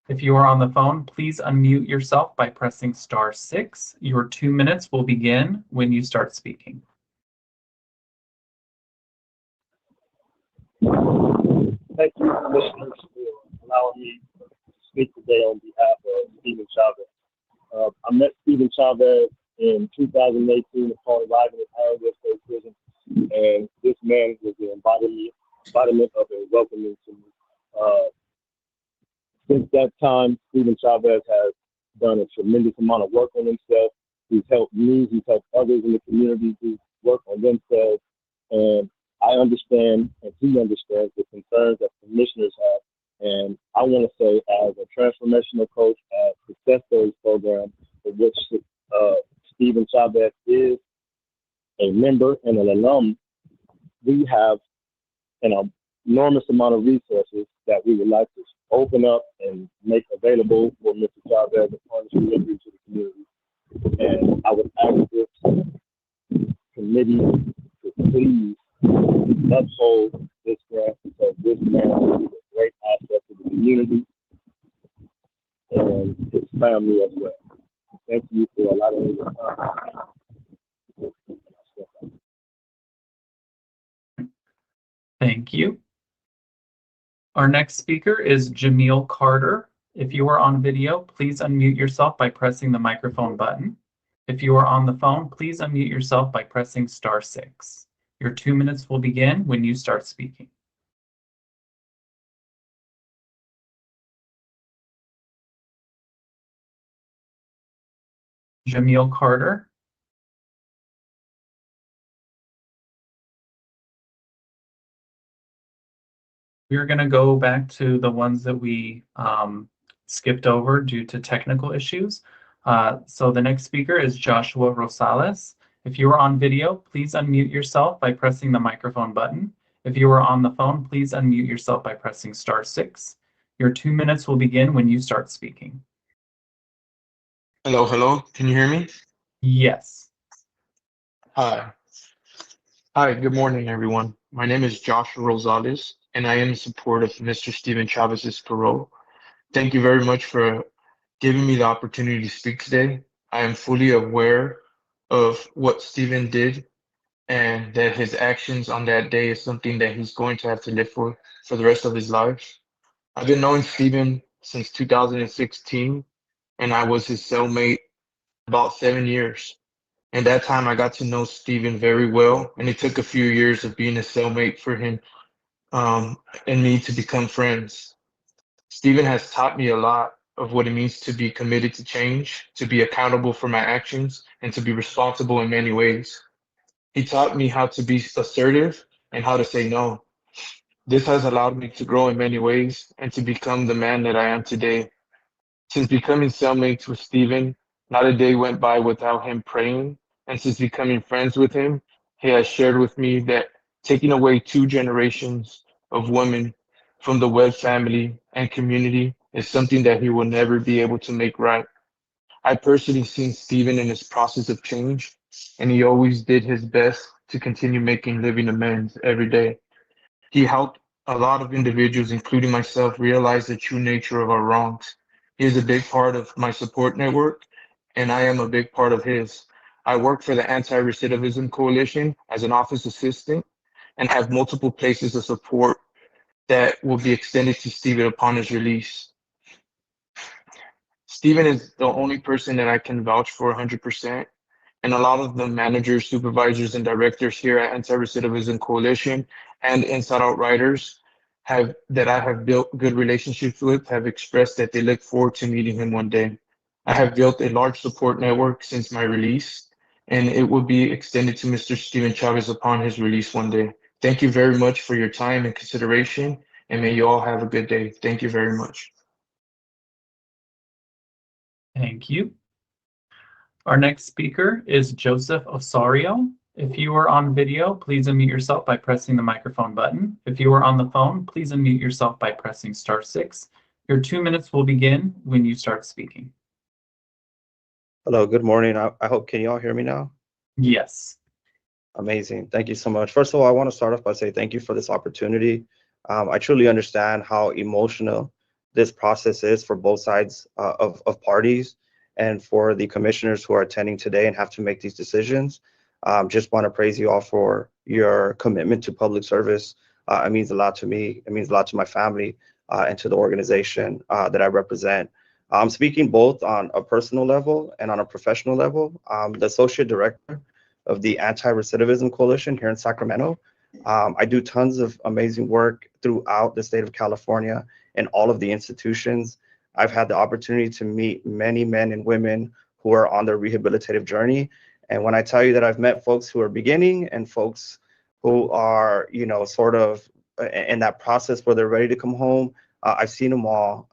If you are on the phone, please unmute yourself by pressing *6. Your 2 minutes will begin when you start speaking. Thank you, Commissioners, for allowing me to speak today on behalf of Stephen Chavez. I met Stephen Chavez in 2018 upon arriving at Harrogate State Prison, and this man was the embodiment of a welcoming to me. Since that time, Stephen Chavez has done a tremendous amount of work on himself. He's helped me, he's helped others in the community to work on themselves, and I understand, and he understands the concerns that commissioners have. And I want to say, as a transformational coach at Success Stories program, of which Stephen Chavez is a member and an alum, we have an enormous amount of resources that we would like to open up and make available for Mr. Chavez upon his delivery to the community. And I would ask this committee to please uphold this grant, because this man is a great asset to the community and his family as well. Thank you for allowing me to time. Thank you. Our next speaker is Jameel Carter. If you are on video, please unmute yourself by pressing the microphone button. If you are on the phone, please unmute yourself by pressing *6. Your 2 minutes will begin when you start speaking. Jameel Carter. We're going to go back to the ones that we skipped over due to technical issues. So the next speaker is Joshua Rosales. If you are on video, please unmute yourself by pressing the microphone button. If you are on the phone, please unmute yourself by pressing *6. Your 2 minutes will begin when you start speaking. Hello. Can you hear me? Yes. Hi. Good morning, everyone. My name is Joshua Rosales, and I am in support of Mr. Stephen Chavez's parole. Thank you very much for giving me the opportunity to speak today. I am fully aware of what Stephen did, and that his actions on that day is something that he's going to have to live for the rest of his life. I've been knowing Stephen since 2016, and I was his cellmate about 7 years. And that time I got to know Stephen very well, and it took a few years of being a cellmate for him and me to become friends. Stephen has taught me a lot of what it means to be committed to change, to be accountable for my actions, and to be responsible in many ways. He taught me how to be assertive and how to say no. This has allowed me to grow in many ways and to become the man that I am today. Since becoming cellmates with Stephen, not a day went by without him praying, and since becoming friends with him, he has shared with me that taking away 2 generations of women from the Webb family and community is something that he will never be able to make right. I personally seen Stephen in his process of change, and he always did his best to continue making living amends every day. He helped a lot of individuals, including myself, realize the true nature of our wrongs. He is a big part of my support network, and I am a big part of his. I work for the Anti-Recidivism Coalition as an office assistant and have multiple places of support that will be extended to Stephen upon his release. Stephen is the only person that I can vouch for 100%. And a lot of the managers, supervisors, and directors here at Anti-Recidivism Coalition and Inside Out Writers that I have built good relationships with have expressed that they look forward to meeting him one day. I have built a large support network since my release, and it will be extended to Mr. Stephen Chavez upon his release one day. Thank you very much for your time and consideration, and may you all have a good day. Thank you very much. Thank you. Our next speaker is Joseph Osorio. If you are on video, please unmute yourself by pressing the microphone button. If you are on the phone, please unmute yourself by pressing *6. Your 2 minutes will begin when you start speaking. Hello, good morning. I hope, can you all hear me now? Yes. Amazing. Thank you so much. First of all, I want to start off by saying thank you for this opportunity. I truly understand how emotional this process is for both sides of parties and for the commissioners who are attending today and have to make these decisions. Just want to praise you all for your commitment to public service. It means a lot to me. It means a lot to my family and to the organization that I represent. I'm speaking both on a personal level and on a professional level. The associate director of the Anti-Recidivism Coalition here in Sacramento. I do tons of amazing work throughout the state of California and all of the institutions. I've had the opportunity to meet many men and women who are on their rehabilitative journey. And when I tell you that I've met folks who are beginning and folks who are, you know, sort of in that process where they're ready to come home, I've seen them all.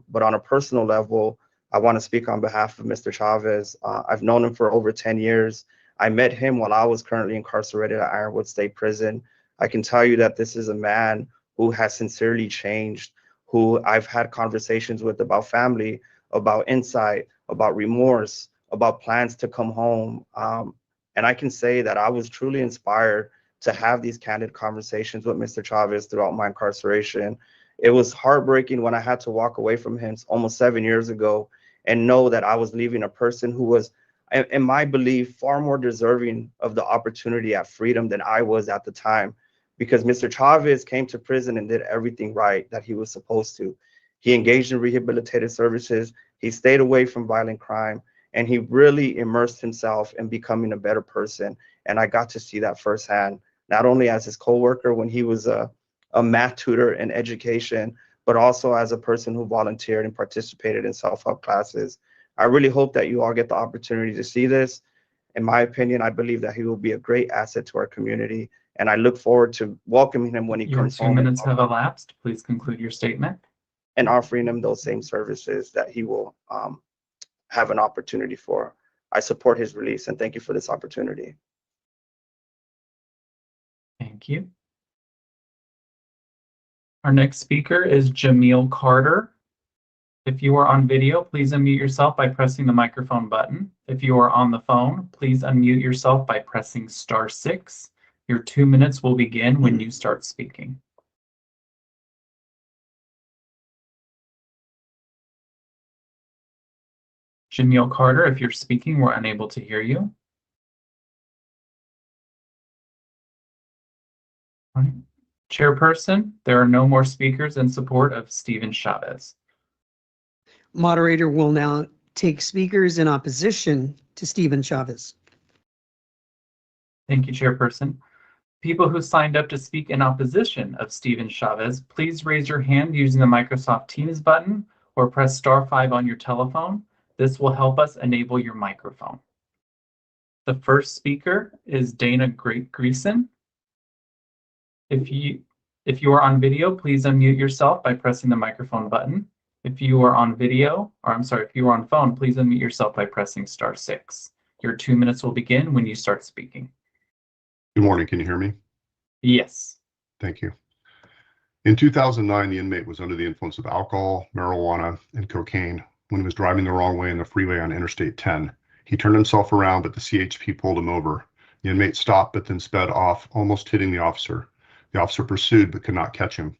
But on a personal level, I want to speak on behalf of Mr. Chavez. I've known him for over 10 years. I met him while I was currently incarcerated at Ironwood State Prison. I can tell you that this is a man who has sincerely changed, who I've had conversations with about family, about insight, about remorse, about plans to come home. And I can say that I was truly inspired to have these candid conversations with Mr. Chavez throughout my incarceration. It was heartbreaking when I had to walk away from him almost 7 years ago and know that I was leaving a person who was, in my belief, far more deserving of the opportunity at freedom than I was at the time, because Mr. Chavez came to prison and did everything right that he was supposed to. He engaged in rehabilitative services, he stayed away from violent crime, and he really immersed himself in becoming a better person. And I got to see that firsthand, not only as his coworker when he was a math tutor in education, but also as a person who volunteered and participated in self-help classes. I really hope that you all get the opportunity to see this. In my opinion, I believe that he will be a great asset to our community, and I look forward to welcoming him when he comes home. Your 2 minutes have elapsed. Please conclude your statement. And offering him those same services that he will have an opportunity for. I support his release, and thank you for this opportunity. Thank you. Our next speaker is Jameel Carter. If you are on video, please unmute yourself by pressing the microphone button. If you are on the phone, please unmute yourself by pressing *6. Your 2 minutes will begin when you start speaking. Jameel Carter, if you're speaking, we're unable to hear you. All right. Chairperson, there are no more speakers in support of Stephen Chavez. Moderator will now take speakers in opposition to Stephen Chavez. Thank you, Chairperson. People who signed up to speak in opposition of Stephen Chavez, please raise your hand using the Microsoft Teams button or press *5 on your telephone. This will help us enable your microphone. The first speaker is Dana Greason. If you are on video, please unmute yourself by pressing the microphone button. If you are on video, or I'm sorry, if you are on phone, please unmute yourself by pressing *6. Your 2 minutes will begin when you start speaking. Good morning. Can you hear me? Yes. Thank you. In 2009, the inmate was under the influence of alcohol, marijuana, and cocaine when he was driving the wrong way in the freeway on Interstate 10. He turned himself around, but the CHP pulled him over. The inmate stopped, but then sped off, almost hitting the officer. The officer pursued, but could not catch him.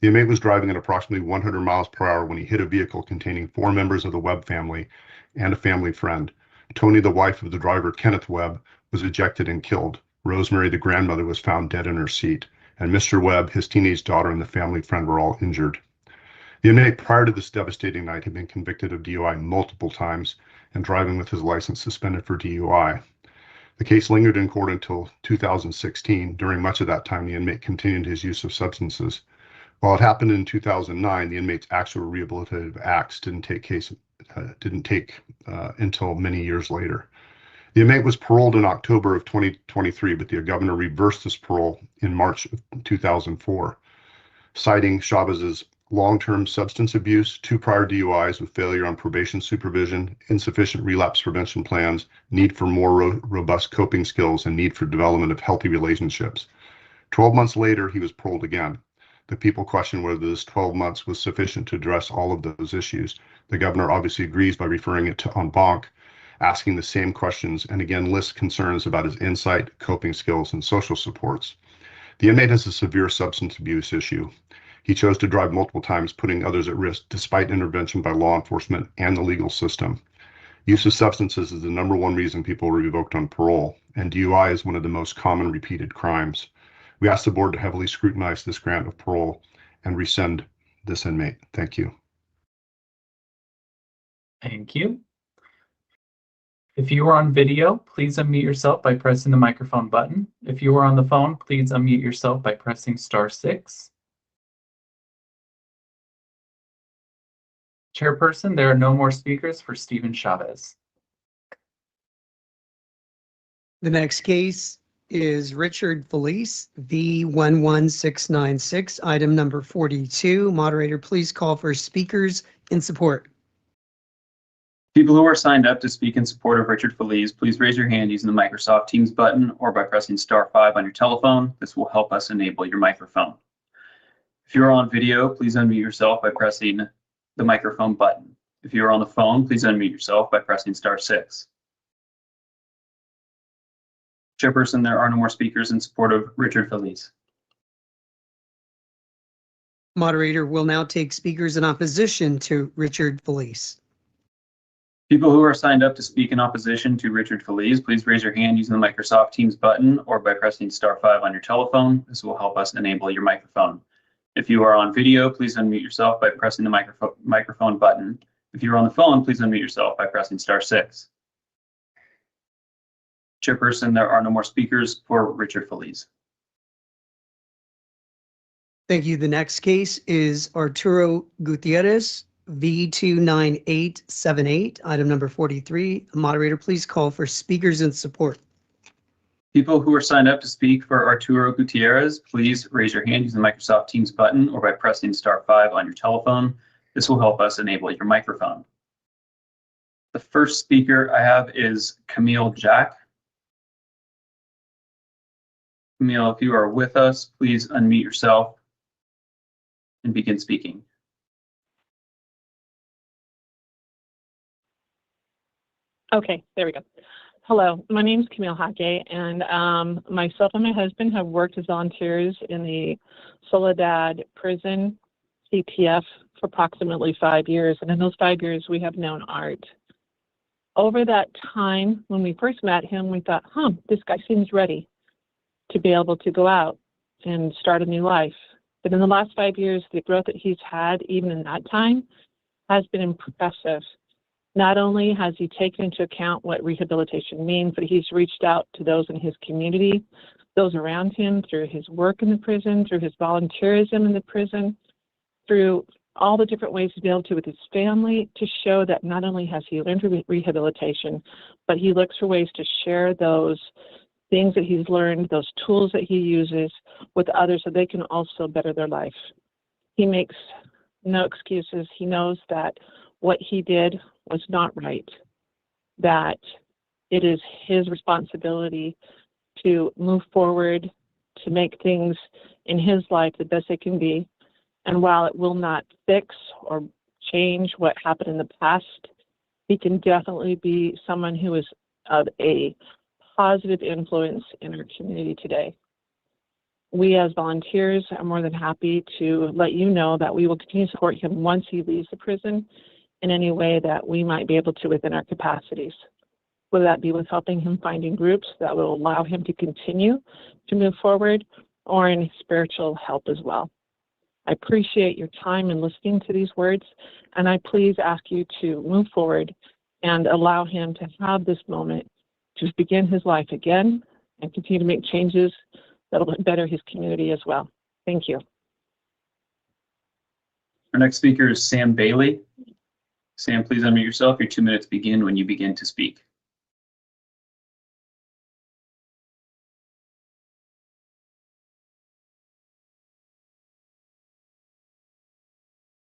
The inmate was driving at approximately 100 miles per hour when he hit a vehicle containing 4 members of the Webb family and a family friend. Tony, the wife of the driver, Kenneth Webb, was ejected and killed. Rosemary, the grandmother, was found dead in her seat. And Mr. Webb, his teenage daughter, and the family friend were all injured. The inmate prior to this devastating night had been convicted of DUI multiple times and driving with his license suspended for DUI. The case lingered in court until 2016. During much of that time, the inmate continued his use of substances. While it happened in 2009, the inmate's actual rehabilitative acts didn't take until many years later. The inmate was paroled in October of 2023, but the governor reversed this parole in March of 2004, citing Chavez's long-term substance abuse, 2 prior DUIs with failure on probation supervision, insufficient relapse prevention plans, need for more robust coping skills, and need for development of healthy relationships. 12 months later, he was paroled again. The people question whether this 12 months was sufficient to address all of those issues. The governor obviously agrees by referring it to en banc, asking the same questions and again lists concerns about his insight, coping skills, and social supports. The inmate has a severe substance abuse issue. He chose to drive multiple times, putting others at risk despite intervention by law enforcement and the legal system. Use of substances is the #1 reason people are revoked on parole, and DUI is one of the most common repeated crimes. We ask the board to heavily scrutinize this grant of parole and rescind this inmate. Thank you. Thank you. If you are on video, please unmute yourself by pressing the microphone button. If you are on the phone, please unmute yourself by pressing *6. Chairperson, there are no more speakers for Stephen Chavez. The next case is Richard Felice, V11696, item number 42. Moderator, please call for speakers in support. People who are signed up to speak in support of Richard Felice, please raise your hand using the Microsoft Teams button or by pressing *5 on your telephone. This will help us enable your microphone. If you're on video, please unmute yourself by pressing the microphone button. If you're on the phone, please unmute yourself by pressing *6. Chairperson, there are no more speakers in support of Richard Felice. Moderator will now take speakers in opposition to Richard Felice. People who are signed up to speak in opposition to Richard Felice, please raise your hand using the Microsoft Teams button or by pressing *5 on your telephone. This will help us enable your microphone. If you are on video, please unmute yourself by pressing the microphone button. If you're on the phone, please unmute yourself by pressing *6. Chairperson, there are no more speakers for Richard Felice. Thank you. The next case is Arturo Gutierrez, V29878, item number 43. Moderator, please call for speakers in support. People who are signed up to speak for Arturo Gutierrez, please raise your hand using the Microsoft Teams button or by pressing *5 on your telephone. This will help us enable your microphone. The first speaker I have is Camille Jack. Camille, if you are with us, please unmute yourself and begin speaking. Okay, there we go. Hello, my name is Camille Hake, and myself and my husband have worked as volunteers in the Soledad prison, CTF, for approximately 5 years. And in those 5 years, we have known Art. Over that time, when we first met him, we thought, this guy seems ready to be able to go out and start a new life. But in the last 5 years, the growth that he's had, even in that time, has been impressive. Not only has he taken into account what rehabilitation means, but he's reached out to those in his community, those around him, through his work in the prison, through his volunteerism in the prison, through all the different ways to be able to with his family, to show that not only has he learned rehabilitation, but he looks for ways to share those things that he's learned, those tools that he uses with others so they can also better their life. He makes no excuses. He knows that what he did was not right, that it is his responsibility to move forward, to make things in his life the best they can be. And while it will not fix or change what happened in the past, he can definitely be someone who is of a positive influence in our community today. We as volunteers are more than happy to let you know that we will continue to support him once he leaves the prison in any way that we might be able to within our capacities. Whether that be with helping him finding groups that will allow him to continue to move forward, or in spiritual help as well. I appreciate your time in listening to these words, and I please ask you to move forward and allow him to have this moment to begin his life again and continue to make changes that will better his community as well. Thank you. Our next speaker is Sam Bailey. Sam, please unmute yourself. Your 2 minutes begin when you begin to speak.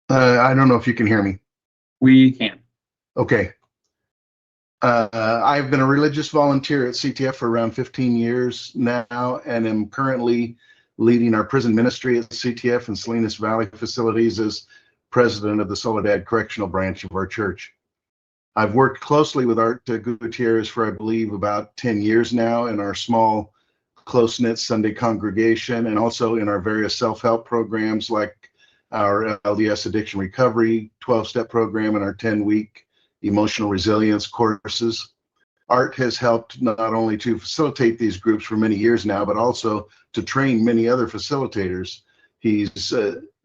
I don't know if you can hear me. We can. Okay. I've been a religious volunteer at CTF for around 15 years now, and am currently leading our prison ministry at CTF and Salinas Valley facilities as president of the Soledad Correctional Branch of our church. I've worked closely with Art Gutierrez for, I believe, about 10 years now in our small, close-knit Sunday congregation, and also in our various self-help programs like our LDS Addiction Recovery 12-step program and our 10-week emotional resilience courses. Art has helped not only to facilitate these groups for many years now, but also to train many other facilitators. He's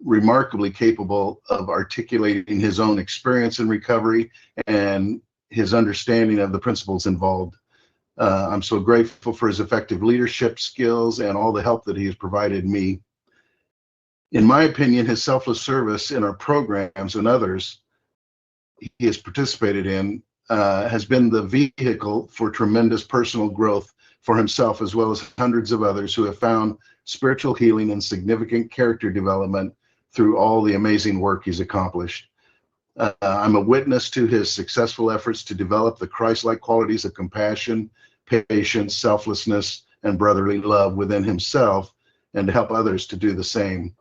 remarkably capable of articulating his own experience in recovery and his understanding of the principles involved. I'm so grateful for his effective leadership skills and all the help that he has provided me. In my opinion, his selfless service in our programs and others he has participated in has been the vehicle for tremendous personal growth for himself, as well as hundreds of others who have found spiritual healing and significant character development through all the amazing work he's accomplished. I'm a witness to his successful efforts to develop the Christ-like qualities of compassion, patience, selflessness, and brotherly love within himself, and to help others to do the same.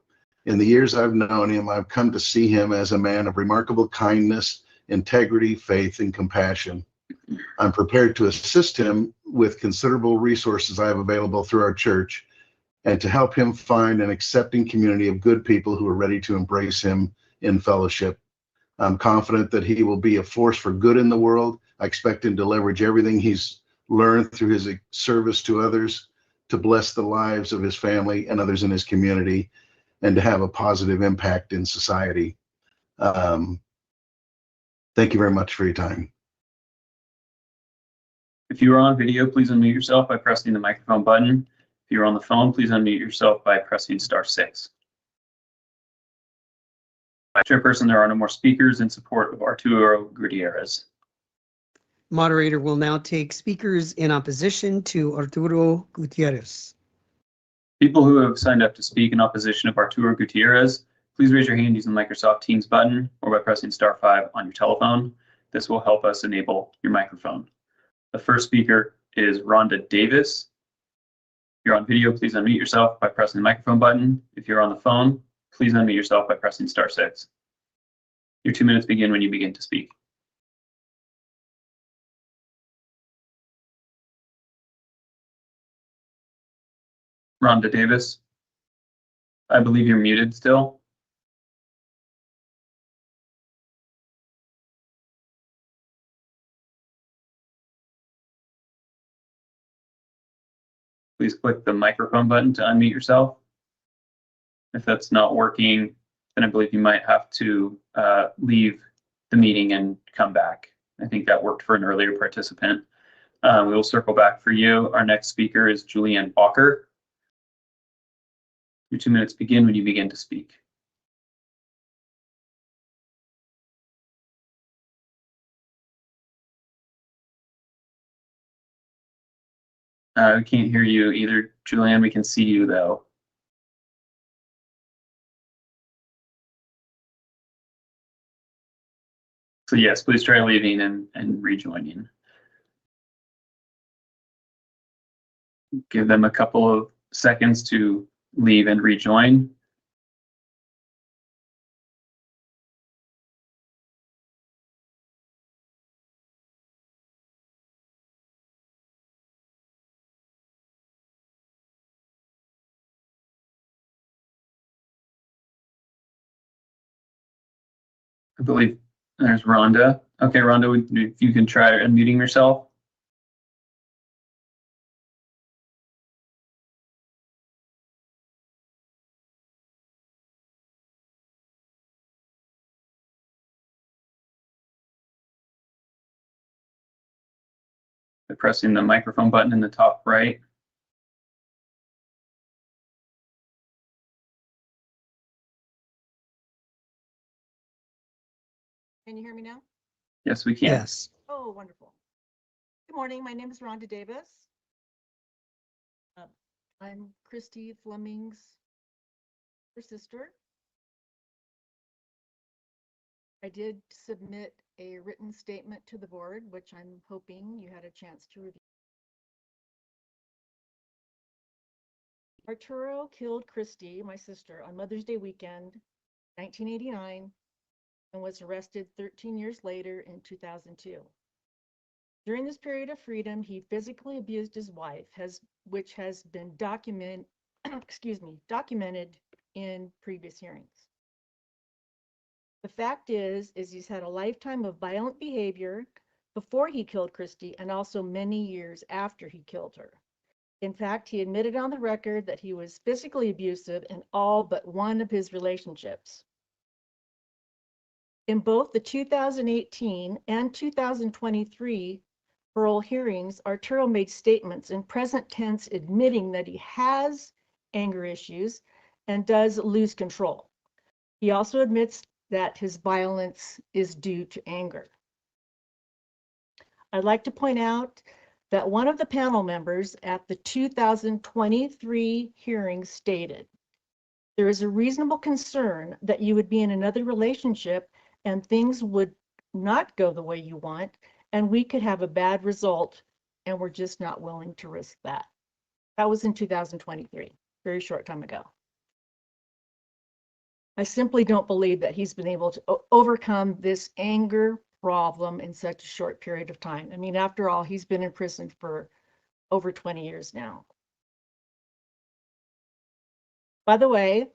In the years I've known him, I've come to see him as a man of remarkable kindness, integrity, faith, and compassion. I'm prepared to assist him with considerable resources I have available through our church and to help him find an accepting community of good people who are ready to embrace him in fellowship. I'm confident that he will be a force for good in the world. I expect him to leverage everything he's learned through his service to others to bless the lives of his family and others in his community and to have a positive impact in society. Thank you very much for your time. If you are on video, please unmute yourself by pressing the microphone button. If you're on the phone, please unmute yourself by pressing *6. Chairperson, there are no more speakers in support of Arturo Gutierrez. Moderator will now take speakers in opposition to Arturo Gutierrez. People who have signed up to speak in opposition of Arturo Gutierrez, please raise your hand using the Microsoft Teams button or by pressing *5 on your telephone. This will help us enable your microphone. The first speaker is Rhonda Davis. If you're on video, please unmute yourself by pressing the microphone button. If you're on the phone, please unmute yourself by pressing *6. Your 2 minutes begin when you begin to speak. Rhonda Davis, I believe you're muted still. Please click the microphone button to unmute yourself. If that's not working, then I believe you might have to leave the meeting and come back. I think that worked for an earlier participant. We will circle back for you. Our next speaker is Julianne Walker. Your 2 minutes begin when you begin to speak. We can't hear you either, Julianne. We can see you though. So yes, please try leaving and rejoining. Give them a couple of seconds to leave and rejoin. I believe there's Rhonda. Okay, Rhonda, if you can try unmuting yourself. By pressing the microphone button in the top right. Can you hear me now? Yes, we can. Yes. Oh, wonderful. Good morning. My name is Rhonda Davis. I'm Christy Fleming's sister. I did submit a written statement to the board, which I'm hoping you had a chance to review. Arturo killed Christy, my sister, on Mother's Day weekend, 1989, and was arrested 13 years later in 2002. During this period of freedom, he physically abused his wife, which has been documented in previous hearings. The fact is he's had a lifetime of violent behavior before he killed Christy and also many years after he killed her. In fact, he admitted on the record that he was physically abusive in all but one of his relationships. In both the 2018 and 2023 parole hearings, Arturo made statements in present tense admitting that he has anger issues and does lose control. He also admits that his violence is due to anger. I'd like to point out that one of the panel members at the 2023 hearing stated, "There is a reasonable concern that you would be in another relationship and things would not go the way you want, and we could have a bad result, and we're just not willing to risk that." That was in 2023, very short time ago. I simply don't believe that he's been able to overcome this anger problem in such a short period of time. I mean, after all, he's been in prison for over 20 years now. By the way,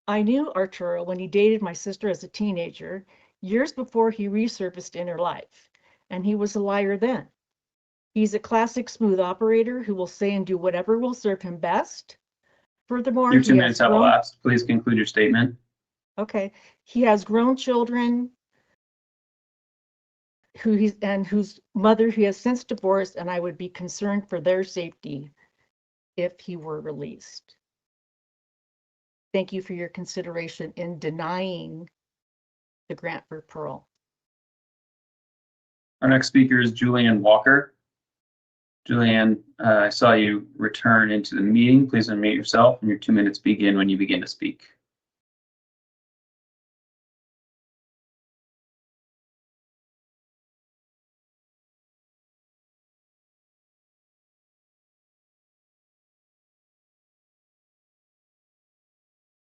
I knew Arturo when he dated my sister as a teenager, years before he resurfaced in her life, and he was a liar then. He's a classic smooth operator who will say and do whatever will serve him best. Furthermore, Your 2 minutes have elapsed. Please conclude your statement. Okay, he has grown children whose mother he has since divorced, and I would be concerned for their safety if he were released. Thank you for your consideration in denying the grant for parole. Our next speaker is Julianne Walker. Julianne, I saw you return into the meeting. Please unmute yourself, and your 2 minutes begin when you begin to speak.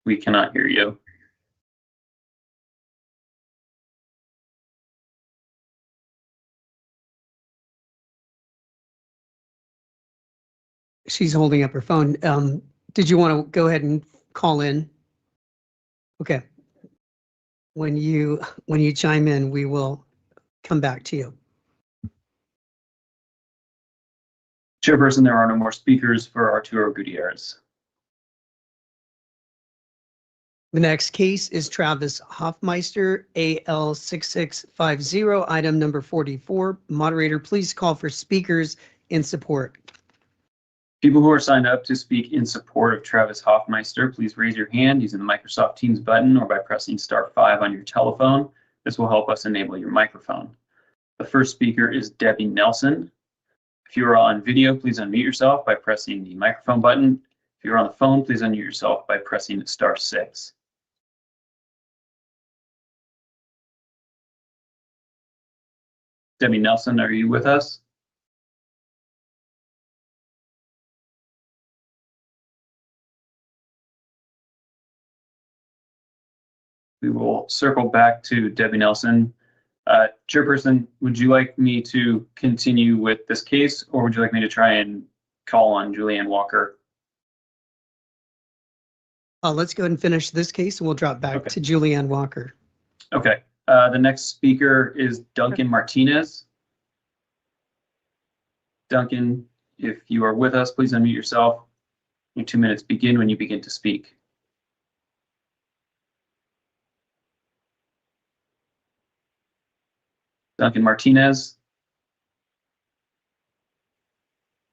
We cannot hear you. She's holding up her phone. Did you want to go ahead and call in? Okay. When you chime in, we will come back to you. Chairperson, there are no more speakers for Arturo Gutierrez. The next case is Travis Hoffmeister, AL 6650, item number 44. Moderator, please call for speakers in support. People who are signed up to speak in support of Travis Hoffmeister, please raise your hand using the Microsoft Teams button or by pressing *5 on your telephone. This will help us enable your microphone. The first speaker is Debbie Nelson. If you are on video, please unmute yourself by pressing the microphone button. If you're on the phone, please unmute yourself by pressing *6. Debbie Nelson, are you with us? We will circle back to Debbie Nelson. Chairperson, would you like me to continue with this case, or would you like me to try and call on Julianne Walker? Let's go ahead and finish this case, and we'll drop back to Julianne Walker. Okay. The next speaker is Duncan Martinez. Duncan, if you are with us, please unmute yourself. Your 2 minutes begin when you begin to speak. Duncan Martinez.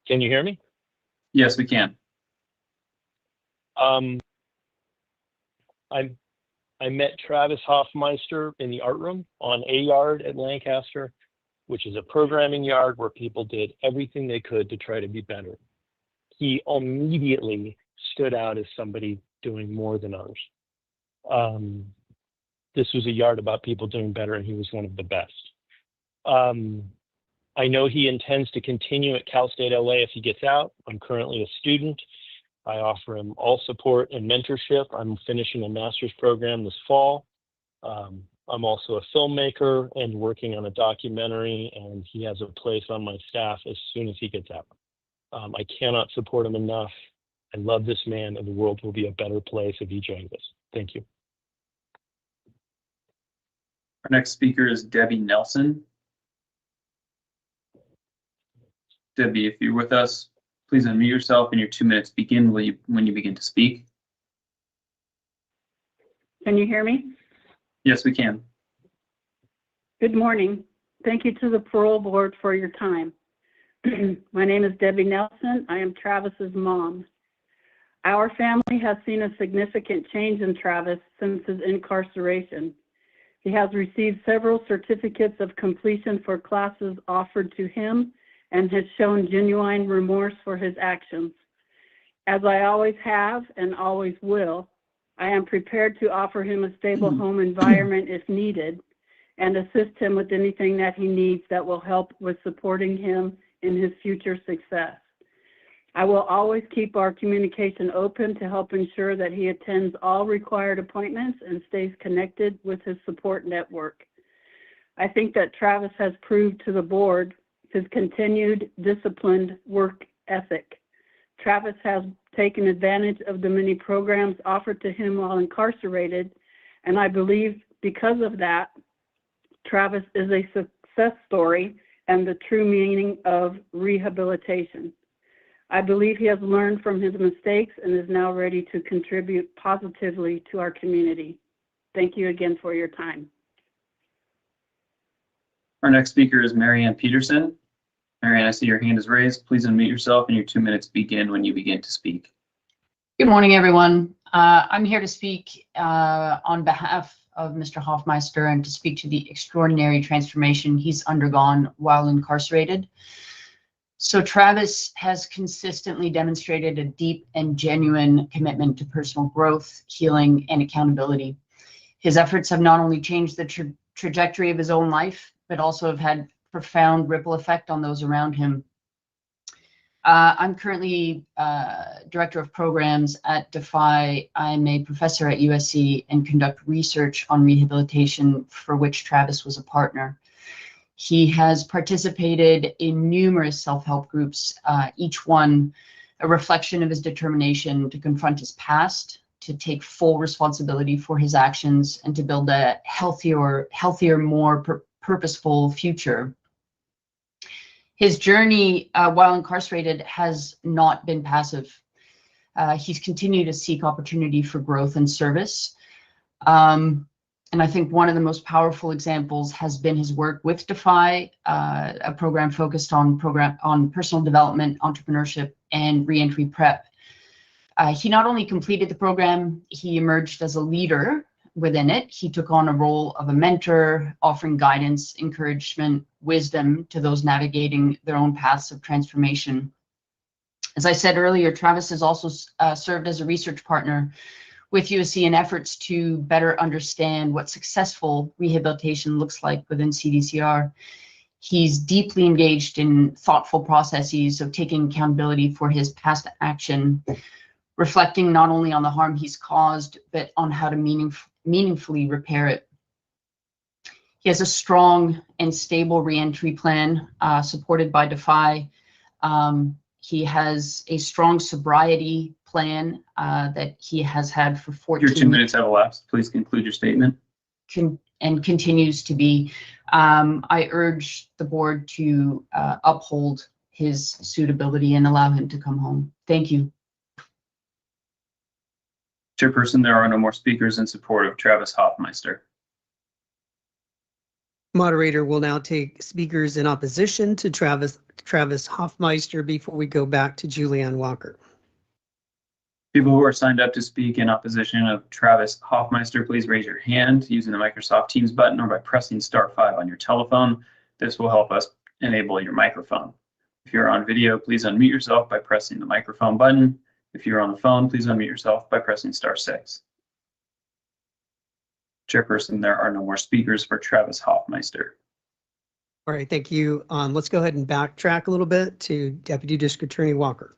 Can you hear me? Yes, we can. I met Travis Hoffmeister in the art room on A Yard at Lancaster, which is a programming yard where people did everything they could to try to be better. He immediately stood out as somebody doing more than others. This was a yard about people doing better, and he was one of the best. I know he intends to continue at Cal State LA if he gets out. I'm currently a student. I offer him all support and mentorship. I'm finishing a master's program this fall. I'm also a filmmaker and working on a documentary, and he has a place on my staff as soon as he gets out. I cannot support him enough. I love this man, and the world will be a better place if he joins us. Thank you. Our next speaker is Debbie Nelson. Debbie, if you're with us, please unmute yourself and your 2 minutes begin when you begin to speak. Can you hear me? Yes, we can. Good morning. Thank you to the parole board for your time. My name is Debbie Nelson. I am Travis's mom. Our family has seen a significant change in Travis since his incarceration. He has received several certificates of completion for classes offered to him and has shown genuine remorse for his actions. As I always have and always will, I am prepared to offer him a stable home environment if needed and assist him with anything that he needs that will help with supporting him in his future success. I will always keep our communication open to help ensure that he attends all required appointments and stays connected with his support network. I think that Travis has proved to the board his continued disciplined work ethic. Travis has taken advantage of the many programs offered to him while incarcerated, and I believe because of that, Travis is a success story and the true meaning of rehabilitation. I believe he has learned from his mistakes and is now ready to contribute positively to our community. Thank you again for your time. Our next speaker is Marianne Peterson. Marianne, I see your hand is raised. Please unmute yourself and your 2 minutes begin when you begin to speak. Good morning, everyone. I'm here to speak on behalf of Mr. Hoffmeister and to speak to the extraordinary transformation he's undergone while incarcerated. So Travis has consistently demonstrated a deep and genuine commitment to personal growth, healing, and accountability. His efforts have not only changed the trajectory of his own life, but also have had profound ripple effect on those around him. I'm currently Director of Programs at DeFi. I'm a professor at USC and conduct research on rehabilitation, for which Travis was a partner. He has participated in numerous self-help groups, each one a reflection of his determination to confront his past, to take full responsibility for his actions, and to build a healthier, more purposeful future. His journey while incarcerated has not been passive. He's continued to seek opportunity for growth and service. And I think one of the most powerful examples has been his work with DeFi, a program focused on personal development, entrepreneurship, and reentry prep. He not only completed the program, he emerged as a leader within it. He took on a role of a mentor, offering guidance, encouragement, wisdom to those navigating their own paths of transformation. As I said earlier, Travis has also served as a research partner with USC in efforts to better understand what successful rehabilitation looks like within CDCR. He's deeply engaged in thoughtful processes of taking accountability for his past action, reflecting not only on the harm he's caused, but on how to meaningfully repair it. He has a strong and stable reentry plan supported by DeFi. He has a strong sobriety plan that he has had for 14 Your 2 minutes have elapsed. Please conclude your statement. And continues to be. I urge the board to uphold his suitability and allow him to come home. Thank you. Chairperson, there are no more speakers in support of Travis Hoffmeister. Moderator will now take speakers in opposition to Travis Hoffmeister before we go back to Julianne Walker. People who are signed up to speak in opposition of Travis Hoffmeister, please raise your hand using the Microsoft Teams button or by pressing *5 on your telephone. This will help us enable your microphone. If you're on video, please unmute yourself by pressing the microphone button. If you're on the phone, please unmute yourself by pressing *6. Chairperson, there are no more speakers for Travis Hoffmeister. All right, thank you. Let's go ahead and backtrack a little bit to Deputy District Attorney Walker.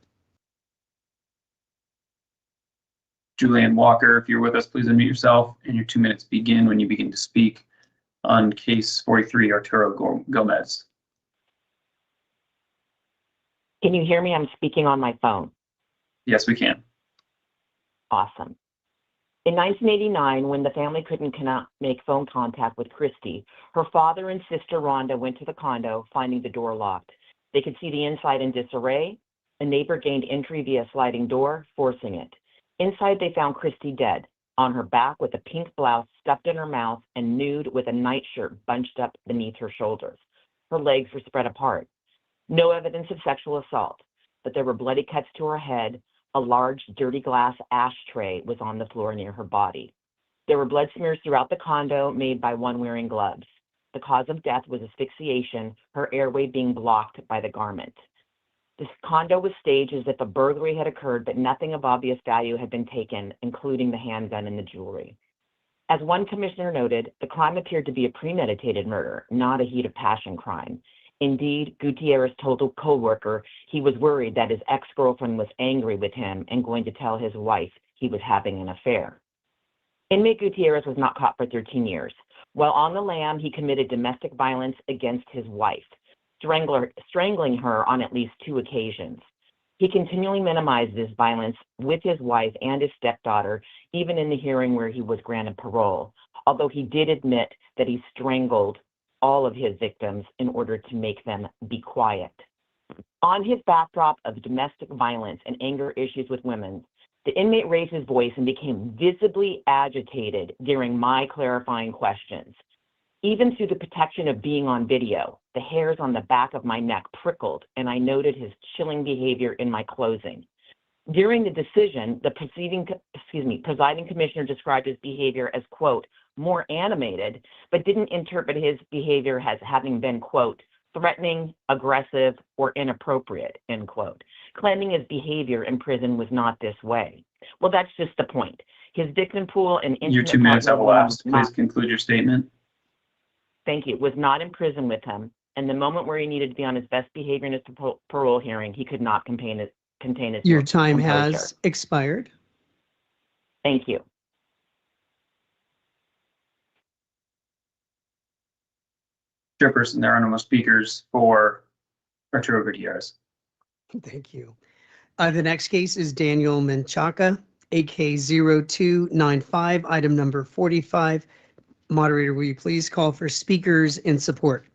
Julianne Walker, if you're with us, please unmute yourself and your 2 minutes begin when you begin to speak. on case 43, Arturo Gomez. Can you hear me? I'm speaking on my phone. Yes, we can. Awesome. In 1989, when the family cannot make phone contact with Christy, her father and sister Rhonda went to the condo, finding the door locked. They could see the inside in disarray. A neighbor gained entry via sliding door, forcing it. Inside, they found Christy dead, on her back with a pink blouse stuffed in her mouth and nude with a nightshirt bunched up beneath her shoulders. Her legs were spread apart. No evidence of sexual assault, but there were bloody cuts to her head. A large, dirty glass ashtray was on the floor near her body. There were blood smears throughout the condo made by one wearing gloves. The cause of death was asphyxiation, her airway being blocked by the garment. This condo was staged as if a burglary had occurred, but nothing of obvious value had been taken, including the handgun and the jewelry. As one commissioner noted, the crime appeared to be a premeditated murder, not a heat of passion crime. Indeed, Gutierrez told a co-worker he was worried that his ex-girlfriend was angry with him and going to tell his wife he was having an affair. Inmate Gutierrez was not caught for 13 years. While on the lam, he committed domestic violence against his wife, strangling her on at least 2 occasions. He continually minimized this violence with his wife and his stepdaughter, even in the hearing where he was granted parole, although he did admit that he strangled all of his victims in order to make them be quiet. On his backdrop of domestic violence and anger issues with women, the inmate raised his voice and became visibly agitated during my clarifying questions. Even through the protection of being on video, the hairs on the back of my neck prickled, and I noted his chilling behavior in my closing. During the decision, the presiding commissioner described his behavior as, quote, more animated, but didn't interpret his behavior as having been, quote, threatening, aggressive, or inappropriate, end quote, claiming his behavior in prison was not this way. Well, that's just the point. His victim pool and intimate Your 2 minutes have partner elapsed. Please conclude your statement. Thank you, was not in prison with him, and the moment where he needed to be on his best behavior in his parole hearing, he could not contain his Your time composure. has expired. Thank you. Chairperson, there are no more speakers for Arturo Gutierrez. Thank you. The next case is Daniel Menchaca, AK 0295, item number 45. Moderator, will you please call for speakers in support?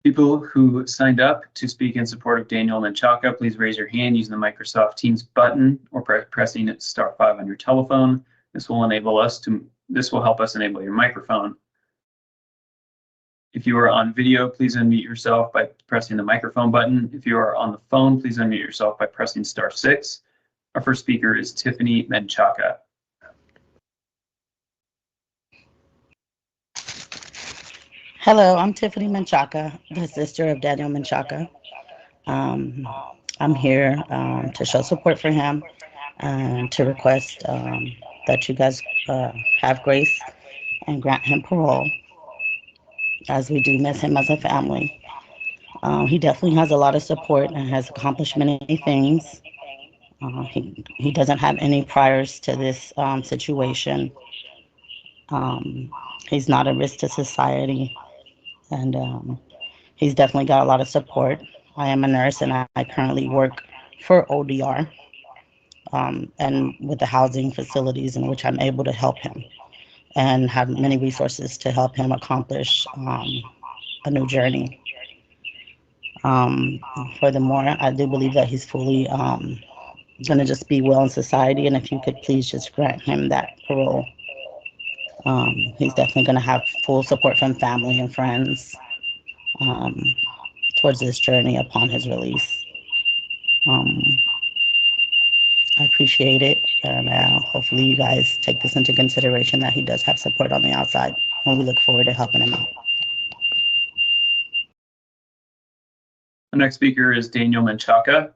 People who signed up to speak in support of Daniel Menchaca, please raise your hand using the Microsoft Teams button or pressing *5 on your telephone. This will help us enable your microphone. If you are on video, please unmute yourself by pressing the microphone button. If you are on the phone, please unmute yourself by pressing *6. Our first speaker is Tiffany Menchaca. Hello, I'm Tiffany Menchaca, the sister of Daniel Menchaca. I'm here to show support for him and to request that you guys have grace and grant him parole, as we do miss him as a family. He definitely has a lot of support and has accomplished many things. He doesn't have any priors to this situation. He's not a risk to society. And he's definitely got a lot of support. I am a nurse and I currently work for ODR and with the housing facilities in which I'm able to help him and have many resources to help him accomplish a new journey. Furthermore, I do believe that he's fully going to just be well in society, and if you could please just grant him that parole. He's definitely going to have full support from family and friends towards this journey upon his release. I appreciate it, and hopefully you guys take this into consideration that he does have support on the outside, and we look forward to helping him out. The next speaker is Daniel Menchaca.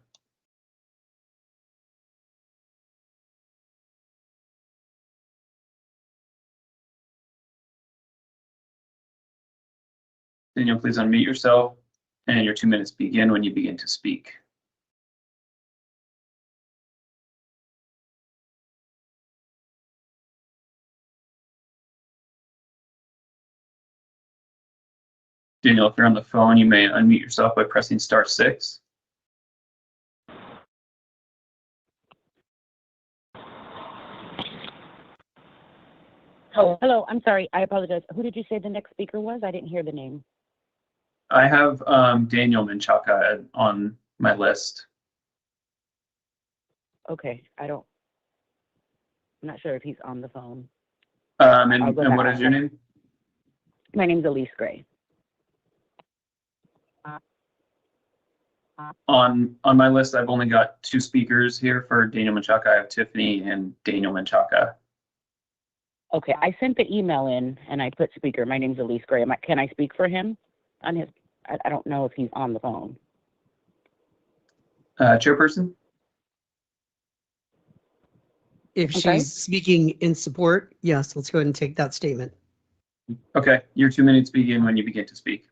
Daniel, please unmute yourself, and your 2 minutes begin when you begin to speak. Daniel, if you're on the phone, you may unmute yourself by pressing *6. Hello, I'm sorry. I apologize. Who did you say the next speaker was? I didn't hear the name. I have Daniel Menchaca on my list. Okay, I'm not sure if he's on the phone. And what is your name? My name's Elise Gray. On my list, I've only got 2 speakers here for Daniel Menchaca. I have Tiffany and Daniel Menchaca. Okay, I sent the email in and I put speaker. My name's Elise Gray. Can I speak for him on his? I don't know if he's on the phone. Chairperson? If she's speaking in support, yes, let's go ahead and take that statement. Okay, your 2 minutes begin when you begin to speak.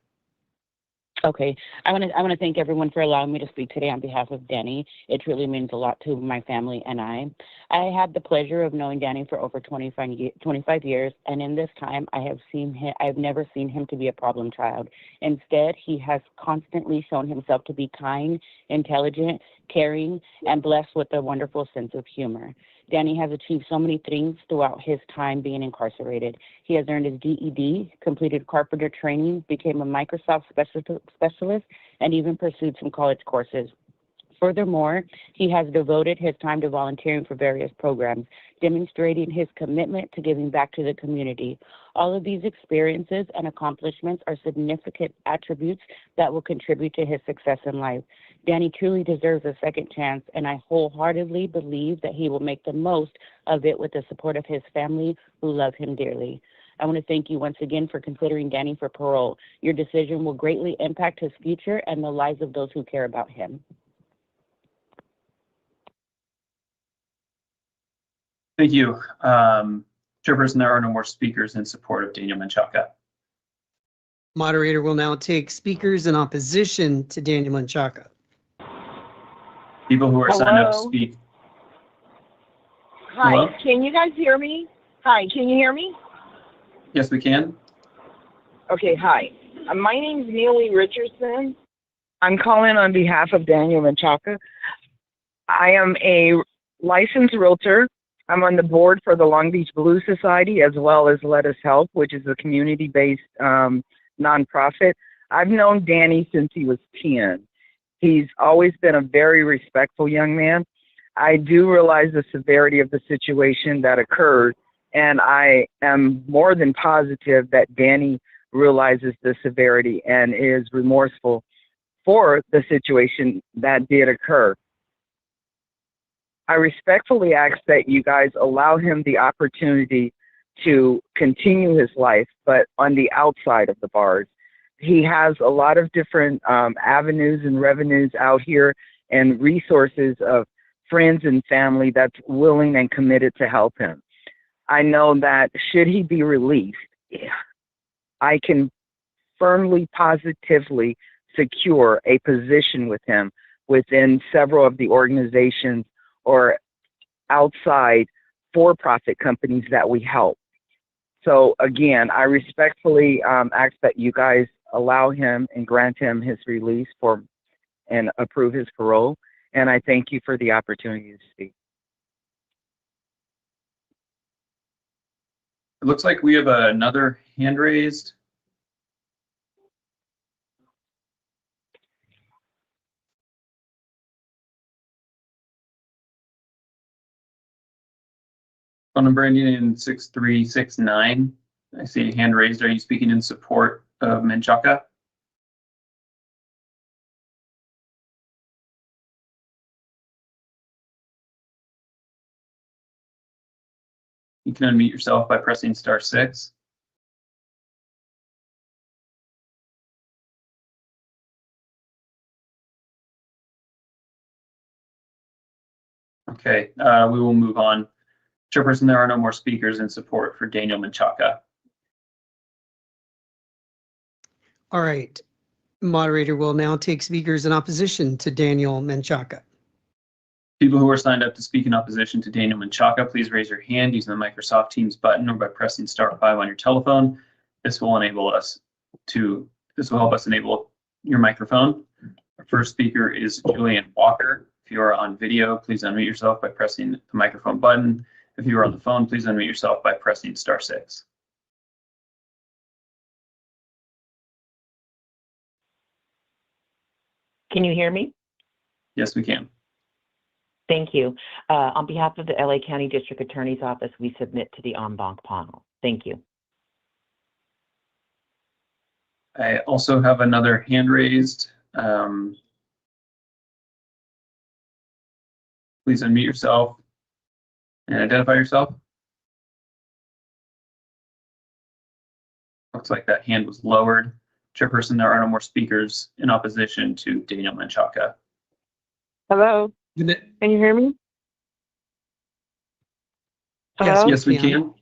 Okay, I want to thank everyone for allowing me to speak today on behalf of Danny. It truly means a lot to my family and I. I had the pleasure of knowing Danny for over 25 years, and in this time, I've never seen him to be a problem child. Instead, he has constantly shown himself to be kind, intelligent, caring, and blessed with a wonderful sense of humor. Danny has achieved so many things throughout his time being incarcerated. He has earned his GED, completed carpenter training, became a Microsoft specialist, and even pursued some college courses. Furthermore, he has devoted his time to volunteering for various programs, demonstrating his commitment to giving back to the community. All of these experiences and accomplishments are significant attributes that will contribute to his success in life. Danny truly deserves a second chance, and I wholeheartedly believe that he will make the most of it with the support of his family who love him dearly. I want to thank you once again for considering Danny for parole. Your decision will greatly impact his future and the lives of those who care about him. Thank you. Chairperson, there are no more speakers in support of Daniel Menchaca. Moderator will now take speakers in opposition to Daniel Menchaca. People who are signed up to speak. Hi, Hello? Can you guys hear me? Hi, can you hear me? Yes, we can. Okay, hi. My name's Neely Richardson. I'm calling on behalf of Daniel Menchaca. I am a licensed realtor. I'm on the board for the Long Beach Blues Society as well as Let Us Help, which is a community-based nonprofit. I've known Danny since he was 10. He's always been a very respectful young man. I do realize the severity of the situation that occurred, and I am more than positive that Danny realizes the severity and is remorseful for the situation that did occur. I respectfully ask that you guys allow him the opportunity to continue his life, but on the outside of the bars. He has a lot of different avenues and revenues out here and resources of friends and family that's willing and committed to help him. I know that should he be released, I can firmly, positively secure a position with him within several of the organizations or outside for-profit companies that we help. So again, I respectfully ask that you guys allow him and grant him his release and approve his parole. And I thank you for the opportunity to speak. It looks like we have another hand raised. Phone number ending in 6369. I see a hand raised. Are you speaking in support of Menchaca? You can unmute yourself by pressing *6. Okay, we will move on. Chairperson, there are no more speakers in support for Daniel Menchaca. All right. Moderator will now take speakers in opposition to Daniel Menchaca. People who are signed up to speak in opposition to Daniel Menchaca, please raise your hand using the Microsoft Teams button or by pressing *5 on your telephone. This will enable us to This will help us enable your microphone. Our first speaker is Julian Walker. If you are on video, please unmute yourself by pressing the microphone button. If you are on the phone, please unmute yourself by pressing *6. Can you hear me? Yes, we can. Thank you. On behalf of the LA County District Attorney's Office, we submit to the en banc panel. Thank you. I also have another hand raised. Please unmute yourself and identify yourself. Looks like that hand was lowered. Chairperson, there are no more speakers in opposition to Daniel Menchaca. Hello, can you hear me? Hello? Yes, we can.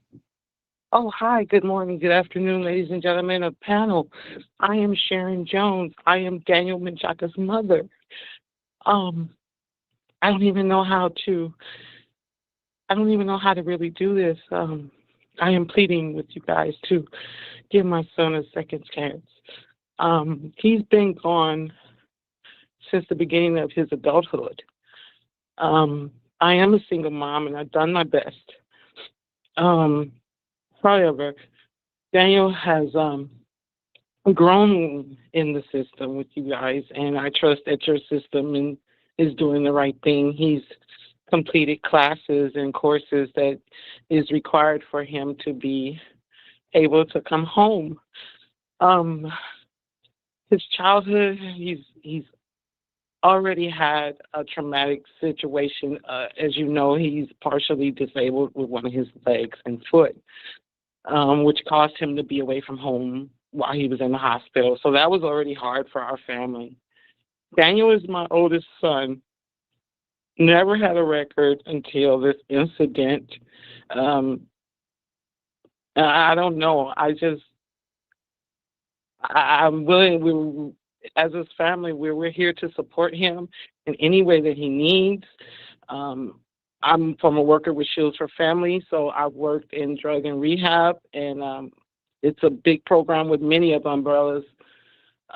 Oh, hi, good morning, good afternoon, ladies and gentlemen of panel. I am Sharon Jones. I am Daniel Menchaca's mother. I don't even know how to really do this. I am pleading with you guys to give my son a second chance. He's been gone since the beginning of his adulthood. I am a single mom and I've done my best. However, Daniel has grown in the system with you guys, and I trust that your system is doing the right thing. He's completed classes and courses that is required for him to be able to come home. His childhood, he's already had a traumatic situation. As you know, he's partially disabled with one of his legs and foot, which caused him to be away from home while he was in the hospital. So that was already hard for our family. Daniel is my oldest son. Never had a record until this incident. I don't know. I'm willing. As his family, we're here to support him in any way that he needs. I'm from a worker with Shields for Families, so I've worked in drug and rehab, and it's a big program with many of umbrellas.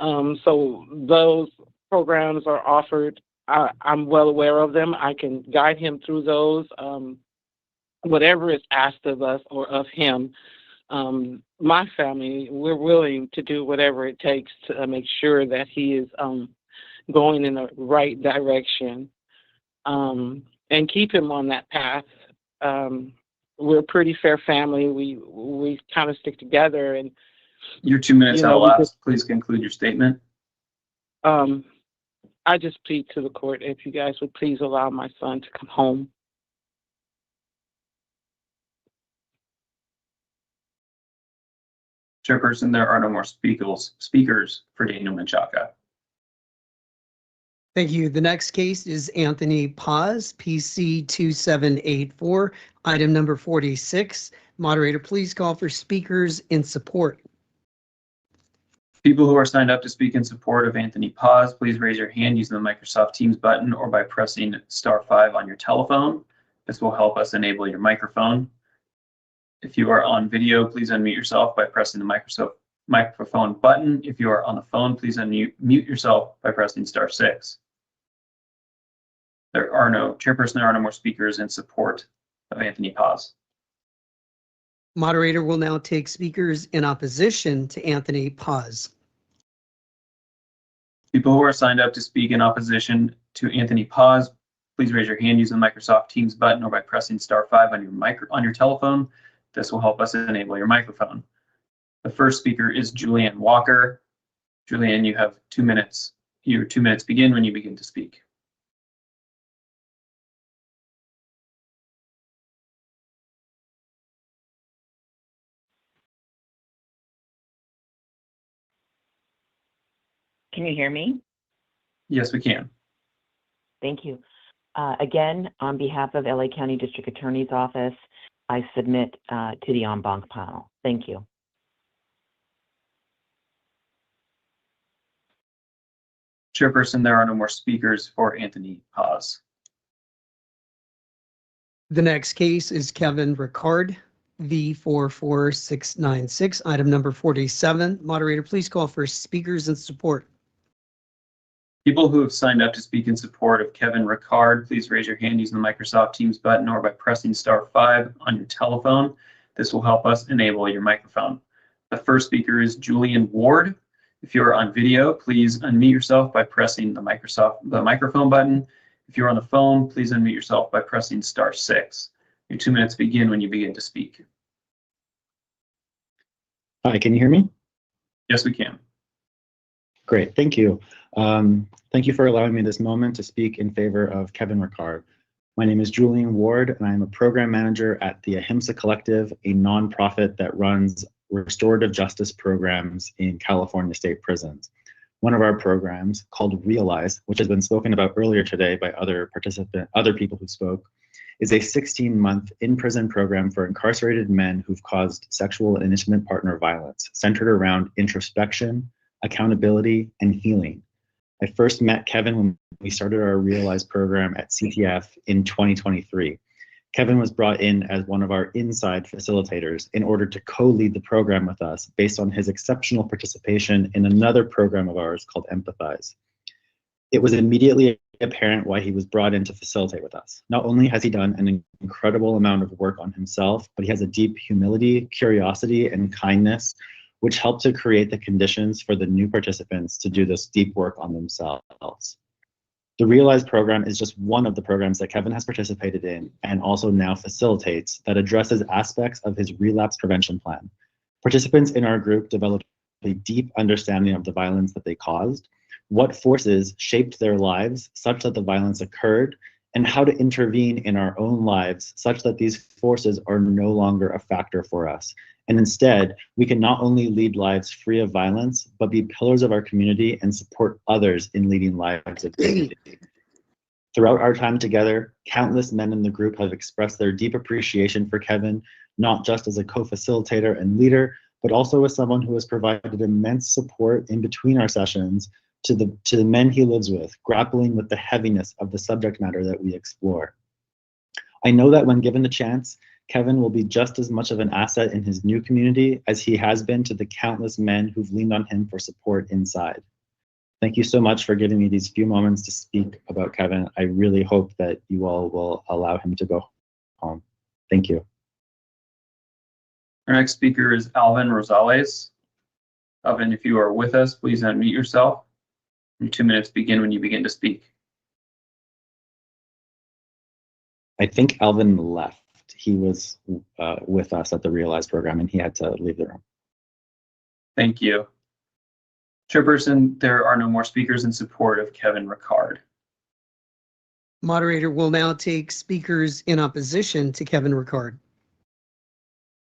So those programs are offered. I'm well aware of them. I can guide him through those. Whatever is asked of us or of him, my family, we're willing to do whatever it takes to make sure that he is going in the right direction, and keep him on that path. We're a pretty fair family. We kind of stick together. And your 2 minutes have elapsed. Please conclude your statement. I just plead to the court if you guys would please allow my son to come home. Chairperson, there are no more speakers for Daniel Menchaca. Thank you. The next case is Anthony Paz, PC 2784, item number 46. Moderator, please call for speakers in support. People who are signed up to speak in support of Anthony Paz, please raise your hand using the Microsoft Teams button or by pressing *5 on your telephone. This will help us enable your microphone. If you are on video, please unmute yourself by pressing the microphone button. If you are on the phone, please mute yourself by pressing *6. Chairperson, there are no more speakers in support of Anthony Paz. Moderator will now take speakers in opposition to Anthony Paz. People who are signed up to speak in opposition to Anthony Paz, please raise your hand using the Microsoft Teams button or by pressing *5 on your telephone. This will help us enable your microphone. The first speaker is Julianne Walker. Julianne, you have 2 minutes. Your 2 minutes begin when you begin to speak. Can you hear me? Yes, we can. Thank you. Again, on behalf of LA County District Attorney's Office, I submit to the en banc panel. Thank you. Chairperson, there are no more speakers for Anthony Paz. The next case is Kevin Ricard, V44696. Item number 47. Moderator, please call for speakers in support. People who have signed up to speak in support of Kevin Ricard, please raise your hand using the Microsoft Teams button or by pressing *5 on your telephone. This will help us enable your microphone. The first speaker is Julian Ward. If you are on video, please unmute yourself by pressing the microphone button. If you're on the phone, please unmute yourself by pressing *6. Your 2 minutes begin when you begin to speak. Hi, can you hear me? Yes, we can. Great, thank you. Thank you for allowing me this moment to speak in favor of Kevin Ricard. My name is Julian Ward, and I am a program manager at the Ahimsa Collective, a nonprofit that runs restorative justice programs in California state prisons. One of our programs, called Realize, which has been spoken about earlier today by other people who spoke, is a 16-month in-prison program for incarcerated men who've caused sexual and intimate partner violence, centered around introspection, accountability, and healing. I first met Kevin when we started our Realize program at CTF in 2023. Kevin was brought in as one of our inside facilitators in order to co-lead the program with us based on his exceptional participation in another program of ours called Empathize. It was immediately apparent why he was brought in to facilitate with us. Not only has he done an incredible amount of work on himself, but he has a deep humility, curiosity, and kindness, which helped to create the conditions for the new participants to do this deep work on themselves. The Realize program is just one of the programs that Kevin has participated in and also now facilitates that addresses aspects of his relapse prevention plan. Participants in our group developed a deep understanding of the violence that they caused, what forces shaped their lives such that the violence occurred, and how to intervene in our own lives such that these forces are no longer a factor for us. And instead, we can not only lead lives free of violence, but be pillars of our community and support others in leading lives of dignity. Throughout our time together, countless men in the group have expressed their deep appreciation for Kevin, not just as a co-facilitator and leader, but also as someone who has provided immense support in between our sessions to the men he lives with, grappling with the heaviness of the subject matter that we explore. I know that when given the chance, Kevin will be just as much of an asset in his new community as he has been to the countless men who've leaned on him for support inside. Thank you so much for giving me these few moments to speak about Kevin. I really hope that you all will allow him to go home. Thank you. Our next speaker is Alvin Rosales. Alvin, if you are with us, please unmute yourself. Your 2 minutes begin when you begin to speak. I think Alvin left. He was with us at the Realize program and he had to leave the room. Thank you. Chairperson, there are no more speakers in support of Kevin Ricard. Moderator will now take speakers in opposition to Kevin Ricard.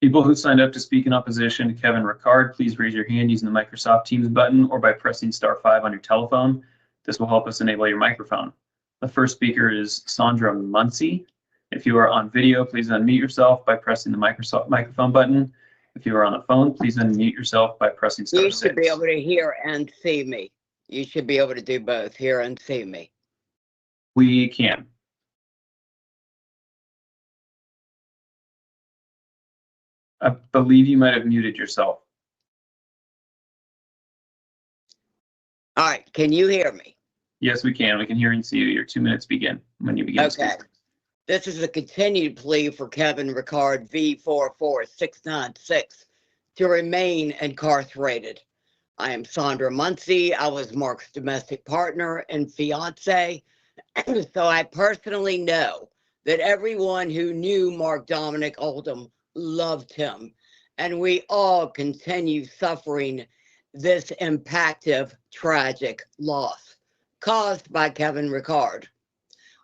People who signed up to speak in opposition to Kevin Ricard, please raise your hand using the Microsoft Teams button or by pressing *5 on your telephone. This will help us enable your microphone. The first speaker is Sandra Muncy. If you are on video, please unmute yourself by pressing the microphone button. If you are on the phone, please unmute yourself by pressing *6. You should be able to hear and see me. You should be able to do both, hear and see me. We can. I believe you might have muted yourself. All right, can you hear me? Yes, we can. We can hear and see you. Your 2 minutes begin when you begin to speak. This is a continued plea for Kevin Ricard V44696 to remain incarcerated. I am Sandra Muncy. I was Mark's domestic partner and fiance, so I personally know that everyone who knew Mark Dominic Oldham loved him, and we all continue suffering this impactful, tragic loss caused by Kevin Ricard.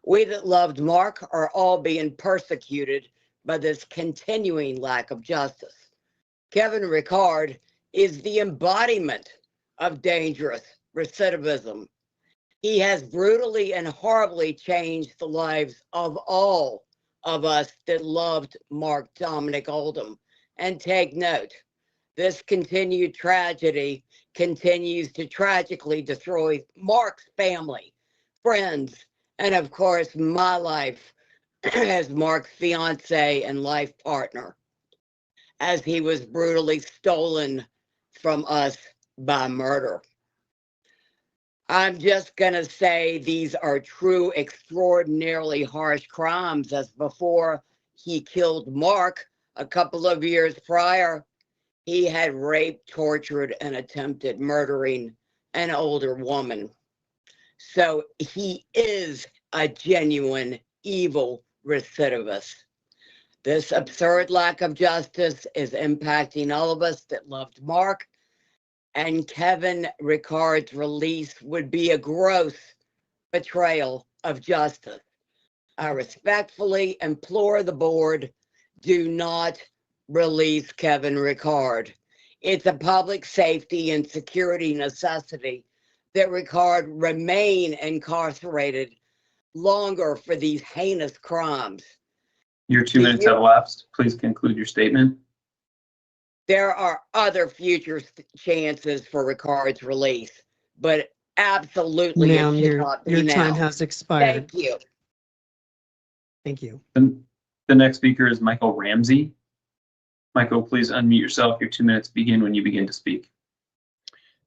We that loved Mark are all being persecuted by this continuing lack of justice. Kevin Ricard is the embodiment of dangerous recidivism. He has brutally and horribly changed the lives of all of us that loved Mark Dominic Oldham. And take note, this continued tragedy continues to tragically destroy Mark's family, friends, and of course my life as Mark's fiance and life partner. as he was brutally stolen from us by murder. I'm just going to say these are true, extraordinarily harsh crimes, as before he killed Mark a couple of years prior, he had raped, tortured, and attempted murdering an older woman. So he is a genuine evil recidivist. This absurd lack of justice is impacting all of us that loved Mark, and Kevin Ricard's release would be a gross betrayal of justice. I respectfully implore the board, do not release Kevin Ricard. It's a public safety and security necessity that Ricard remain incarcerated longer for these heinous crimes. Your 2 minutes have elapsed. Please conclude your statement. There are other future chances for Ricard's release, but absolutely Ma'am, it should not be your now. time has expired. Thank you. Thank you. The next speaker is Michael Ramsey. Michael, please unmute yourself. Your 2 minutes begin when you begin to speak.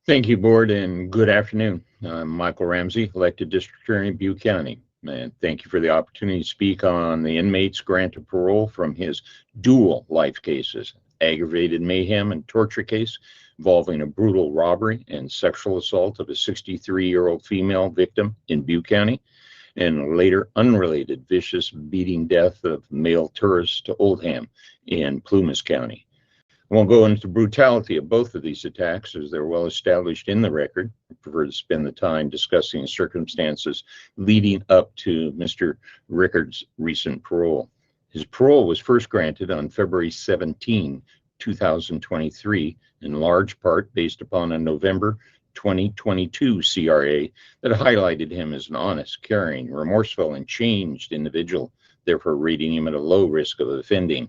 Thank you, board, and good afternoon. I'm Michael Ramsey, elected district attorney in Butte County. And thank you for the opportunity to speak on the inmate's grant of parole from his dual life cases, aggravated mayhem and torture case involving a brutal robbery and sexual assault of a 63-year-old female victim in Butte County, and later unrelated vicious beating death of male tourist to Oldham in Plumas County. I won't go into the brutality of both of these attacks as they're well established in the record. I prefer to spend the time discussing the circumstances leading up to Mr. Rickard's recent parole. His parole was first granted on February 17, 2023, in large part based upon a November 2022 CRA that highlighted him as an honest, caring, remorseful, and changed individual, therefore rating him at a low risk of offending.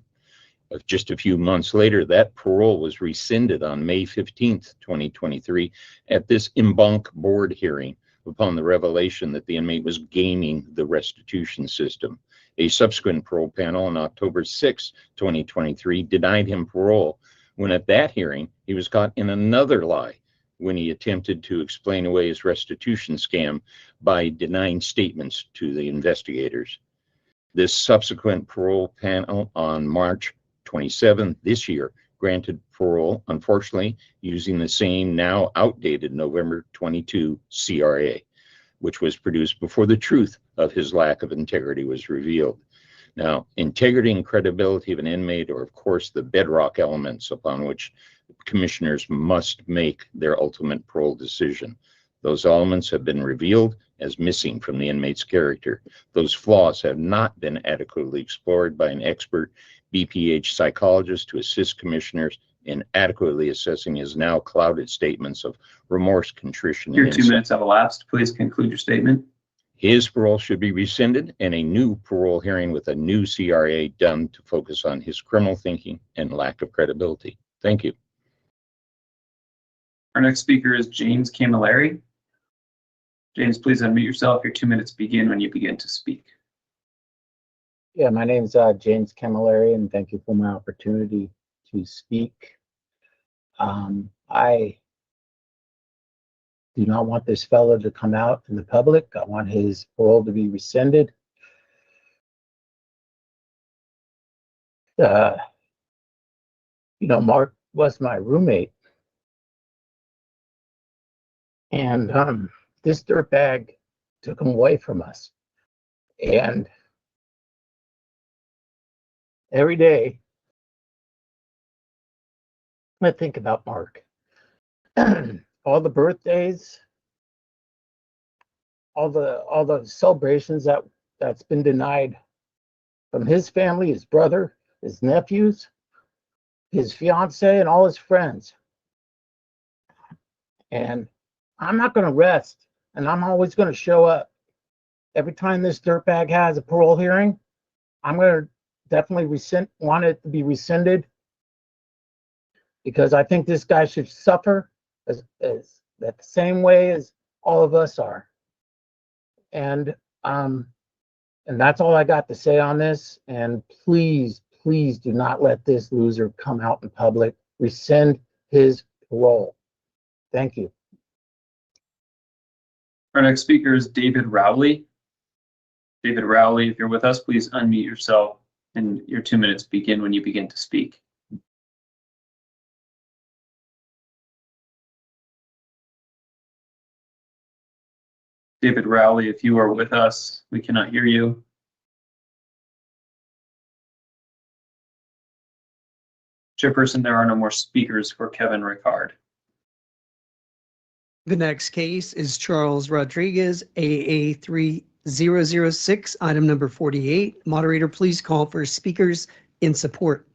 Just a few months later, that parole was rescinded on May 15th, 2023, at this banc board hearing upon the revelation that the inmate was gaming the restitution system. A subsequent parole panel on October 6, 2023, denied him parole when at that hearing, he was caught in another lie when he attempted to explain away his restitution scam by denying statements to the investigators. This subsequent parole panel on March 27 this year granted parole, unfortunately, using the same now outdated November 22 CRA, which was produced before the truth of his lack of integrity was revealed. Now, integrity and credibility of an inmate are, of course, the bedrock elements upon which commissioners must make their ultimate parole decision. Those elements have been revealed as missing from the inmate's character. Those flaws have not been adequately explored by an expert BPH psychologist to assist commissioners in adequately assessing his now clouded statements of remorse, contrition, Your and 2 minutes have elapsed. Please conclude your statement. His parole should be rescinded and a new parole hearing with a new CRA done to focus on his criminal thinking and lack of credibility. Thank you. Our next speaker is James Camilleri. James, please unmute yourself. Your 2 minutes begin when you begin to speak. Yeah, my name is James Camilleri, and thank you for my opportunity to speak. I do not want this fellow to come out in the public. I want his parole to be rescinded. Mark was my roommate, and this dirtbag took him away from us. And every day, I think about Mark. All the birthdays, all the celebrations that's been denied from his family, his brother, his nephews, his fiance, and all his friends. And I'm not going to rest, and I'm always going to show up. Every time this dirtbag has a parole hearing, I'm going to definitely want it to be rescinded, because I think this guy should suffer as that the same way as all of us are. And that's all I got to say on this. And please, please do not let this loser come out in public. Rescind his parole. Thank you. Our next speaker is David Rowley. David Rowley, if you're with us, please unmute yourself and your 2 minutes begin when you begin to speak. David Rowley, if you are with us, we cannot hear you. Chairperson, there are no more speakers for Kevin Ricard. The next case is Charles Rodriguez, AA 3006, item number 48. Moderator, please call for speakers in support.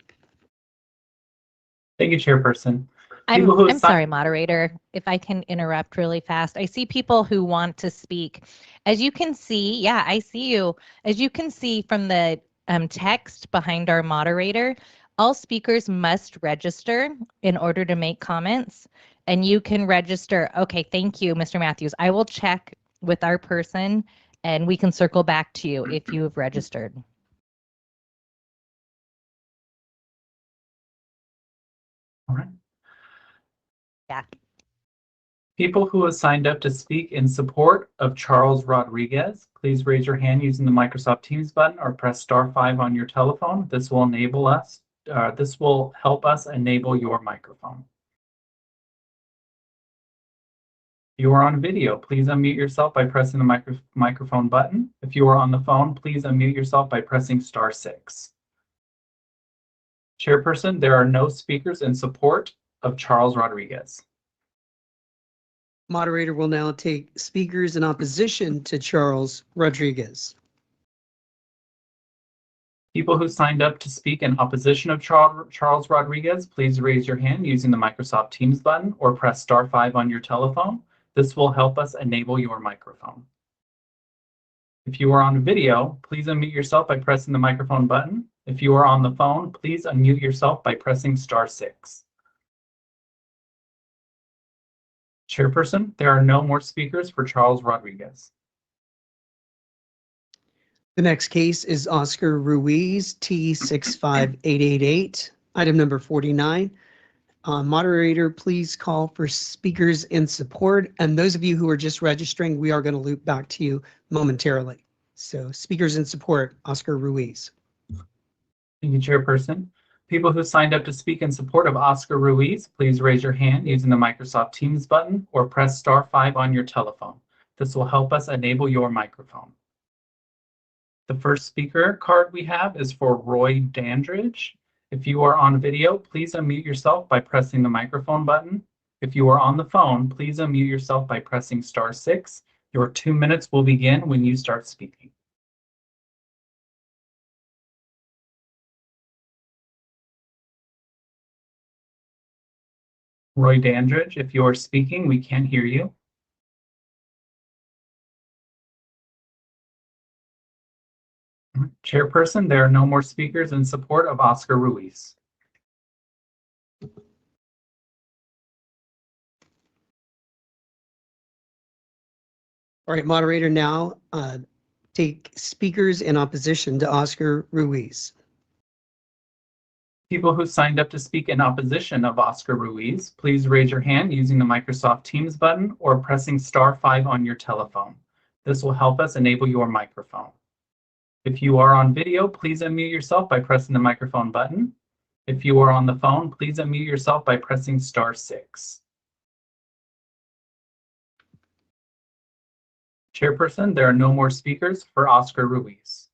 Thank you, Chairperson. I'm sorry, moderator, if I can interrupt really fast. I see people who want to speak. As you can see, yeah, I see you. As you can see from the text behind our moderator, all speakers must register in order to make comments, and you can register. Okay, thank you, Mr. Matthews. I will check with our person and we can circle back to you if you have registered. All right. Yeah. People who have signed up to speak in support of Charles Rodriguez, please raise your hand using the Microsoft Teams button or press *5 on your telephone. This will enable us. This will help us enable your microphone. If you are on video, please unmute yourself by pressing the microphone button. If you are on the phone, please unmute yourself by pressing *6. Chairperson, there are no speakers in support of Charles Rodriguez. Moderator will now take speakers in opposition to Charles Rodriguez. People who signed up to speak in opposition of Charles Rodriguez, please raise your hand using the Microsoft Teams button or press *5 on your telephone. This will help us enable your microphone. If you are on video, please unmute yourself by pressing the microphone button. If you are on the phone, please unmute yourself by pressing *6. Chairperson, there are no more speakers for Charles Rodriguez. The next case is Oscar Ruiz, T65888, item number 49. Moderator, please call for speakers in support. And those of you who are just registering, we are going to loop back to you momentarily. So speakers in support, Oscar Ruiz. Thank you, Chairperson. People who signed up to speak in support of Oscar Ruiz, please raise your hand using the Microsoft Teams button or press *5 on your telephone. This will help us enable your microphone. The first speaker card we have is for Roy Dandridge. If you are on video, please unmute yourself by pressing the microphone button. If you are on the phone, please unmute yourself by pressing *6. Your 2 minutes will begin when you start speaking. Roy Dandridge, if you are speaking, we can't hear you. Chairperson, there are no more speakers in support of Oscar Ruiz. All right, moderator, now take speakers in opposition to Oscar Ruiz. People who signed up to speak in opposition of Oscar Ruiz, please raise your hand using the Microsoft Teams button or pressing *5 on your telephone. This will help us enable your microphone. If you are on video, please unmute yourself by pressing the microphone button. If you are on the phone, please unmute yourself by pressing *6. Chairperson, there are no more speakers for Oscar Ruiz.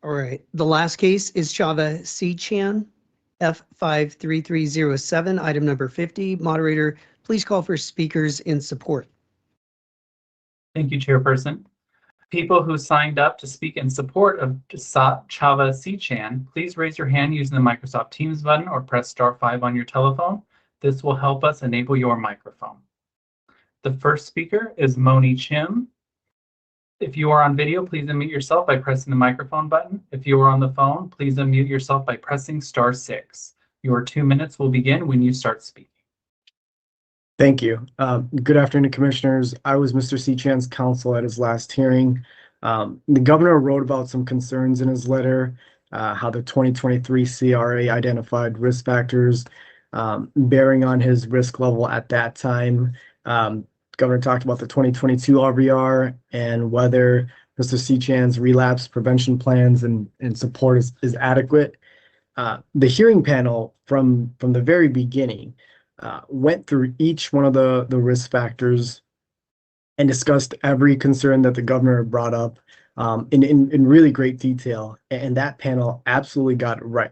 All right, the last case is Chava C-Chan, F53307, item number 50. Moderator, please call for speakers in support. Thank you, Chairperson. People who signed up to speak in support of Chava C-Chan, please raise your hand using the Microsoft Teams button or press *5 on your telephone. This will help us enable your microphone. The first speaker is Moni Chim. If you are on video, please unmute yourself by pressing the microphone button. If you are on the phone, please unmute yourself by pressing *6. Your 2 minutes will begin when you start speaking. Thank you. Good afternoon, Commissioners. I was Mr. C-Chan's counsel at his last hearing. The governor wrote about some concerns in his letter, how the 2023 CRA identified risk factors bearing on his risk level at that time. Governor talked about the 2022 RVR and whether Mr. Sechan's relapse prevention plans and support is adequate. The hearing panel from the very beginning went through each one of the risk factors and discussed every concern that the governor brought up in really great detail. And that panel absolutely got it right.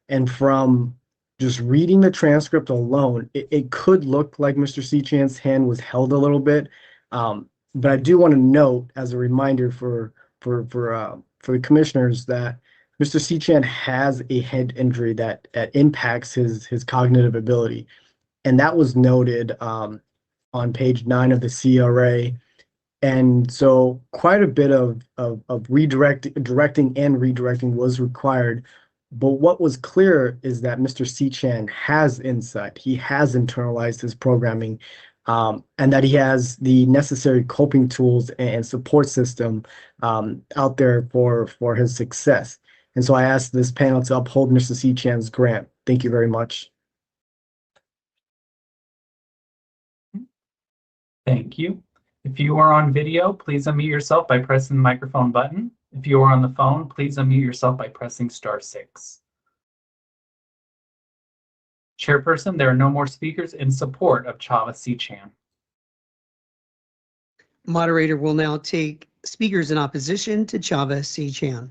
And from just reading the transcript alone, it could look like Mr. Sechan's hand was held a little bit. But I do want to note as a reminder for the commissioners that Mr. Sechan has a head injury that impacts his cognitive ability. And that was noted on page 9 of the CRA. And so quite a bit of directing and redirecting was required. But what was clear is that Mr. Sechan has insight. He has internalized his programming, and that he has the necessary coping tools and support system out there for his success. And so I asked this panel to uphold Mr. Sechan's grant. Thank you very much. Thank you. If you are on video, please unmute yourself by pressing the microphone button. If you are on the phone, please unmute yourself by pressing *6. Chairperson, there are no more speakers in support of Chava Sechan. Moderator will now take speakers in opposition to Chava Sechan.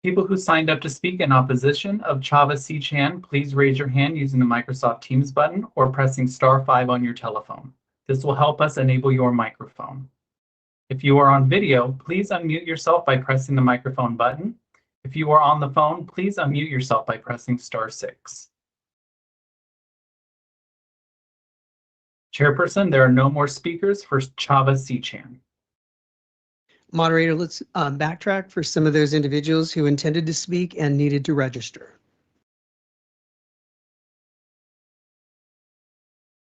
People who signed up to speak in opposition of Chava Sechan, please raise your hand using the Microsoft Teams button or pressing *5 on your telephone. This will help us enable your microphone. If you are on video, please unmute yourself by pressing the microphone button. If you are on the phone, please unmute yourself by pressing *6. Chairperson, there are no more speakers for Chava Sechan. Moderator, let's backtrack for some of those individuals who intended to speak and needed to register.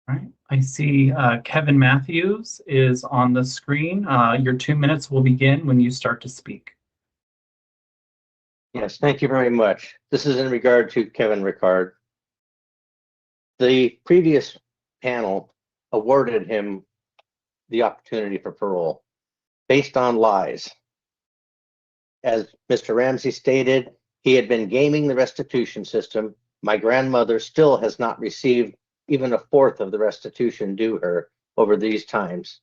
All right, I see Kevin Matthews is on the screen. Your 2 minutes will begin when you start to speak. Yes, thank you very much. This is in regard to Kevin Ricard. The previous panel awarded him the opportunity for parole based on lies. As Mr. Ramsey stated, he had been gaming the restitution system. My grandmother still has not received even a fourth of the restitution due her over these times.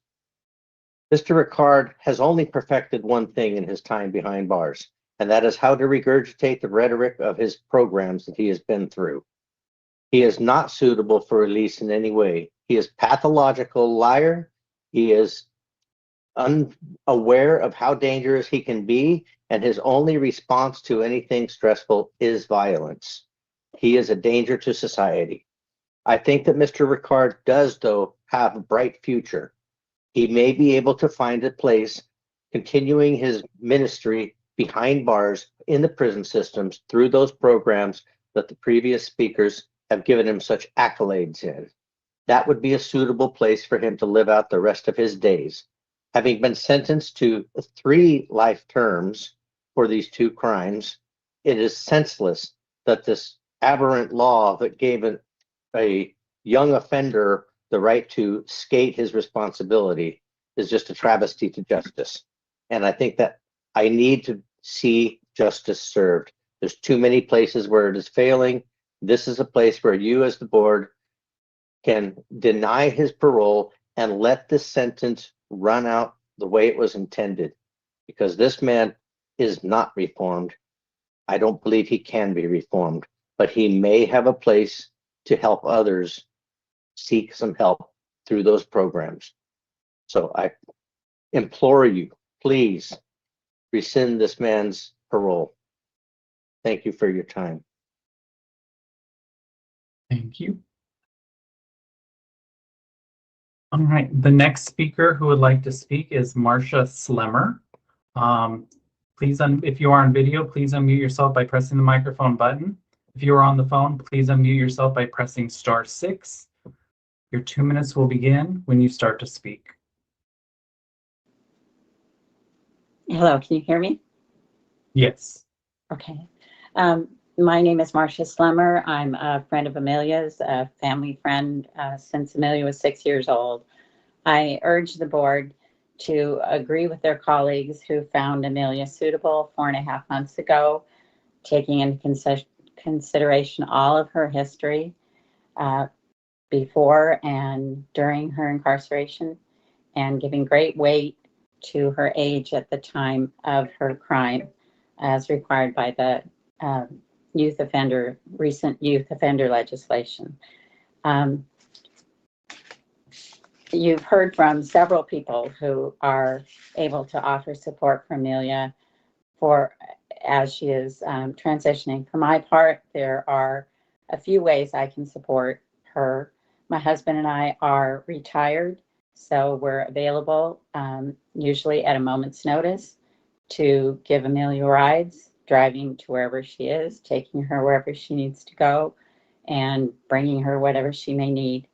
Mr. Ricard has only perfected one thing in his time behind bars, and that is how to regurgitate the rhetoric of his programs that he has been through. He is not suitable for release in any way. He is a pathological liar. He is unaware of how dangerous he can be, and his only response to anything stressful is violence. He is a danger to society. I think that Mr. Ricard does, though, have a bright future. He may be able to find a place continuing his ministry behind bars in the prison systems through those programs that the previous speakers have given him such accolades in. That would be a suitable place for him to live out the rest of his days. Having been sentenced to 3 life terms for these 2 crimes, it is senseless that this aberrant law that gave a young offender the right to skate his responsibility is just a travesty to justice. And I think that I need to see justice served. There's too many places where it is failing. This is a place where you as the board can deny his parole and let this sentence run out the way it was intended, because this man is not reformed. I don't believe he can be reformed, but he may have a place to help others seek some help through those programs. So I implore you, please rescind this man's parole. Thank you for your time. Thank you. All right, the next speaker who would like to speak is Marcia Slemmer. Please, if you are on video, please unmute yourself by pressing the microphone button. If you are on the phone, please unmute yourself by pressing *6. Your 2 minutes will begin when you start to speak. Hello, can you hear me? Yes. Okay. My name is Marcia Slemmer. I'm a friend of Amelia's, a family friend since Amelia was 6 years old. I urge the board to agree with their colleagues who found Amelia suitable 4.5 months ago, taking into consideration all of her history before and during her incarceration, and giving great weight to her age at the time of her crime, as required by the recent youth offender legislation. You've heard from several people who are able to offer support for Amelia as she is transitioning. For my part, there are a few ways I can support her. My husband and I are retired, so we're available usually at a moment's notice to give Amelia rides, driving to wherever she is, taking her wherever she needs to go, and bringing her whatever she may need.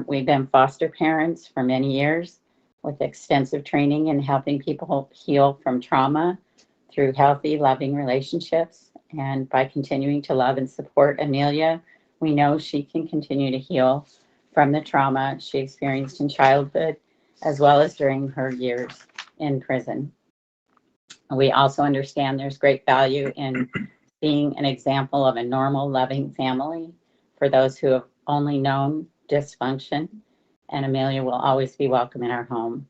We've been foster parents for many years with extensive training in helping people heal from trauma through healthy, loving relationships. And by continuing to love and support Amelia, we know she can continue to heal from the trauma she experienced in childhood, as well as during her years in prison. We also understand there's great value in being an example of a normal, loving family for those who have only known dysfunction, and Amelia will always be welcome in our home.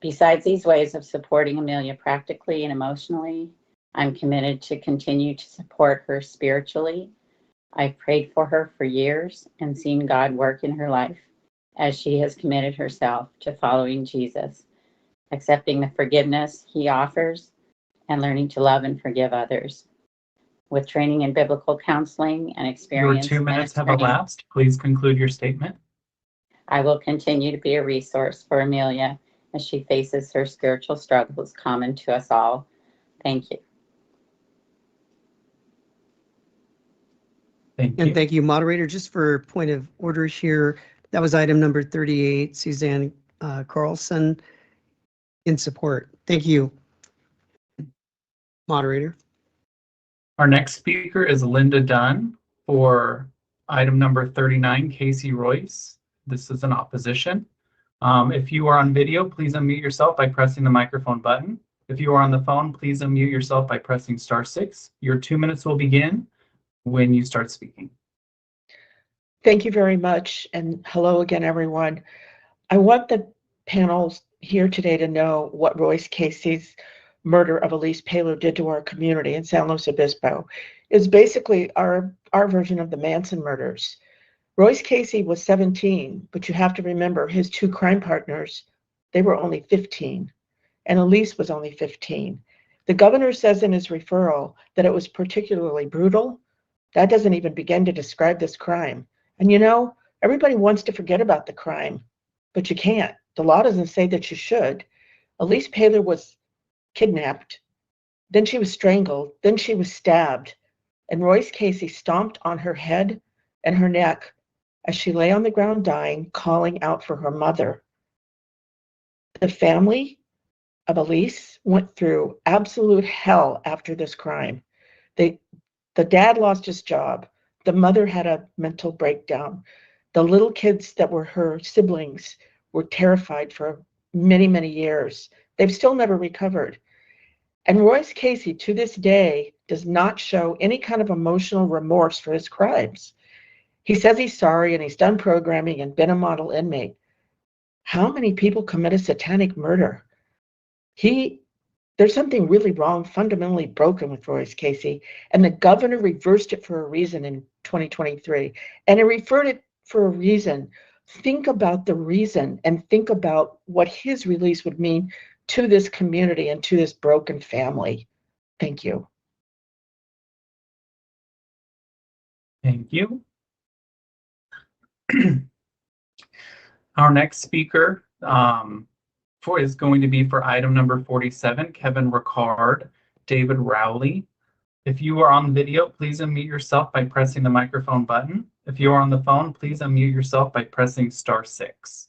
Besides these ways of supporting Amelia practically and emotionally, I'm committed to continue to support her spiritually. I've prayed for her for years and seen God work in her life as she has committed herself to following Jesus, accepting the forgiveness he offers, and learning to love and forgive others. With training in biblical counseling and experience. Your 2 minutes have elapsed. Please conclude your statement. I will continue to be a resource for Amelia as she faces her spiritual struggles common to us all. Thank you. And thank you, moderator. Just for point of order here, that was item number 38, Suzanne Carlson in support. Thank you, moderator. Our next speaker is Linda Dunn for item number 39, Casey Royce. This is an opposition. If you are on video, please unmute yourself by pressing the microphone button. If you are on the phone, please unmute yourself by pressing *6. Your 2 minutes will begin when you start speaking. Thank you very much, and hello again, everyone. I want the panel here today to know what Royce Casey's murder of Elise Paylor did to our community in San Luis Obispo. It's basically our version of the Manson murders. Royce Casey was 17, but you have to remember his two crime partners, they were only 15, and Elise was only 15. The governor says in his referral that it was particularly brutal. That doesn't even begin to describe this crime. And you know, everybody wants to forget about the crime, but you can't. The law doesn't say that you should. Elise Paylor was kidnapped, then she was strangled, then she was stabbed, and Royce Casey stomped on her head and her neck as she lay on the ground dying, calling out for her mother. The family of Elise went through absolute hell after this crime. The dad lost his job. The mother had a mental breakdown. The little kids that were her siblings were terrified for many, many years. They've still never recovered. And Royce Casey, to this day, does not show any kind of emotional remorse for his crimes. He says he's sorry and he's done programming and been a model inmate. How many people commit a satanic murder? There's something really wrong, fundamentally broken with Royce Casey, and the governor reversed it for a reason in 2023. And it referred it for a reason. Think about the reason and think about what his release would mean to this community and to this broken family. Thank you. Thank you. Our next speaker is going to be for item number 47, Kevin Ricard, David Rowley. If you are on video, please unmute yourself by pressing the microphone button. If you are on the phone, please unmute yourself by pressing *6.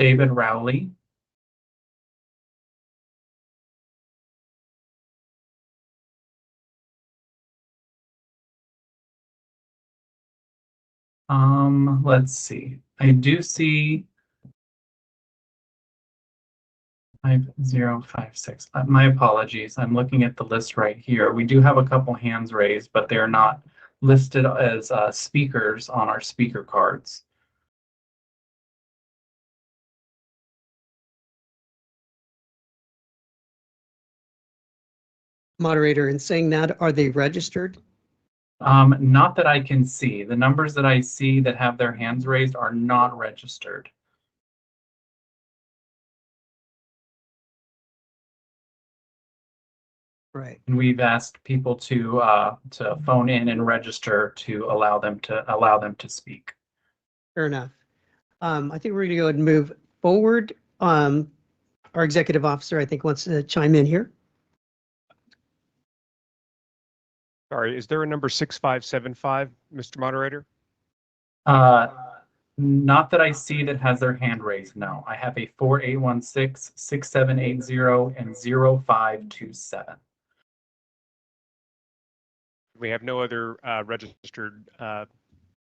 David Rowley. Let's see. I do see 5056. My apologies. I'm looking at the list right here. We do have a couple hands raised, but they're not listed as speakers on our speaker cards. Moderator, in saying that, are they registered? Not that I can see. The numbers that I see that have their hands raised are not registered. Right. And we've asked people to phone in and register to allow them to speak. Fair enough. I think we're going to go ahead and move forward. Our executive officer, I think, wants to chime in here. Sorry, is there a number 6575, Mr. Moderator? Not that I see that has their hand raised, no. I have a 4816, 6780, and 0527. We have no other registered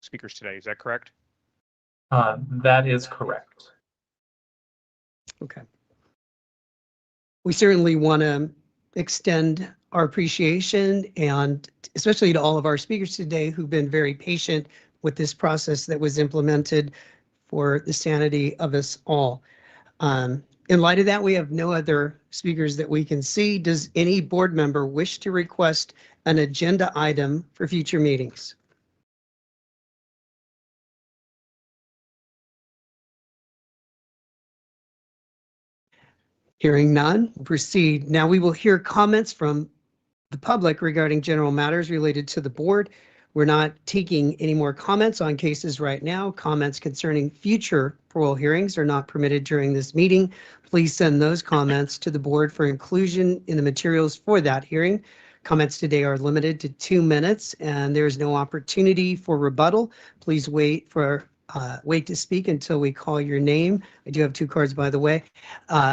speakers today, is that correct? That is correct. Okay. We certainly want to extend our appreciation, and especially to all of our speakers today who've been very patient with this process that was implemented for the sanity of us all. In light of that, we have no other speakers that we can see. Does any board member wish to request an agenda item for future meetings? Hearing none, we'll proceed. Now we will hear comments from the public regarding general matters related to the board. We're not taking any more comments on cases right now. Comments concerning future parole hearings are not permitted during this meeting. Please send those comments to the board for inclusion in the materials for that hearing. Comments today are limited to 2 minutes and there's no opportunity for rebuttal. Please wait to speak until we call your name. I do have 2 cards, by the way,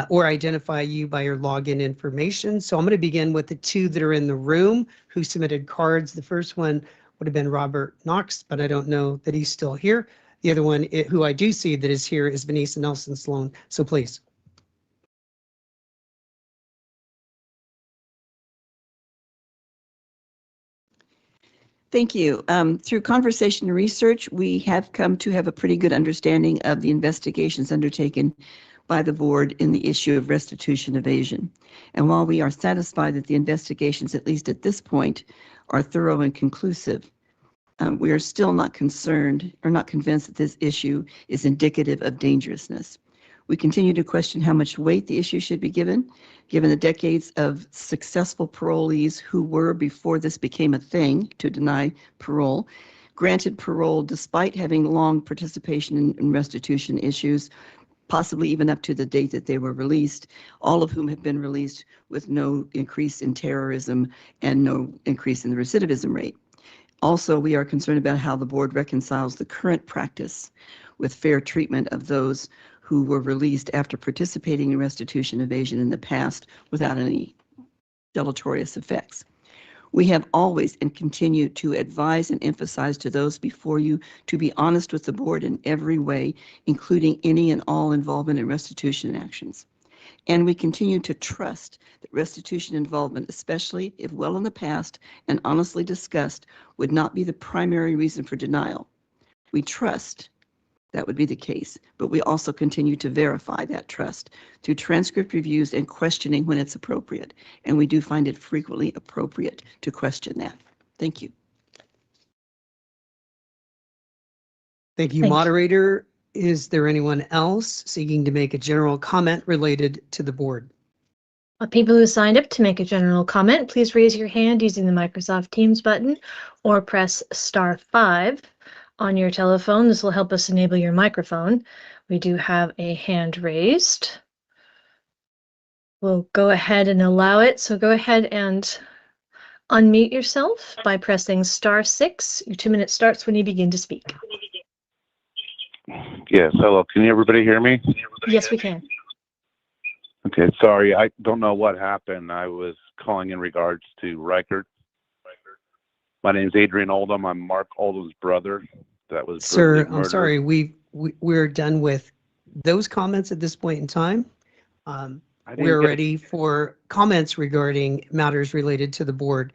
or identify you by your login information. So I'm going to begin with the 2 that are in the room who submitted cards. The first one would have been Robert Knox, but I don't know that he's still here. The other one who I do see that is here is Vanessa Nelson Sloan. So please. Thank you. Through conversation and research, we have come to have a pretty good understanding of the investigations undertaken by the board in the issue of restitution evasion. And while we are satisfied that the investigations, at least at this point, are thorough and conclusive, we are still not concerned or not convinced that this issue is indicative of dangerousness. We continue to question how much weight the issue should be given the decades of successful parolees who were, before this became a thing to deny parole, granted parole despite having long participation in restitution issues, possibly even up to the date that they were released, all of whom have been released with no increase in terrorism and no increase in the recidivism rate. Also, we are concerned about how the board reconciles the current practice with fair treatment of those who were released after participating in restitution evasion in the past without any deleterious effects. We have always and continue to advise and emphasize to those before you to be honest with the board in every way, including any and all involvement in restitution actions. And we continue to trust that restitution involvement, especially if well in the past and honestly discussed, would not be the primary reason for denial. We trust that would be the case, but we also continue to verify that trust through transcript reviews and questioning when it's appropriate. And we do find it frequently appropriate to question that. Thank you. Thank you, moderator. Is there anyone else seeking to make a general comment related to the board? People who signed up to make a general comment, please raise your hand using the Microsoft Teams button or press *5 on your telephone. This will help us enable your microphone. We do have a hand raised. We'll go ahead and allow it. So go ahead and unmute yourself by pressing *6. Your 2 minutes starts when you begin to speak. Yes, hello. Can everybody hear me? Yes, we can. Okay, sorry. I don't know what happened. I was calling in regards to Reichert. My name is Adrian Oldham. I'm Mark Oldham's brother. That was Sir, brutally I'm murdered. sorry. We're done with those comments at this point in time. We're ready for comments regarding matters related to the board.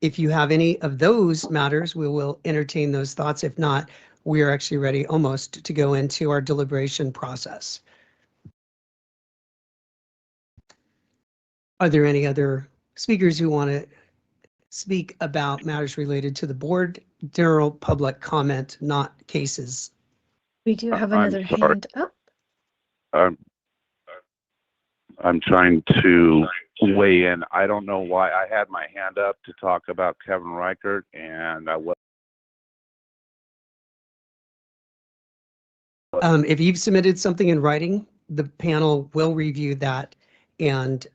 If you have any of those matters, we will entertain those thoughts. If not, we are actually ready almost to go into our deliberation process. Are there any other speakers who want to speak about matters related to the board? General public comment, not cases. We do have I'm another sorry. hand up. I'm trying to weigh in. I don't know why I had my hand up to talk about Kevin Reichert, and I was. If you've submitted something in writing, the panel will review that, and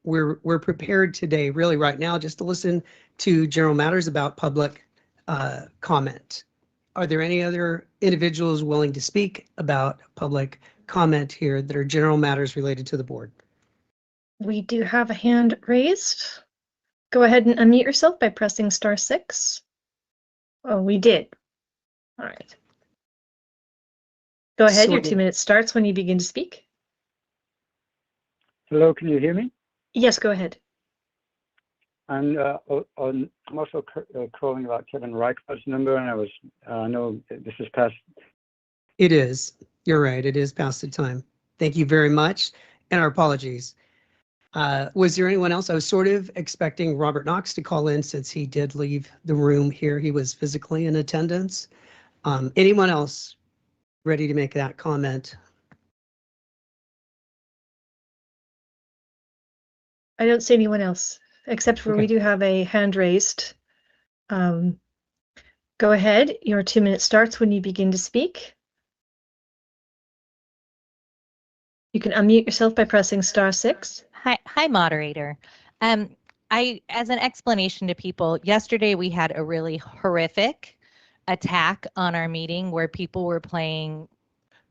we're prepared today, really right now, just to listen to general matters about public comment. Are there any other individuals willing to speak about public comment here that are general matters related to the board? We do have a hand raised. Go ahead and unmute yourself by pressing *6. Oh, we did. All right. Go ahead, your 2 minutes starts when you begin to speak. Hello, can you hear me? Yes, go ahead. I'm also calling about Kevin Reichert's number, and I know this is past. It is. You're right. It is past the time. Thank you very much, and our apologies. Was there anyone else? I was sort of expecting Robert Knox to call in since he did leave the room here. He was physically in attendance. Anyone else ready to make that comment? I don't see anyone else, except for we do have a hand raised. Go ahead. Your 2 minutes starts when you begin to speak. You can unmute yourself by pressing *6. Hi, moderator. As an explanation to people, yesterday we had a really horrific attack on our meeting where people were playing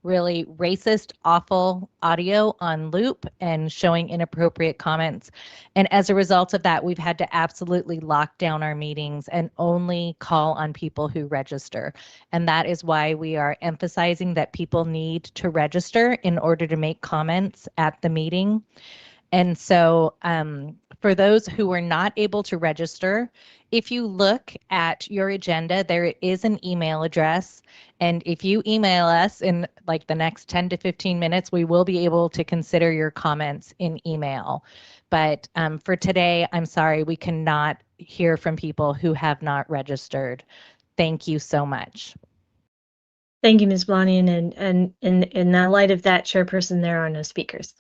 really racist, awful audio on loop and showing inappropriate comments. And as a result of that, we've had to absolutely lock down our meetings and only call on people who register. And that is why we are emphasizing that people need to register in order to make comments at the meeting. And so for those who are not able to register, if you look at your agenda, there is an email address. And if you email us in like the next 10 to 15 minutes, we will be able to consider your comments in email. But for today, I'm sorry, we cannot hear from people who have not registered. Thank you so much. Thank you, Ms. Blanian. And in the light of that, Chairperson, there are no speakers.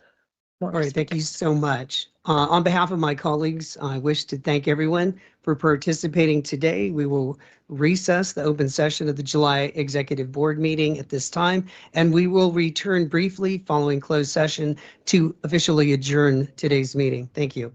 All right, thank you so much. On behalf of my colleagues, I wish to thank everyone for participating today. We will recess the open session of the July Executive Board meeting at this time, and we will return briefly following closed session to officially adjourn today's meeting. Thank you.